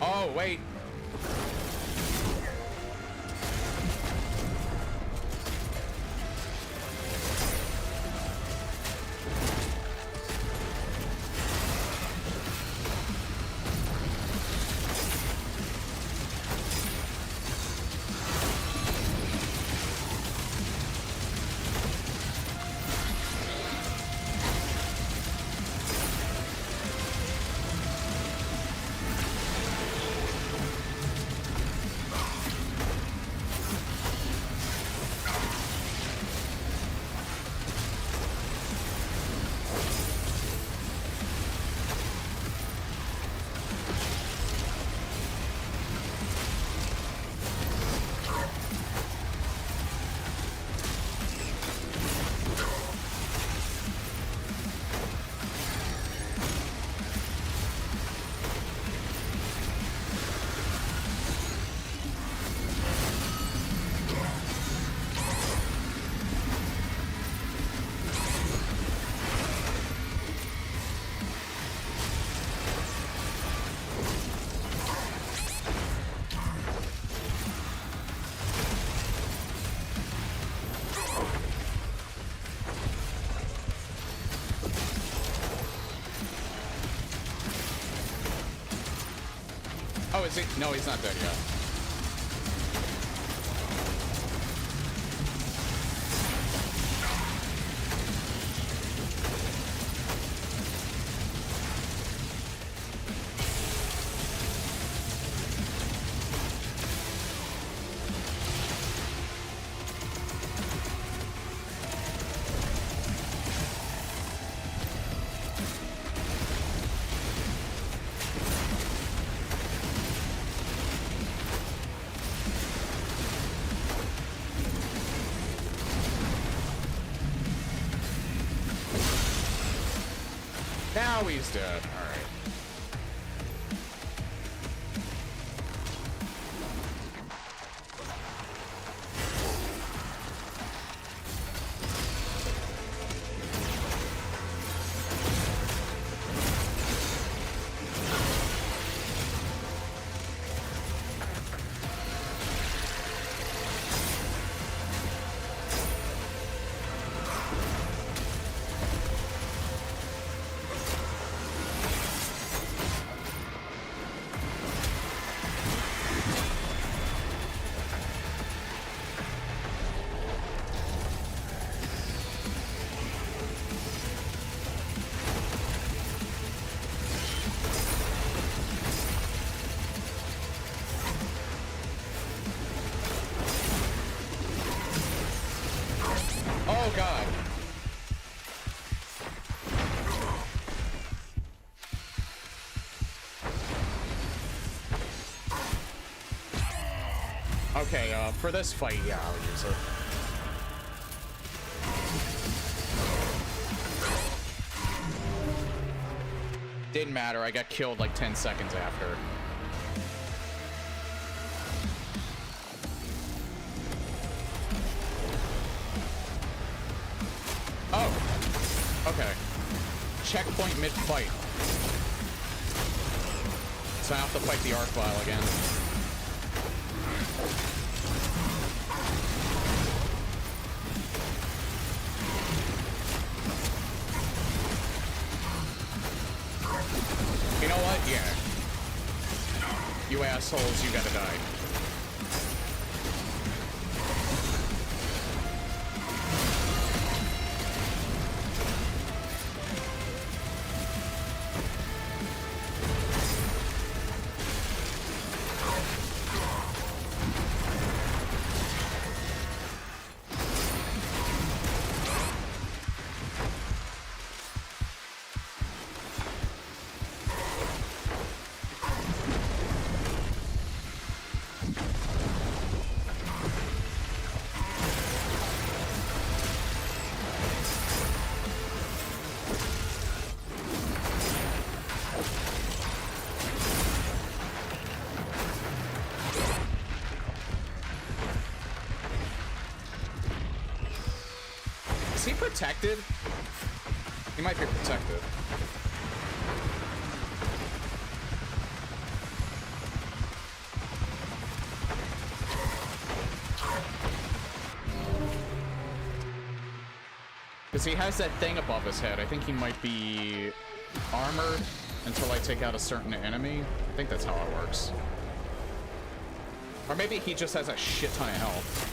Oh, wait. Oh, is he? No, he's not dead yet. Now he's dead. All right. god. Okay, for this fight, yeah, I'll use it. Didn't matter, I got killed like 10 seconds after. Oh, okay. Checkpoint mid-fight. So I have to fight the Archvile again. You know what? Yeah. You assholes, you gotta die. Is he protected? He might be protected. Because he has that thing above his head. I think he might be armored until I take out a certain enemy. I think that's how it works. Or maybe he just has a shit ton of health.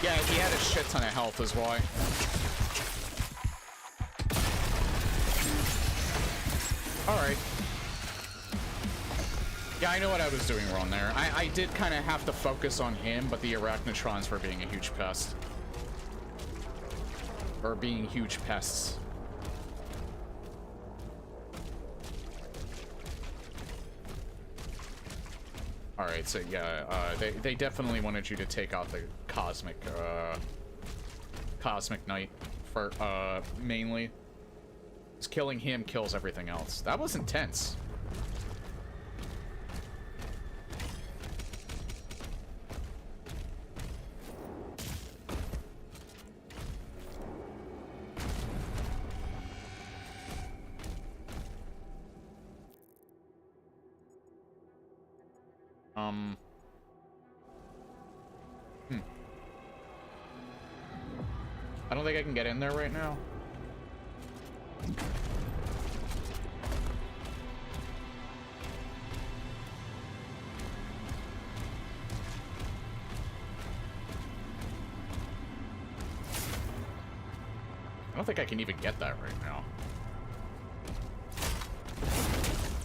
Yeah, he had a shit ton of health is why. Alright. Yeah, I know what I was doing wrong there. I did kind of have to focus on him, but the Arachnotrons were being a huge pest. Or being huge pests. Alright, so yeah, they definitely wanted you to take out the Cosmic Knight for, mainly. Because killing him kills everything else. That was intense. I don't think I can get in there right now. I don't think I can even get that right now.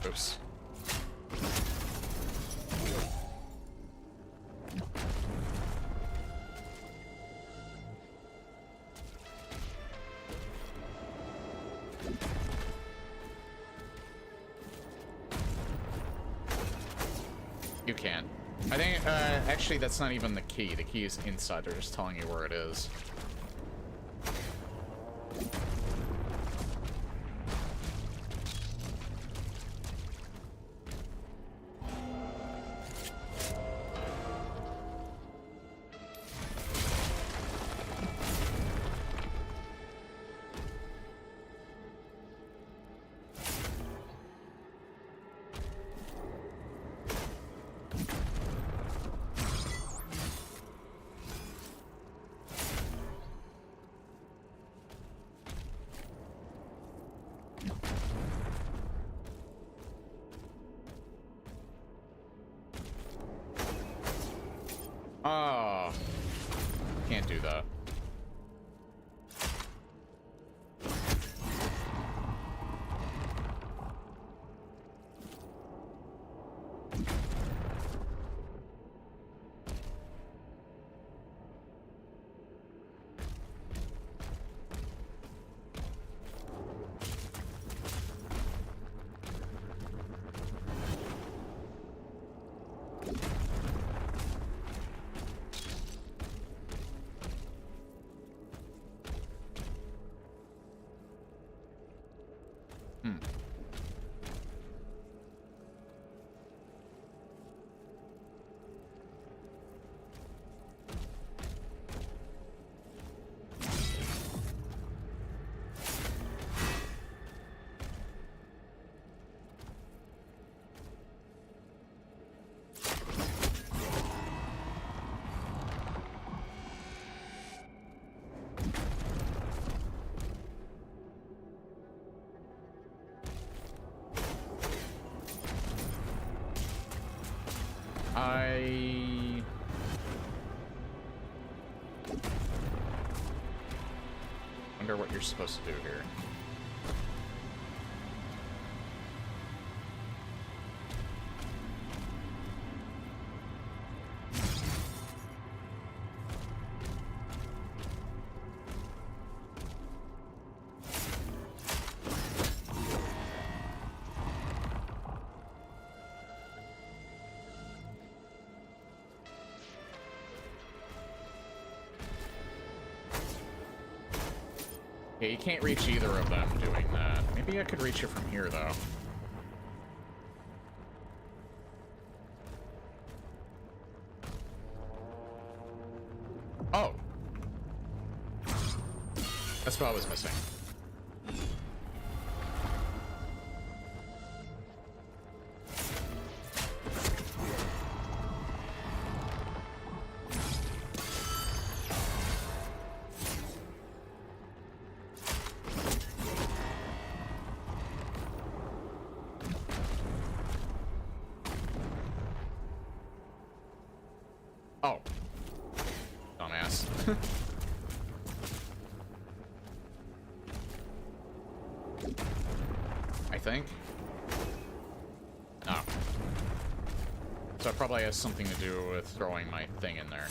Oops. You can. I think, actually, that's not even the key. The key is inside. They're just telling you where it is. Oh, can't do that. I wonder what you're supposed to do here. Yeah, you can't reach either of them doing that. Maybe I could reach it from here, though. Oh! That's what I was missing. Oh. Dumbass. I think. No. So it probably has something to do with throwing my thing in there.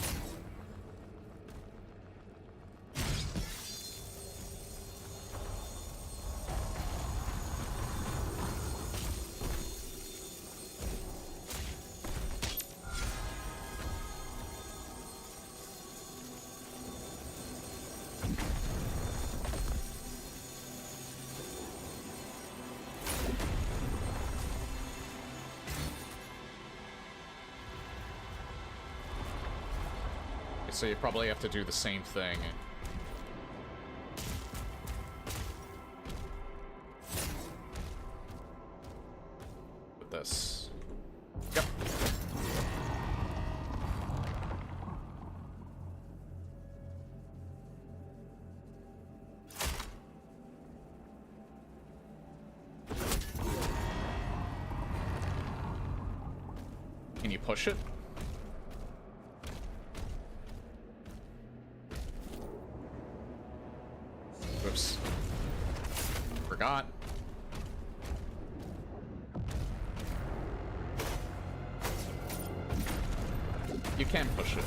So you probably have to do the same thing. With this. Yep. Can you push it? Oops. Forgot. You can push it.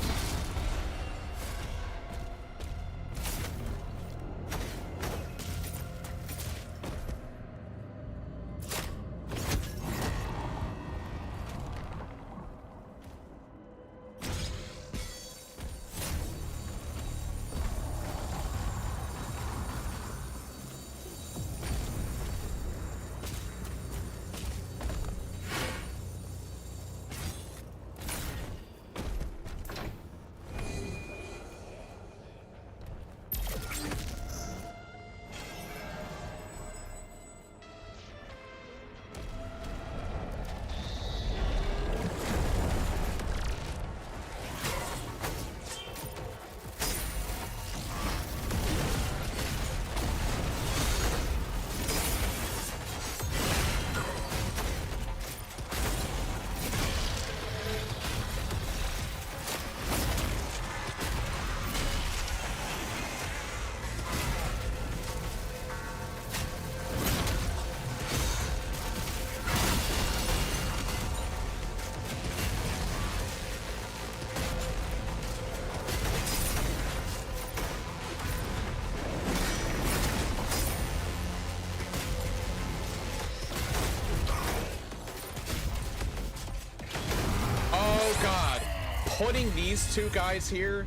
putting these two guys here.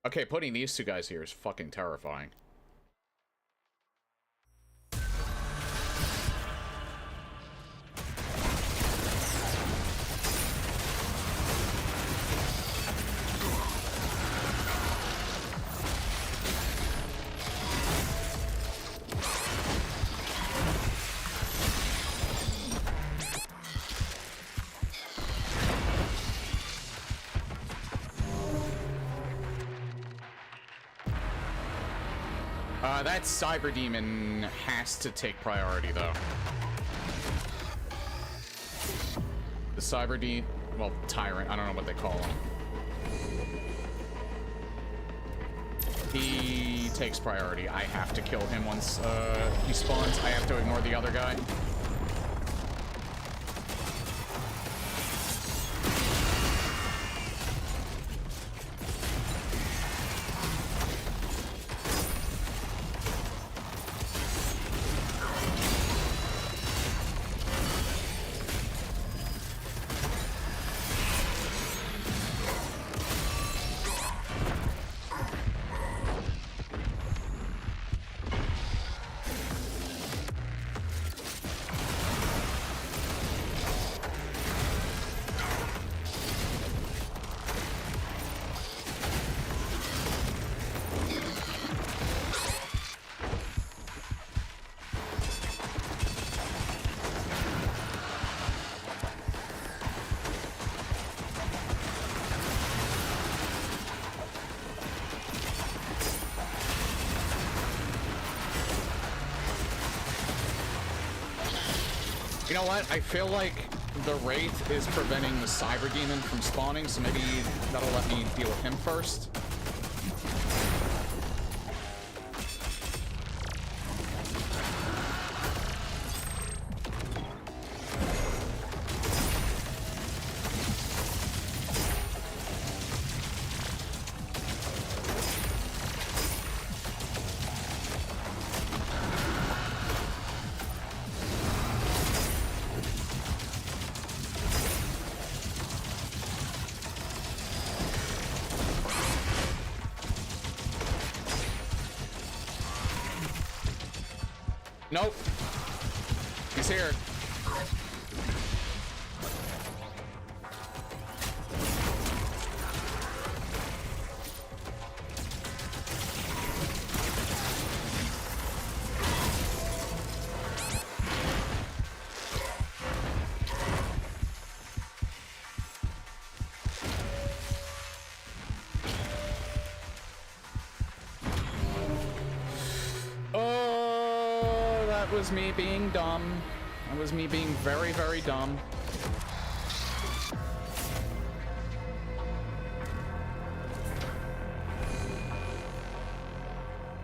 Okay, putting these two guys here is fucking terrifying. That Cyber Demon has to take priority, though. The Cyber Demon, well, Tyrant, I don't know what they call him. He takes priority. I have to kill him once he spawns. I have to ignore the other guy. You know what? I feel like the Wraith is preventing the Cyber Demon from spawning, so maybe that'll let me deal with him first. Nope. He's here. That was me being dumb. That was me being very, very dumb.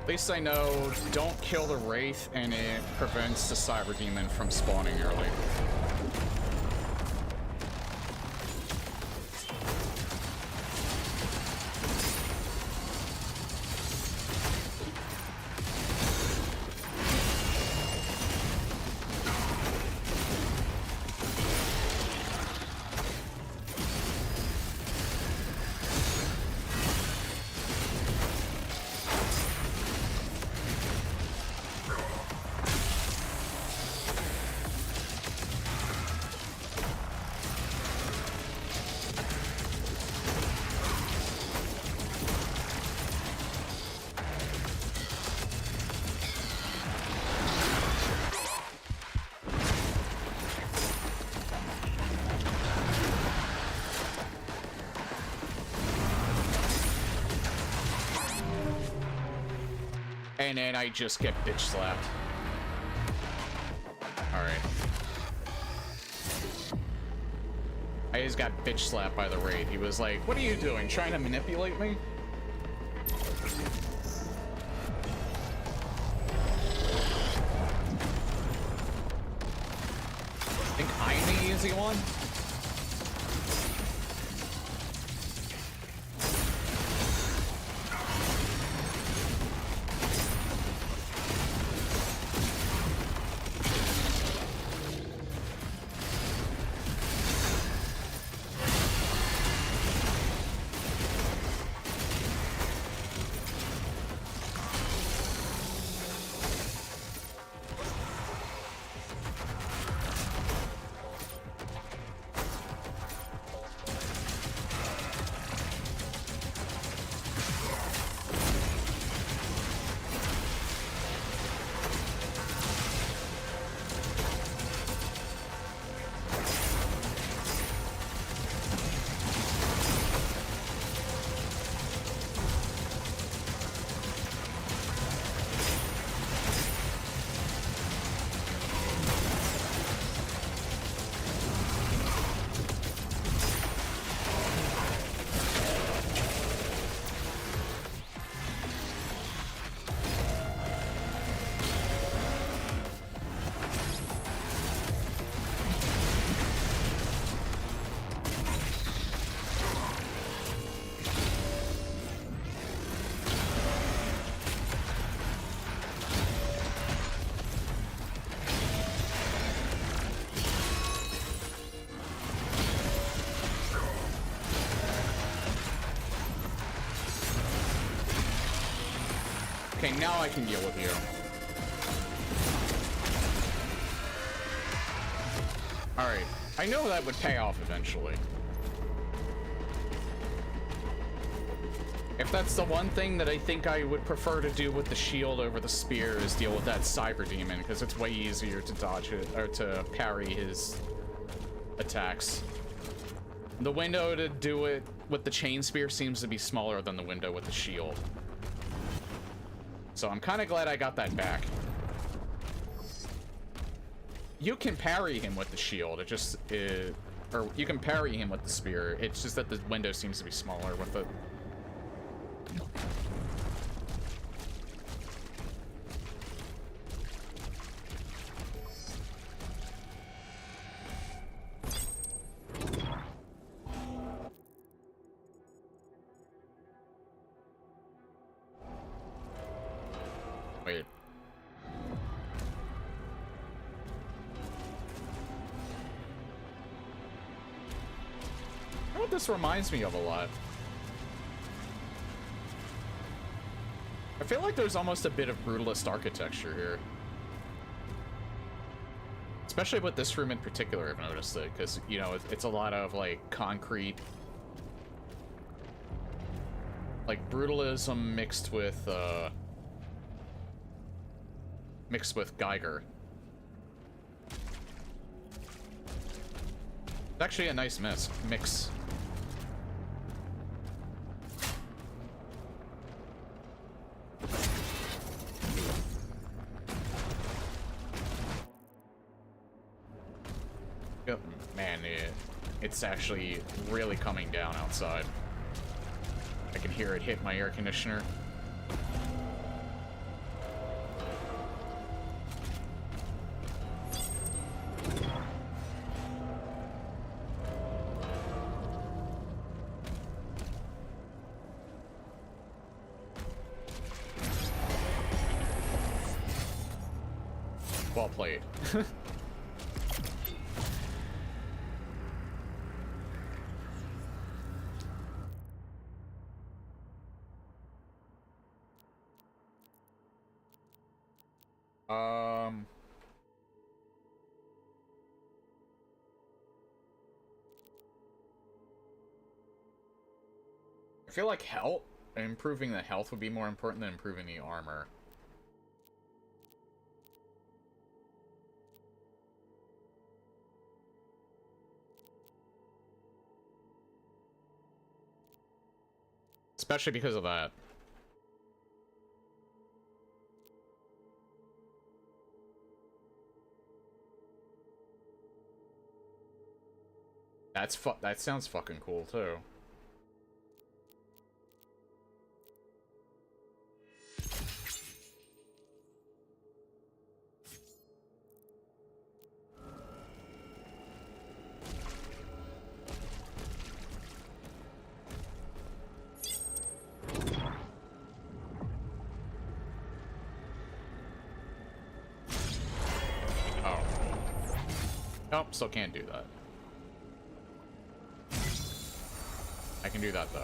At least I know don't kill the Wraith and it prevents the Cyber Demon from spawning early. And then I just get bitch slapped. Alright. I just got bitch slapped by the Wraith. He was like, what are you doing? Trying to manipulate me? I think I'm the easy one? Okay, now I can deal with you. Alright. I know that would pay off eventually. If that's the one thing that I think I would prefer to do with the shield over the spear is deal with that cyber demon, because it's way easier to dodge it, or to parry his attacks. The window to do it with the chain spear seems to be smaller than the window with the shield. So I'm kind of glad I got that back. You can parry him with the shield, or you can parry him with the spear. It's just that the window seems to be smaller with it. Wait. You know what this reminds me of a lot? I feel like there's almost a bit of brutalist architecture here. Especially with this room in particular, I've noticed it, because, you know, it's a lot of, like, concrete. Like, brutalism mixed with Geiger. It's actually a nice mix. Man, it's actually really coming down outside. I can hear it hit my air conditioner. Well played. I feel like improving the health would be more important than improving the armor. Especially because of that. That sounds fucking cool too. Nope, still can't do that. I can do that though.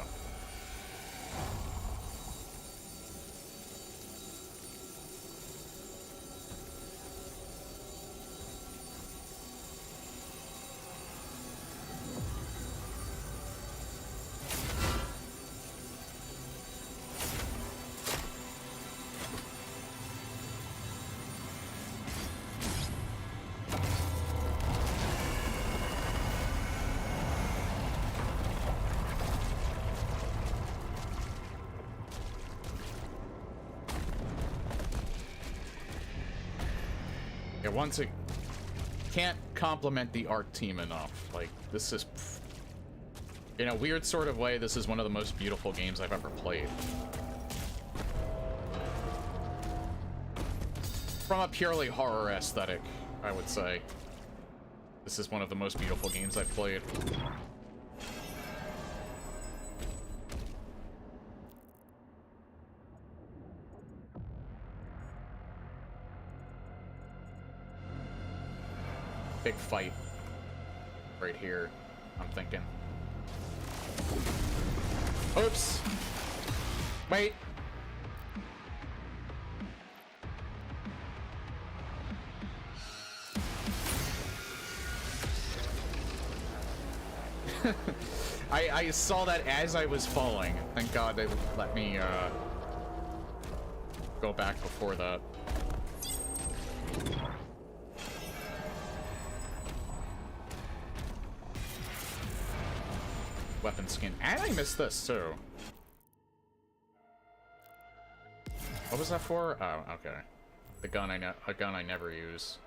Once it can't compliment the art team enough. Like, this is, in a weird sort of way, this is one of the most beautiful games I've ever played. From a purely horror aesthetic, I would say, this is one of the most beautiful games I've played. Big fight right here, I'm thinking. Oops. Wait. I saw that as I was falling. Thank God they let me go back before that. Weapon skin. And I missed this too. What was that for? Oh, okay. The gun a gun I never use.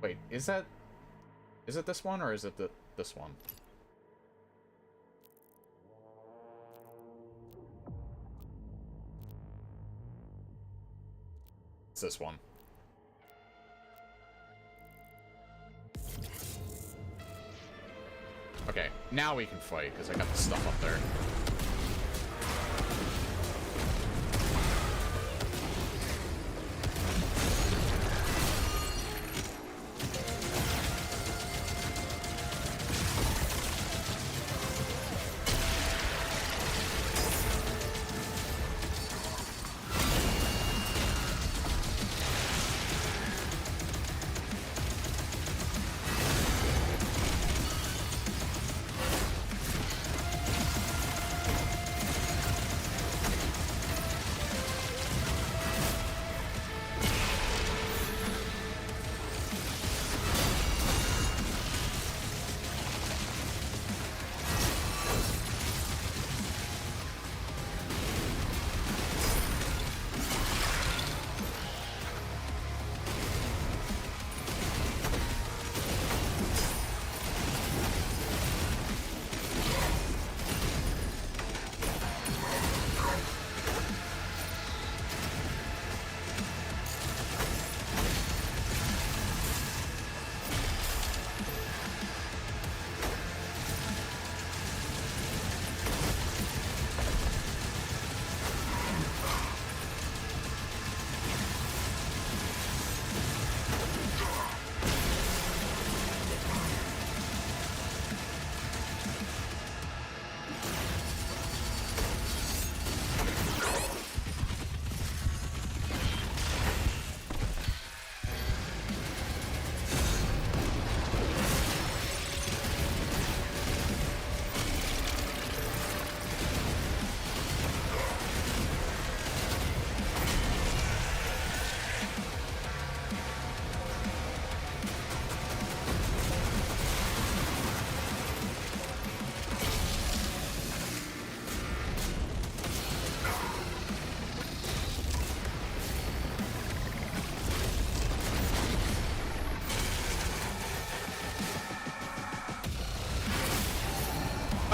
Wait, is it this one or is it this one? It's this one. Okay, now we can fight, because I got the stuff up there.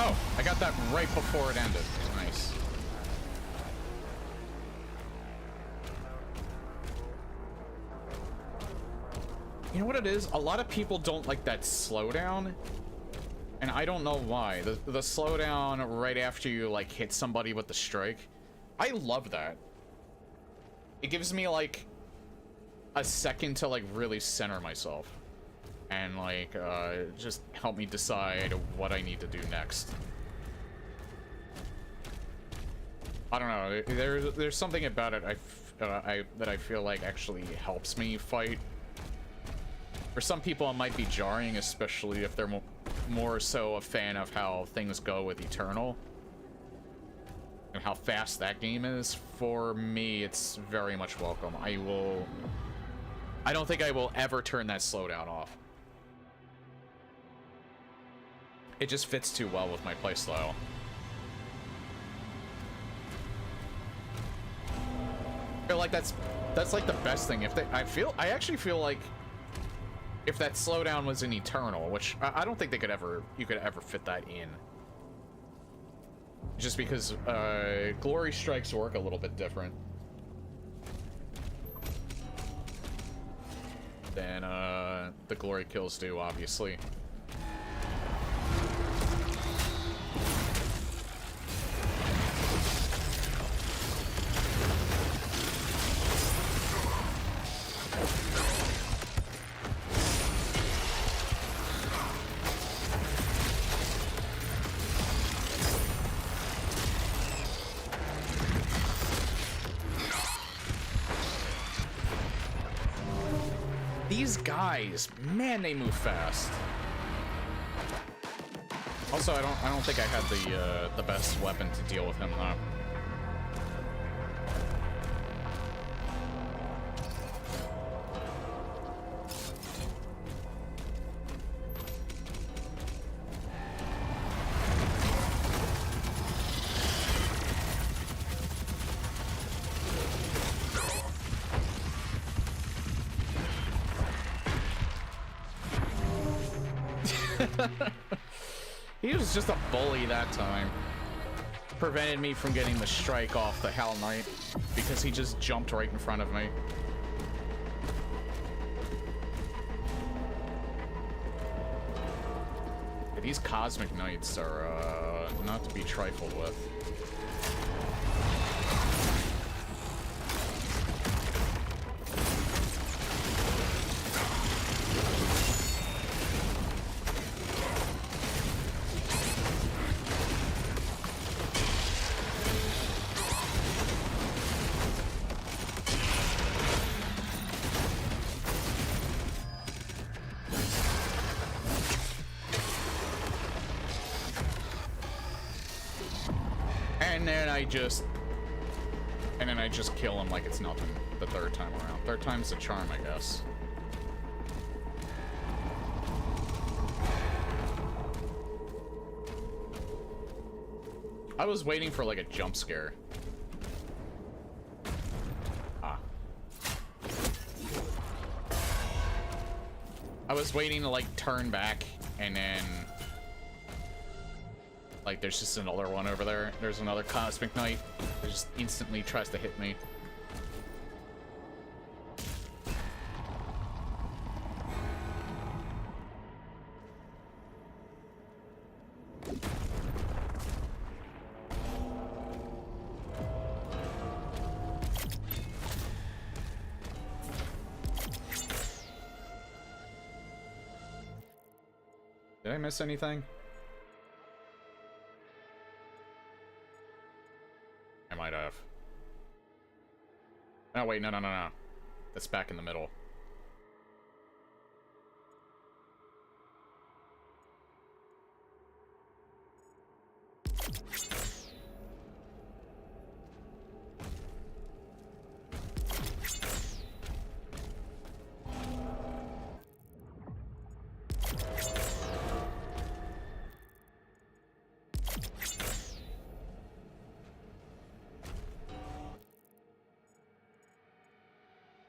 Oh, I got that right before it ended. Nice. You know what it is? A lot of people don't like that slowdown. And I don't know why. The slowdown right after you, like, hit somebody with the strike. I love that. It gives me, like, a second to, like, really center myself. And, like, just help me decide what I need to do next. I don't know. There's something about it that I feel like actually helps me fight. For some people, it might be jarring, especially if they're more so a fan of how things go with Eternal. And how fast that game is. For me, it's very much welcome. I don't think I will ever turn that slowdown off. It just fits too well with my playstyle. I feel like that's like the best thing. I actually feel like if that slowdown was in Eternal, which I don't think you could ever fit that in. Just because glory strikes work a little bit different than the glory kills do, obviously. These guys, man, they move fast. Also, I don't think I had the best weapon to deal with him though. He was just a bully that time. Prevented me from getting the strike off the Hell Knight because he just jumped right in front of me. These Cosmic Knights are not to be trifled with. And then I just kill him like it's nothing the third time around. Third time's the charm, I guess. I was waiting for like a jump scare. Ah. I was waiting to like turn back and then like, there's just another one over there. There's another Cosmic Knight that just instantly tries to hit me. Did I miss anything? Oh, wait, no. That's back in the middle.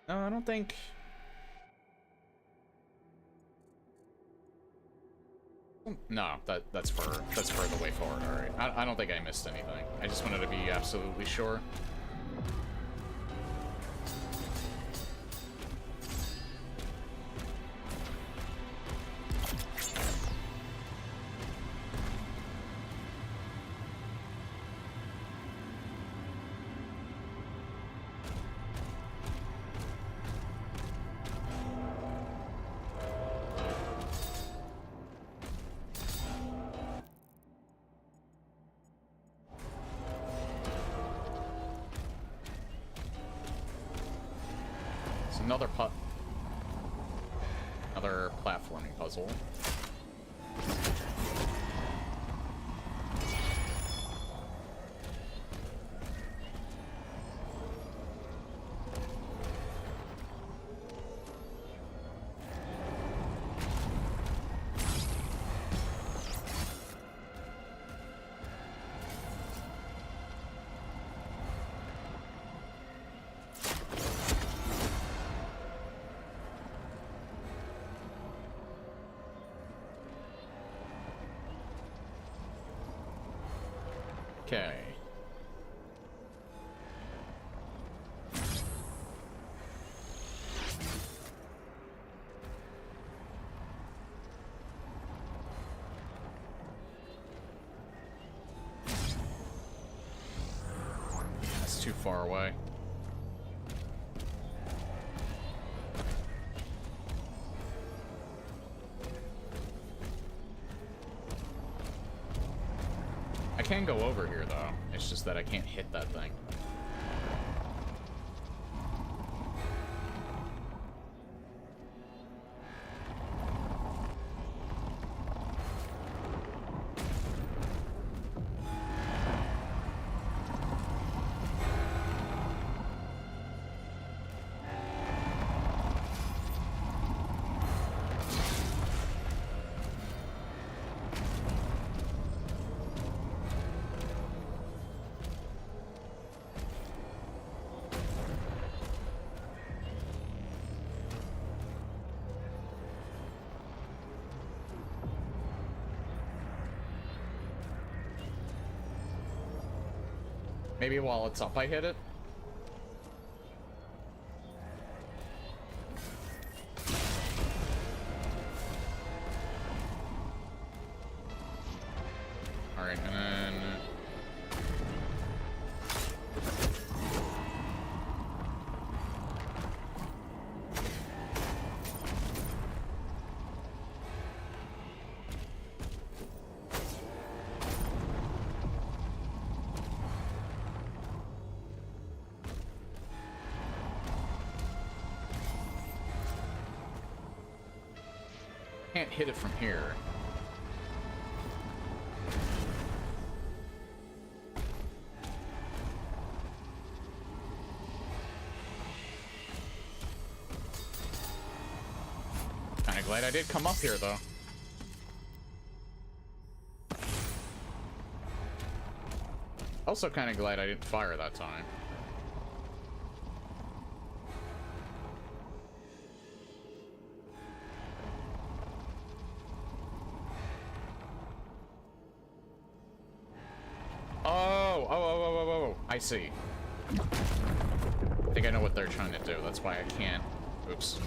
No, I don't think... No, that's further way forward, alright. I don't think I missed anything. I just wanted to be absolutely sure. Another platforming puzzle. Okay. That's too far away. I can go over here, though. It's just that I can't hit that thing. Maybe while it's up I hit it? Alright, and then... Can't hit it from here. Kinda glad I did come up here, though. Also kinda glad I didn't fire that time. Oh, I see. I think I know what they're trying to do. That's why I can't. Oops.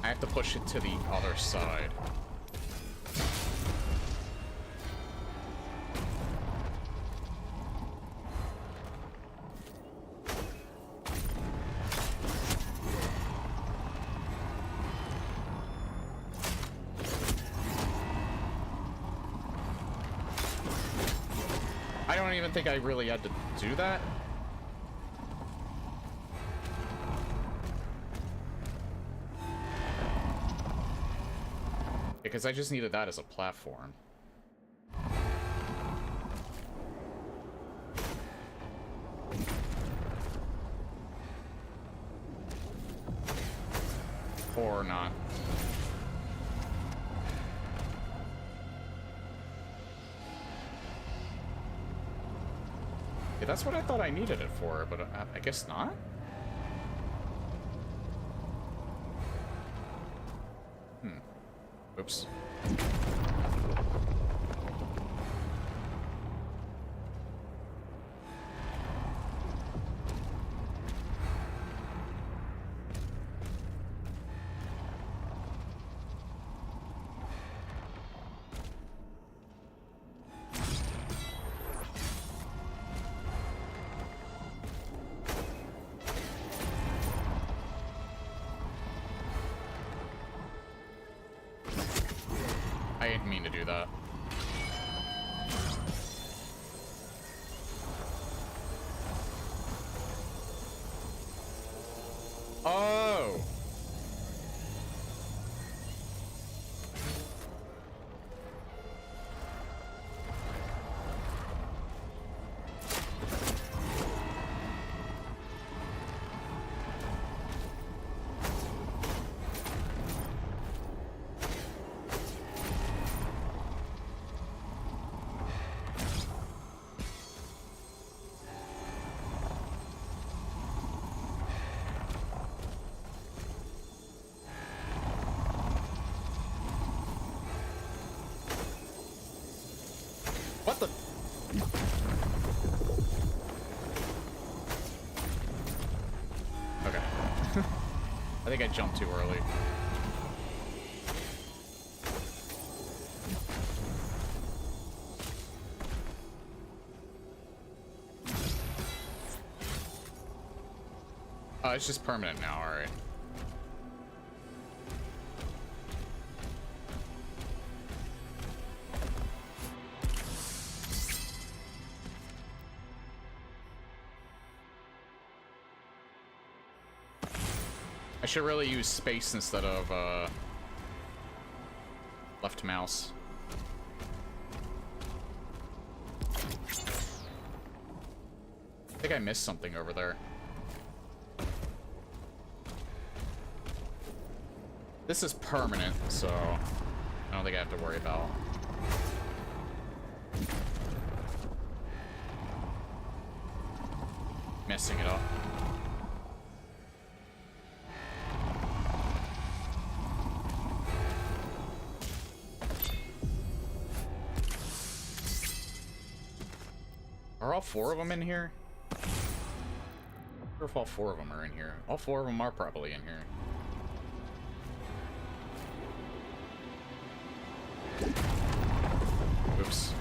I have to push it to the other side. I don't even think I really had to do that. Because I just needed that as a platform. Or not. Yeah, that's what I thought I needed it for, but I guess not? Oops. I didn't mean to do that. Oh! What the? Okay. I think I jumped too early. Oh, it's just permanent now, alright. I should really use space instead of left mouse. I think I missed something over there. This is permanent, so I don't think I have to worry about messing it up. Are all 4 of them in here? I wonder if all 4 of them are in here. All 4 of them are probably in here. Oops.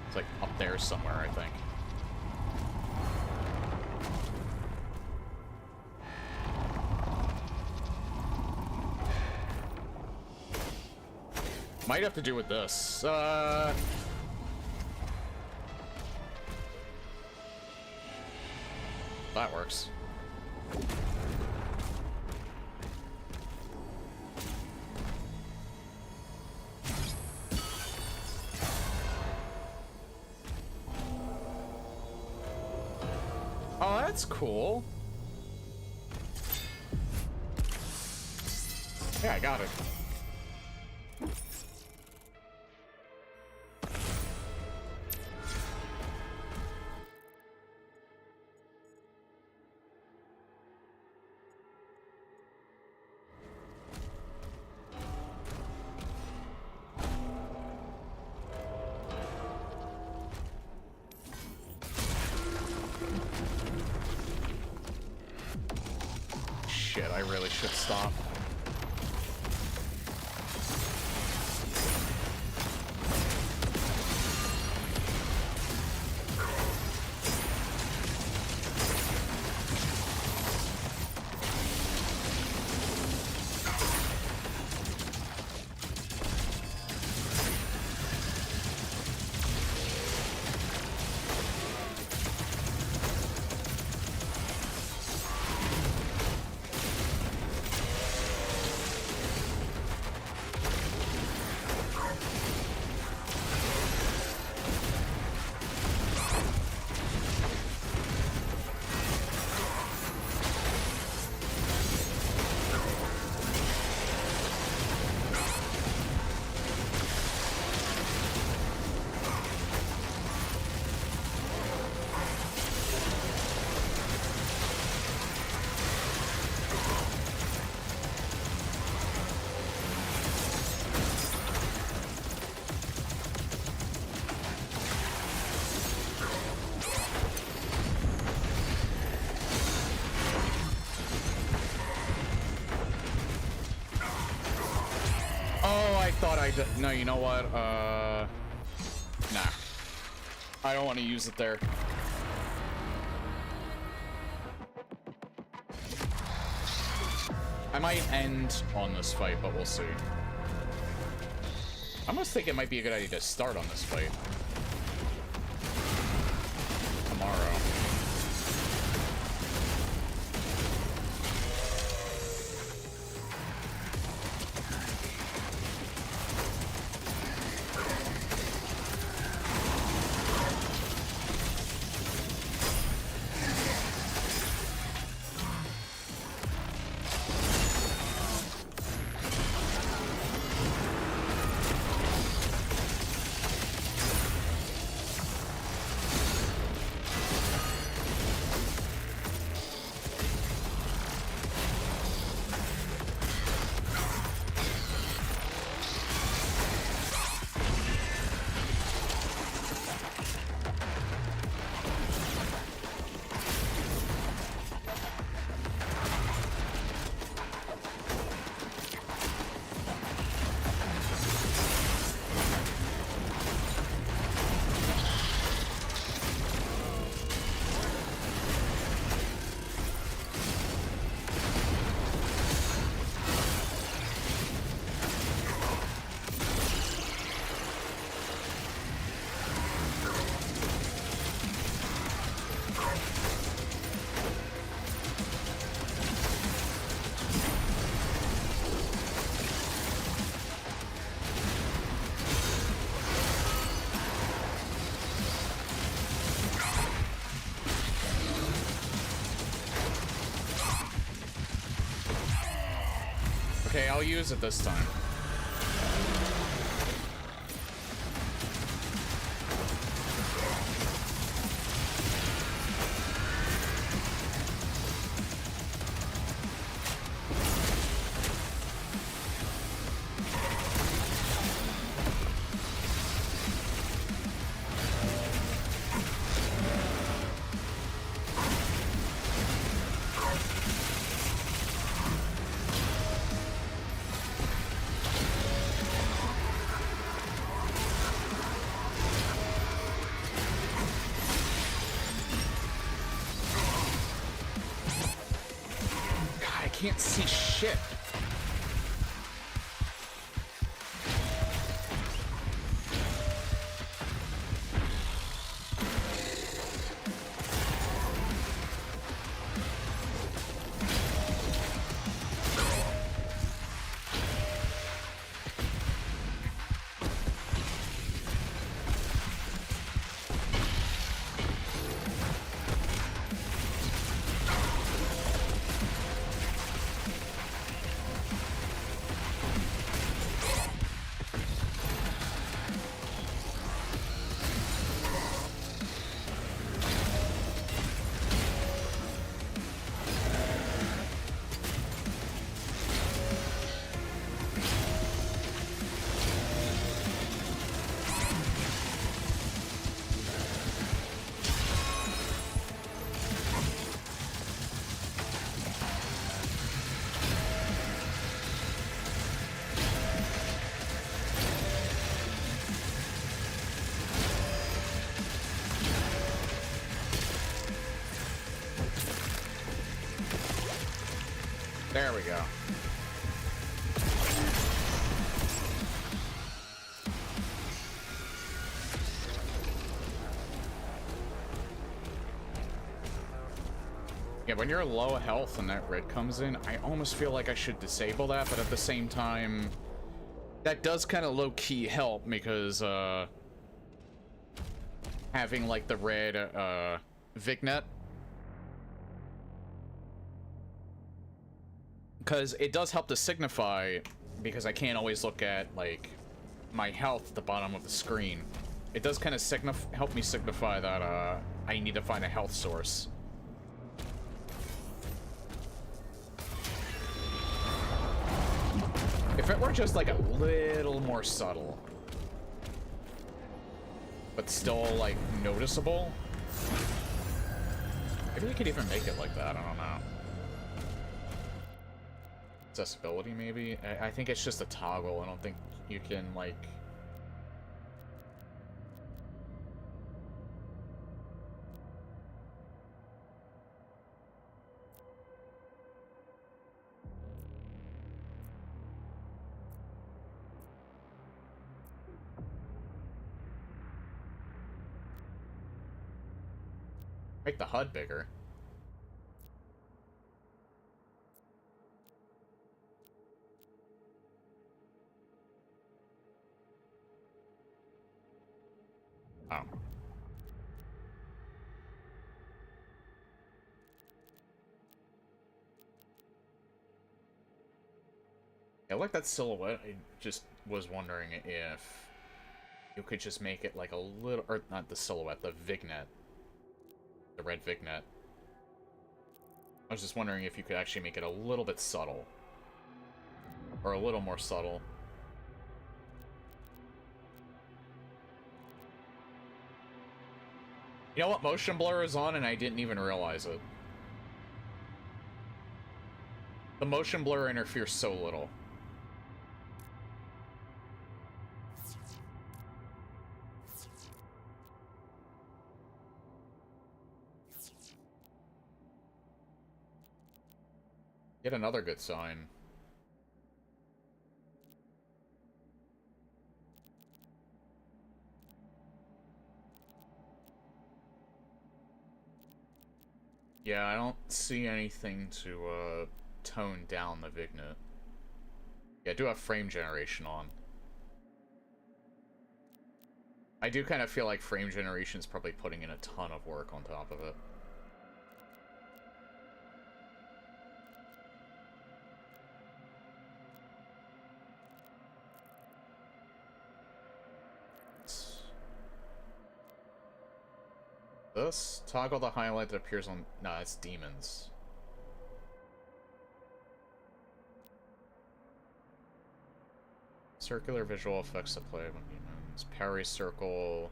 It's like up there somewhere, I think. Might have to do with this. That works. Oh, that's cool. Yeah, I got it. Shit, I really should stop. No, you know what? Nah. I don't want to use it there. I might end on this fight, but we'll see. I almost think it might be a good idea to start on this fight tomorrow. Okay, I'll use it this time. can't see shit. There we go. Yeah, when you're low health and that red comes in, I almost feel like I should disable that, but at the same time, that does kind of low-key help because, having, like, the red, Vignet. Because it does help to signify, because I can't always look at, like, my health at the bottom of the screen. It does kind of help me signify that, I need to find a health source. If it were just, like, a little more subtle, but still, like, noticeable, maybe we could even make it like that, I don't know. Accessibility, maybe? I think it's just a toggle. I don't think you can, like... Make the HUD bigger. Oh. I like that silhouette. I just was wondering if you could just make it like a little, or not the silhouette, the Vignet. The red Vignet. I was just wondering if you could actually make it a little bit subtle. Or a little more subtle. You know what? Motion blur is on and I didn't even realize it. The motion blur interferes so little. Yet another good sign. Yeah, I don't see anything to tone down the Vignet. Yeah, I do have frame generation on. I do kind of feel like frame generation is probably putting in a ton of work on top of it. This? Toggle the highlight that appears on... No, it's demons. Circular visual effects that play when demons. Parry circle.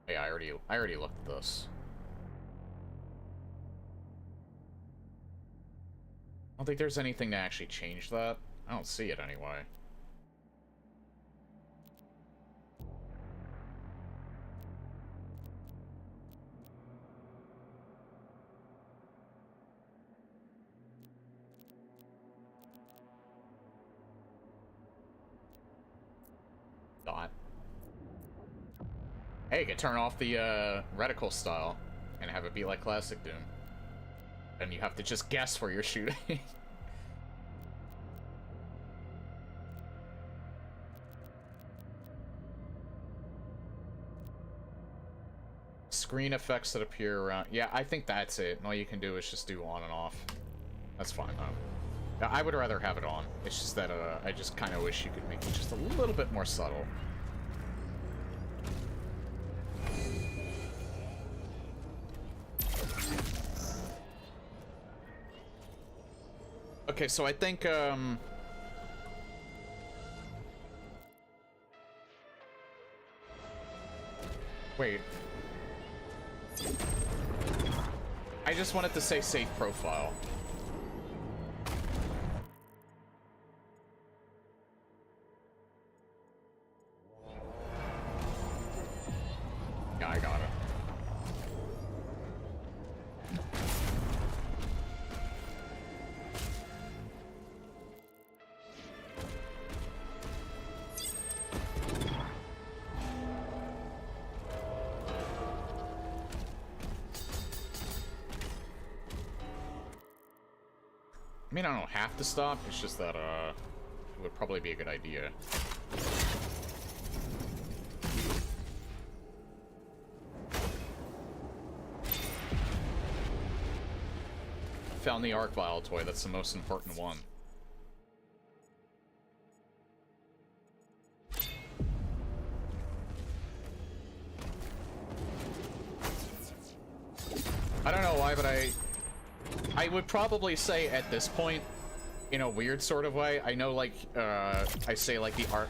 Yeah, I already looked at this. I don't think there's anything to actually change that. I don't see it anyway. Hey, you can turn off the reticle style and have it be like classic Doom. And you have to just guess where you're shooting. Screen effects that appear around. Yeah, I think that's it. And all you can do is just do on and off. That's fine, though. I would rather have it on. It's just that I just kind of wish you could make it just a little bit more subtle. Okay, so I think, wait. I just wanted to say safe profile. Yeah, I got it. I mean, I don't have to stop, it's just that, it would probably be a good idea. Found the Arc Vial toy, that's the most important one. I don't know why, but I would probably say at this point, in a weird sort of way, I know, like, I say, like, the arc...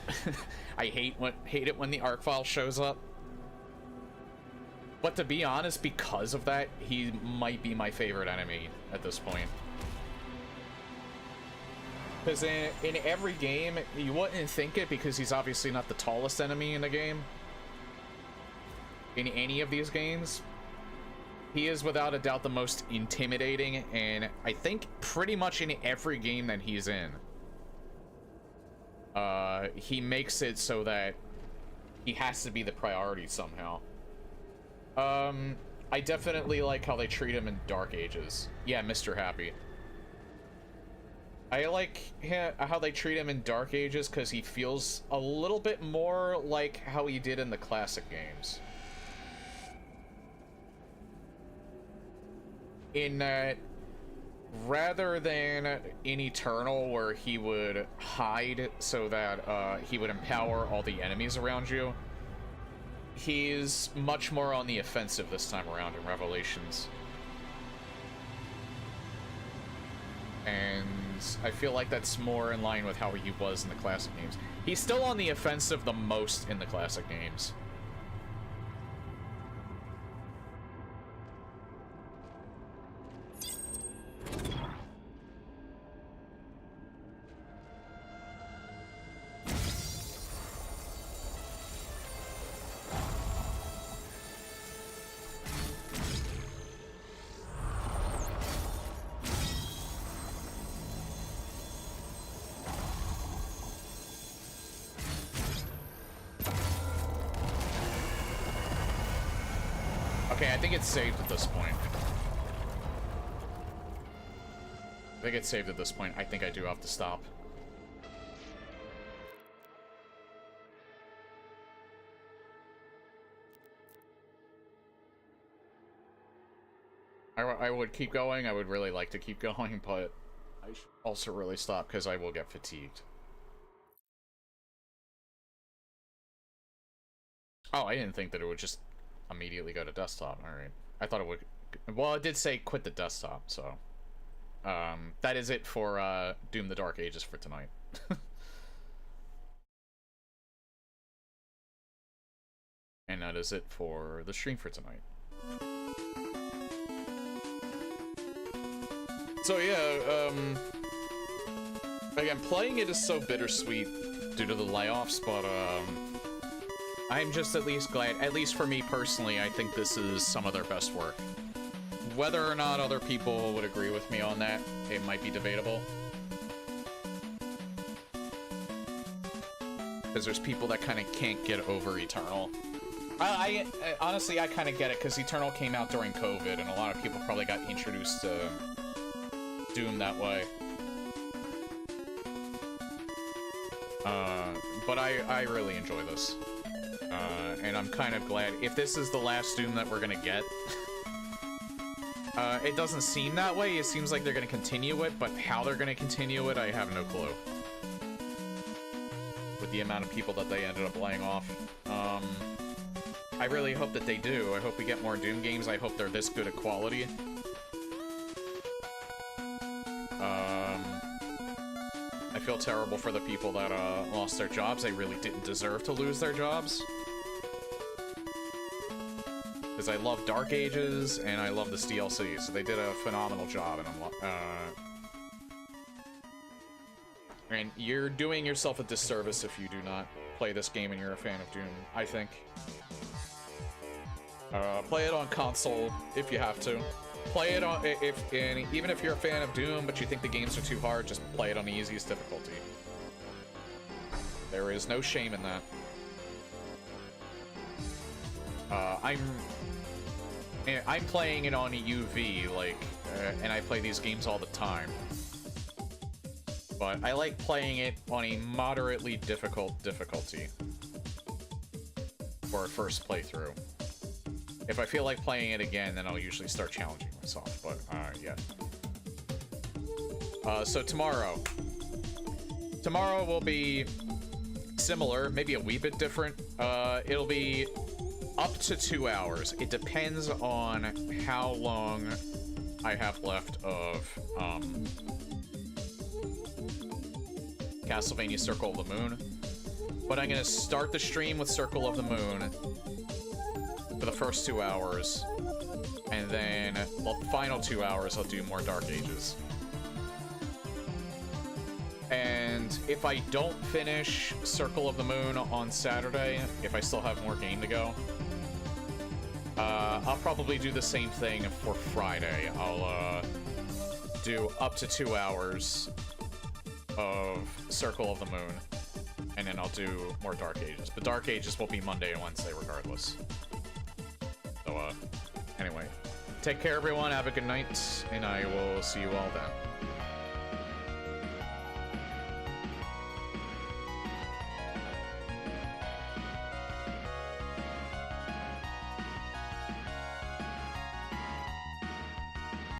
I hate it when the arc file shows up. But to be honest, because of that, he might be my favorite enemy at this point. Because in every game, you wouldn't think it because he's obviously not the tallest enemy in the game. In any of these games. He is without a doubt the most intimidating, and I think pretty much in every game that he's in, he makes it so that he has to be the priority somehow. I definitely like how they treat him in Dark Ages. Yeah, Mr. Happy. I like how they treat him in Dark Ages because he feels a little bit more like how he did in the classic games. In that, rather than in Eternal, where he would hide so that he would empower all the enemies around you, he's much more on the offensive this time around in Revelations. And I feel like that's more in line with how he was in the classic games. He's still on the offensive the most in the classic games. Okay, I think it's saved at this point. I think it's saved at this point. I think I do have to stop. I would keep going. I would really like to keep going, but I should also really stop because I will get fatigued. Oh, I didn't think that it would just immediately go to desktop. Alright. I thought it would... Well, it did say quit the desktop, so... that is it for Doom the Dark Ages for tonight. And that is it for the stream for tonight. So yeah, again, playing it is so bittersweet due to the layoffs, but I'm just at least glad, at least for me personally, I think this is some of their best work. Whether or not other people would agree with me on that, it might be debatable. Because there's people that kind of can't get over Eternal. Honestly, I kind of get it, because Eternal came out during COVID, and a lot of people probably got introduced to Doom that way. But I really enjoy this. And I'm kind of glad, if this is the last Doom that we're gonna get, it doesn't seem that way. It seems like they're gonna continue it, but how they're gonna continue it, I have no clue. With the amount of people that they ended up laying off. I really hope that they do. I hope we get more Doom games. I hope they're this good at quality. I feel terrible for the people that lost their jobs. They really didn't deserve to lose their jobs. Because I love Dark Ages, and I love this DLC, so they did a phenomenal job, and you're doing yourself a disservice if you do not play this game and you're a fan of Doom, I think. Play it on console if you have to. Play it on, even if you're a fan of Doom, but you think the games are too hard, just play it on the easiest difficulty. There is no shame in that. I'm playing it on UV, like, and I play these games all the time. But I like playing it on a moderately difficult difficulty for a first playthrough. If I feel like playing it again, then I'll usually start challenging myself, but, yeah. So tomorrow. Tomorrow will be similar, maybe a wee bit different. It'll be up to 2 hours. It depends on how long I have left of, Castlevania Circle of the Moon. But I'm gonna start the stream with Circle of the Moon for the first 2 hours, and then the final 2 hours I'll do more Dark Ages. And if I don't finish Circle of the Moon on Saturday, if I still have more game to go, I'll probably do the same thing for Friday. I'll do up to 2 hours of Circle of the Moon, and then I'll do more Dark Ages. But Dark Ages will be Monday and Wednesday regardless. So, anyway. Take care, everyone. Have a good night, and I will see you all then.